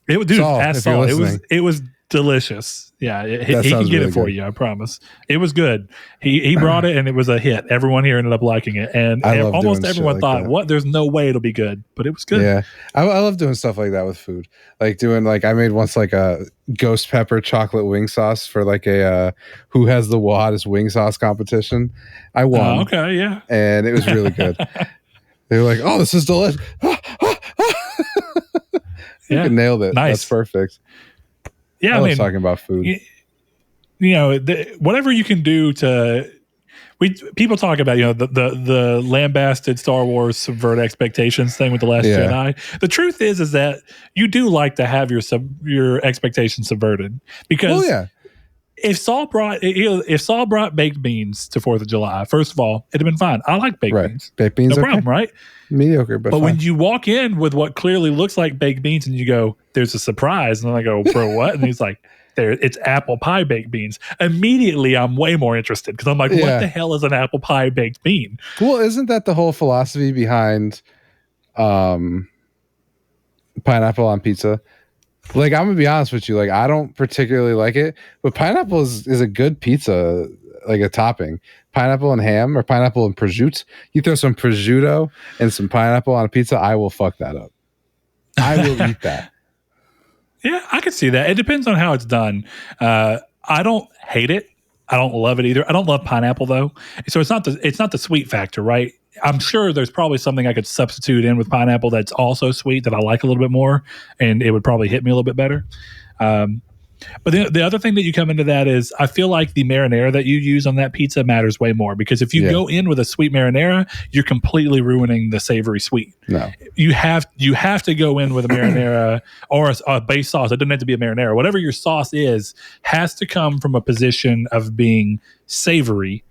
It was, dude, ask Saul. It was delicious. Yeah, he can get really it for you. I promise. It was good. He brought it, and it was a hit. Everyone here ended up liking it, and almost everyone thought, "What? There's no way it'll be good," but it was good. Yeah, I love doing stuff like that with food. Like I made once like a ghost pepper chocolate wing sauce for like a who has the hottest wing sauce competition. I won. Okay, yeah, and it was really good. They were like, "Oh, this is delicious." You nailed it. Nice. That's perfect. Yeah, I love talking about food. Whatever you can do to, people talk about the lambasted Star Wars subvert expectations thing with the Last Jedi. The truth is that you do like to have your expectations subverted, because if Saul brought baked beans to 4th of July, first of all, it'd have been fine. I like baked beans. Baked beans, no problem, right? Mediocre, but when you walk in with what clearly looks like baked beans and you go, "There's a surprise," and then I go, "Bro, what?" And he's like, it's apple pie baked beans. Immediately, I'm way more interested, because I'm like, what the hell is an apple pie baked bean? Well, isn't that the whole philosophy behind pineapple on pizza? Like, I'm gonna be honest with you, like, I don't particularly like it, but pineapple is a good pizza, like a topping. Pineapple and ham, or pineapple and prosciutto. You throw some prosciutto and some pineapple on a pizza, I will fuck that up. I will eat that. Yeah, I could see that. It depends on how it's done. I don't hate it. I don't love it either. I don't love pineapple though, so it's not the sweet factor, right? I'm sure there's probably something I could substitute in with pineapple that's also sweet that I like a little bit more, and it would probably hit me a little bit better. But the other thing that you come into that is, I feel like the marinara that you use on that pizza matters way more, because if you go in with a sweet marinara, you're completely ruining the savory sweet. No, you have to go in with a marinara or a base sauce. It doesn't have to be a marinara. Whatever your sauce is has to come from a position of being savory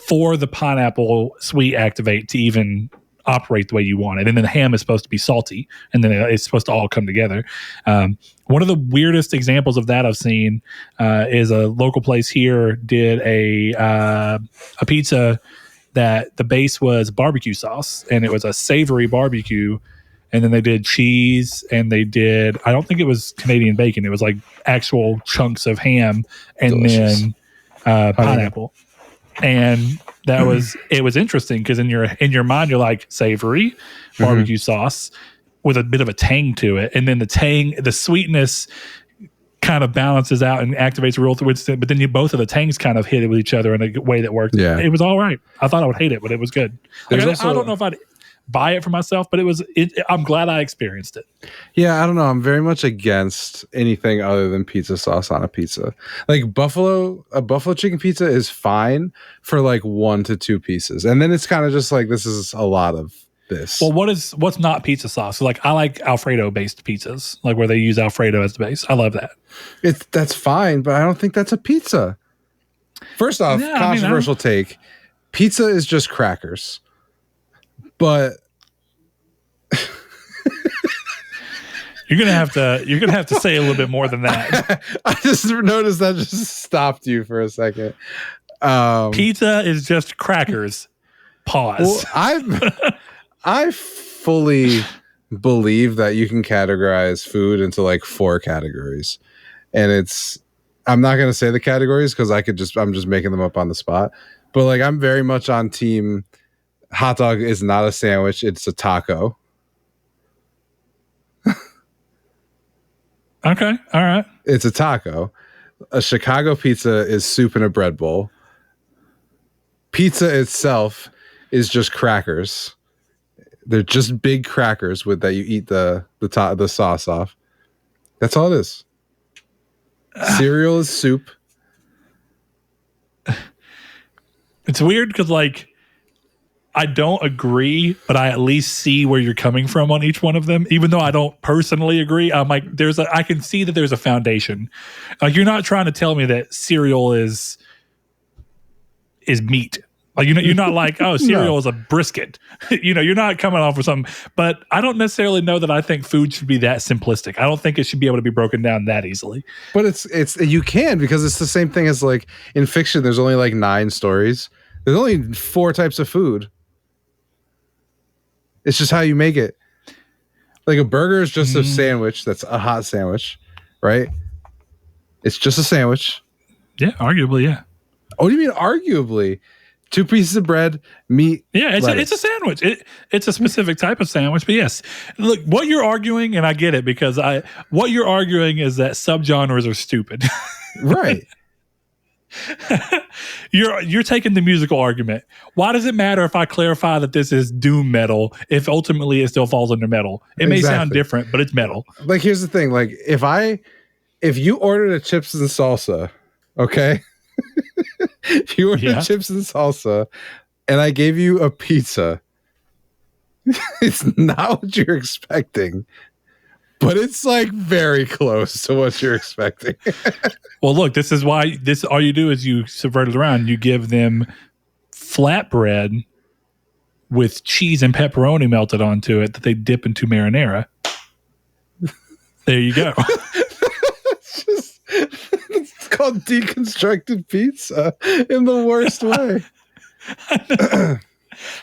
for the pineapple sweet activate to even operate the way you want it. And then the ham is supposed to be salty, and then it's supposed to all come together. One of the weirdest examples of that I've seen is a local place here did a pizza that the base was barbecue sauce, and it was a savory barbecue. And then they did cheese, and they did, I don't think it was Canadian bacon. It was like actual chunks of ham and Delicious. then pineapple. And that was, it was interesting because in your mind, you're like savory barbecue sauce with a bit of a tang to it. And then the sweetness kind of balances out and activates real through, but then both of the tangs kind of hit it with each other in a way that worked. Yeah. It was all right. I thought I would hate it, but it was good. Like, I don't know if I'd buy it for myself, but I'm glad I experienced it. Yeah, I don't know. I'm very much against anything other than pizza sauce on a pizza. Like a buffalo chicken pizza is fine for like 1 to 2 pieces. And then it's kind of just like, this is a lot of this. Well, what's not pizza sauce? So like I like Alfredo based pizzas, like where they use Alfredo as the base. I love that. That's fine, but I don't think that's a pizza. First off, controversial take. Pizza is just crackers. But you're gonna have to say a little bit more than that. I just noticed that just stopped you for a second. Pizza is just crackers. Pause. Well, I fully believe that you can categorize food into like 4 categories, and I'm not gonna say the categories because I'm just making them up on the spot. But like I'm very much on team. Hot dog is not a sandwich; it's a taco. Okay, all right. It's a taco. A Chicago pizza is soup in a bread bowl. Pizza itself is just crackers. They're just big crackers with that you eat the sauce off. That's all it is. Cereal is soup. It's weird because like I don't agree, but I at least see where you're coming from on each one of them. Even though I don't personally agree, I'm like, I can see that there's a foundation. Like you're not trying to tell me that cereal is meat. Like you're not like, oh, cereal is a brisket. You're not coming off with something. But I don't necessarily know that I think food should be that simplistic. I don't think it should be able to be broken down that easily. But it's you can, because it's the same thing as like in fiction. There's only like 9 stories. There's only 4 types of food. It's just how you make it. Like a burger is just a sandwich. That's a hot sandwich, right? It's just a sandwich. Yeah, arguably, yeah. Oh, what do you mean arguably? 2 pieces of bread, meat. Yeah, it's a sandwich. It's a specific type of sandwich. But yes, look, what you're arguing, and I get it, because what you're arguing is that subgenres are stupid. Right. You're taking the musical argument. Why does it matter if I clarify that this is doom metal if ultimately it still falls under metal? It may sound different, but it's metal. Like here's the thing, like if you ordered a chips and salsa, okay? If you ordered chips and salsa and I gave you a pizza, it's not what you're expecting. But it's like very close to what you're expecting. Well, look, this is why all you do is you subvert it around. You give them flatbread with cheese and pepperoni melted onto it that they dip into marinara. There you go. It's called deconstructed pizza in the worst way.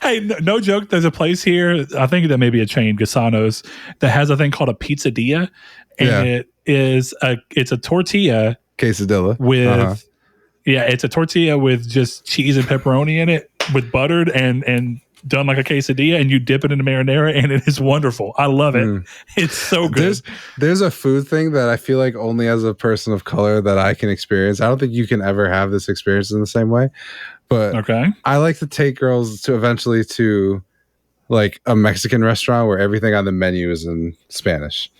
Hey, no joke. There's a place here. I think that may be a chain, Gasano's, that has a thing called a pizzadilla, and it's a tortilla quesadilla with it's a tortilla with just cheese and pepperoni in it, with buttered and done like a quesadilla, and you dip it into marinara, and it is wonderful. I love it. It's so good. There's a food thing that I feel like only as a person of color that I can experience. I don't think you can ever have this experience in the same way. But I like to take girls to eventually to like a Mexican restaurant where everything on the menu is in Spanish.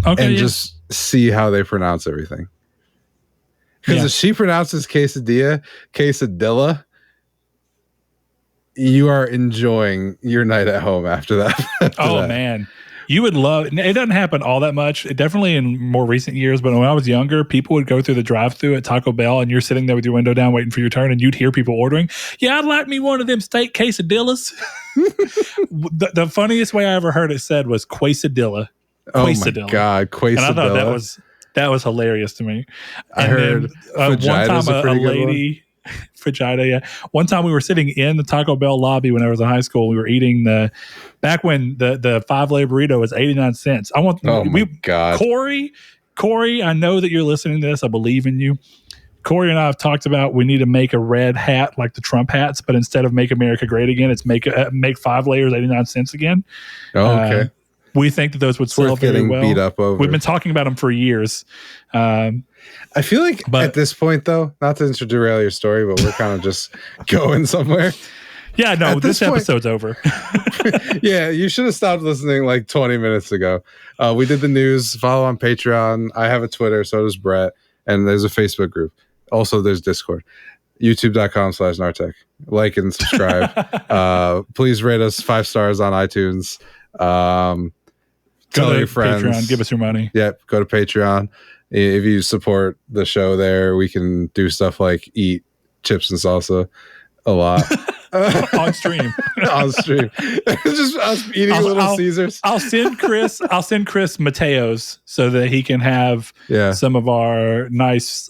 Okay. And just see how they pronounce everything. Because if she pronounces quesadilla, you are enjoying your night at home after that. Man. You would love it. It doesn't happen all that much. It definitely in more recent years, but when I was younger, people would go through the drive-thru at Taco Bell and you're sitting there with your window down waiting for your turn and you'd hear people ordering, yeah, I'd like me one of them steak quesadillas. the funniest way I ever heard it said was quesadilla. Oh my God, quesadilla. And I thought that was hilarious to me. I heard one time a lady... Vagina, yeah. One time we were sitting in the Taco Bell lobby when I was in high school. We were eating back when the 5-layer burrito was 89 cents. God. Corey, I know that you're listening to this. I believe in you. Corey and I have talked about we need to make a red hat like the Trump hats, but instead of Make America Great Again, it's make 5 layers 89 cents again. Oh, okay. We think that those would sell very well. Beat up over. We've been talking about them for years. I feel like at this point, though, not to derail your story, but we're kind of just going somewhere. Yeah, no, this episode's over. Yeah, you should have stopped listening like 20 minutes ago. We did the news. Follow on Patreon. I have a Twitter, so does Brett. And there's a Facebook group. Also, there's Discord. YouTube.com/Nartech. Like and subscribe. Please rate us 5 stars on iTunes. Tell your friends. Patreon, give us your money. Yeah, go to Patreon. If you support the show there, we can do stuff like eat chips and salsa a lot. On stream. On stream. Just us eating Little Caesars. I'll send Chris Mateos so that he can have some of our nice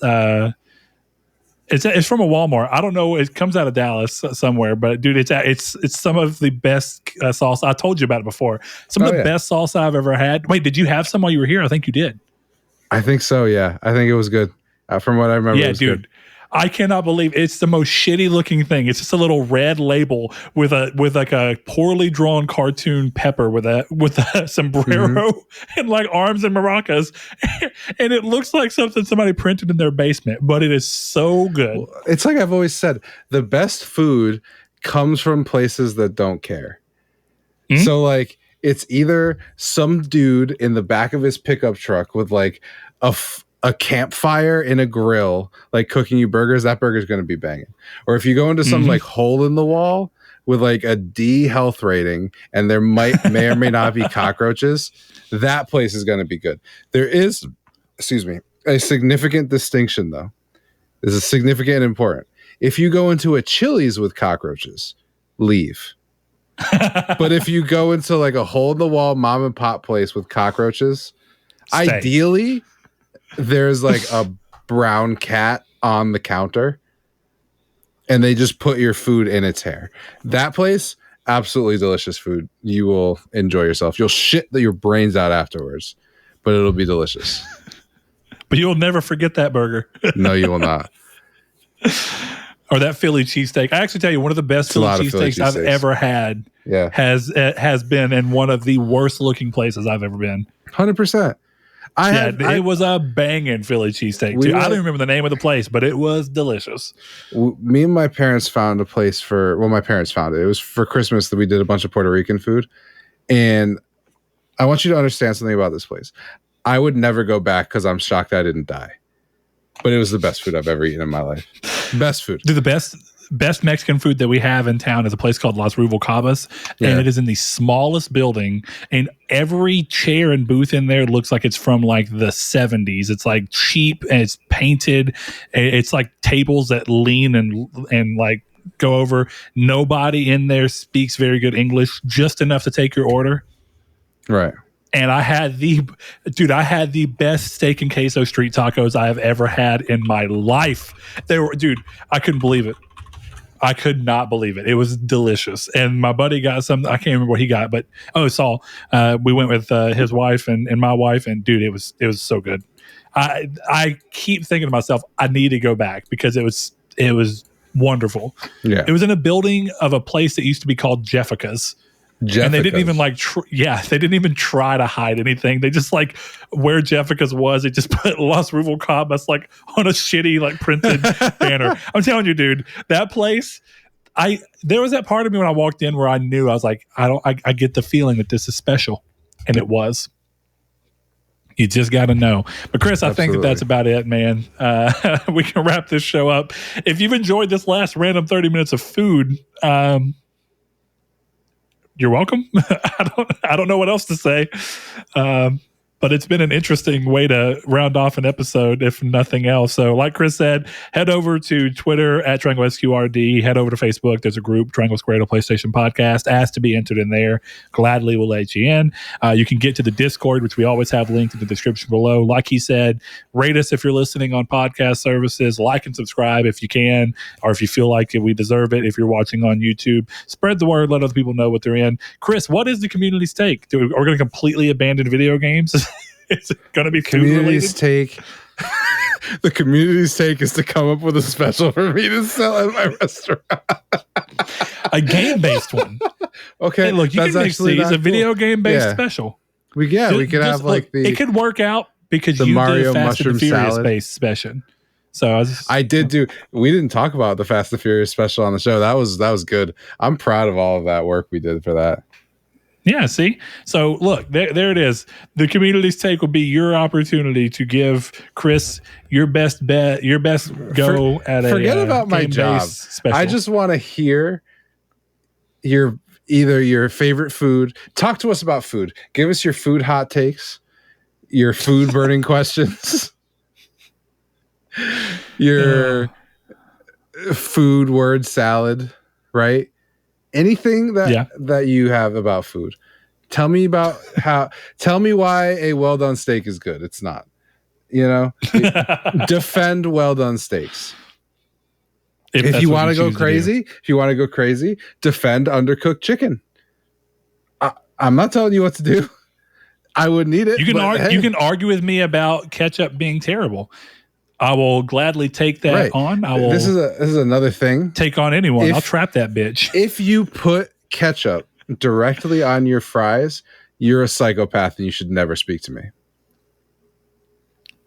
it's from a Walmart. I don't know. It comes out of Dallas somewhere, but dude, it's some of the best salsa. I told you about it before. Some of the best salsa I've ever had. Wait, did you have some while you were here? I think you did. I think so. Yeah, I think it was good. From what I remember, yeah, it was dude. Good. I cannot believe it's the most shitty looking thing. It's just a little red label with like a poorly drawn cartoon pepper with a sombrero and like arms and maracas, and it looks like something somebody printed in their basement. But it is so good. It's like I've always said, the best food comes from places that don't care. Mm-hmm. So like it's either some dude in the back of his pickup truck with like a campfire in a grill, like cooking you burgers, that burger's going to be banging. Or if you go into some like hole in the wall with like a D health rating and there may or may not be cockroaches, that place is going to be good. There is, a significant distinction though. This is significant and important. If you go into a Chili's with cockroaches, leave. But if you go into like a hole in the wall mom and pop place with cockroaches, stay. Ideally, there's like a brown cat on the counter and they just put your food in its hair. That place, absolutely delicious food. You will enjoy yourself. You'll shit your brains out afterwards, but it'll be delicious. But you'll never forget that burger. No, you will not. Or that Philly cheesesteak. I actually tell you, one of the best Philly cheesesteaks I've ever had has been in one of the worst looking places I've ever been. 100%. It was a banging Philly cheesesteak too. I don't remember the name of the place, but it was delicious. Me and my parents found a place my parents found it. It was for Christmas that we did a bunch of Puerto Rican food. And I want you to understand something about this place. I would never go back because I'm shocked I didn't die. But it was the best food I've ever eaten in my life. Best food. Dude, the best Mexican food that we have in town is a place called Las Rubalcabas, and it is in the smallest building, and every chair and booth in there looks like it's from like the 70s. It's like cheap and it's painted. It's like tables that lean and like go over. Nobody in there speaks very good English, just enough to take your order. Right. And I had the best steak and queso street tacos I have ever had in my life. I couldn't believe it. I could not believe it. It was delicious. And my buddy got some, I can't remember what he got, but Saul, we went with his wife and my wife, and dude, it was so good. I keep thinking to myself, I need to go back because it was wonderful. Yeah. It was in a building of a place that used to be called Jeffica's. And they didn't even they didn't even try to hide anything. They just like where Jeffica's was, they just put Las Rubalcabas like on a shitty like printed banner. I'm telling you, dude, that place. There was that part of me when I walked in where I knew I was like, I get the feeling that this is special, and it was. You just got to know. But Chris, I think that's about it, man. We can wrap this show up. If you've enjoyed this last random 30 minutes of food, you're welcome. I don't know what else to say. But it's been an interesting way to round off an episode, if nothing else. So like Chris said, head over to Twitter at Triangle SQRD. Head over to Facebook. There's a group, Triangle Squared, a PlayStation podcast. Ask to be entered in there. Gladly will let you in. You can get to the Discord, which we always have linked in the description below. Like he said, rate us if you're listening on podcast services. Like and subscribe if you can, or if you feel like we deserve it. If you're watching on YouTube, spread the word. Let other people know what they're in. Chris, what is the community's take? Are we going to completely abandon video games? Is it going to be community's take? The community's take is to come up with a special for me to sell at my restaurant. A game-based one. Okay, hey, look, you can mix these. A video game-based special. We could have like it could work out because the you Mario did a Fast and the Furious salad. based special. So I did do. We didn't talk about the Fast and Furious special on the show. That was good. I'm proud of all of that work we did for that. Yeah, see? So, look, there it is. The community's take will be your opportunity to give Chris your best bet, your best go at a forget about my job. Special. I just want to hear either your favorite food. Talk to us about food. Give us your food hot takes, your food burning questions, your food word salad, right? Anything that you have about food. Tell me why a well done steak is good. It's not. Defend well done steaks. If you want to go crazy, defend undercooked chicken. I'm not telling you what to do. I would need it. You can argue with me about ketchup being terrible. I will gladly take that on. This is another thing. Take on anyone. I'll trap that bitch. If you put ketchup directly on your fries, you're a psychopath and you should never speak to me.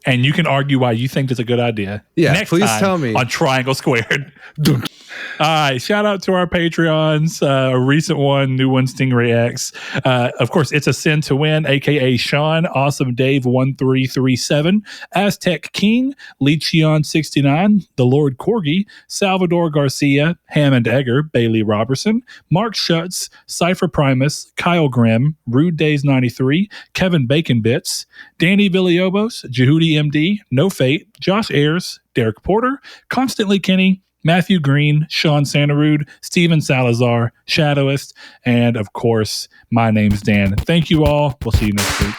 And you can argue why you think it's a good idea. Yeah, next please time tell me. On Triangle Squared. All right, shout out to our Patreons. A recent one, new one, Stingray X. Of course, It's a Sin to Win, a.k.a. Sean, Awesome Dave 1337, Aztec King, Lecheon 69, The Lord Corgi, Salvador Garcia, Hammond Egger, Bailey Robertson, Mark Schutz, Cypher Primus, Kyle Grimm, Rude Days 93, Kevin Bacon Bits, Danny Villalobos, Jehudi MD, No Fate, Josh Ayers, Derek Porter, Constantly Kenny, Matthew Green, Sean Santarud, Steven Salazar, Shadowist, and of course, my name's Dan. Thank you all. We'll see you next week.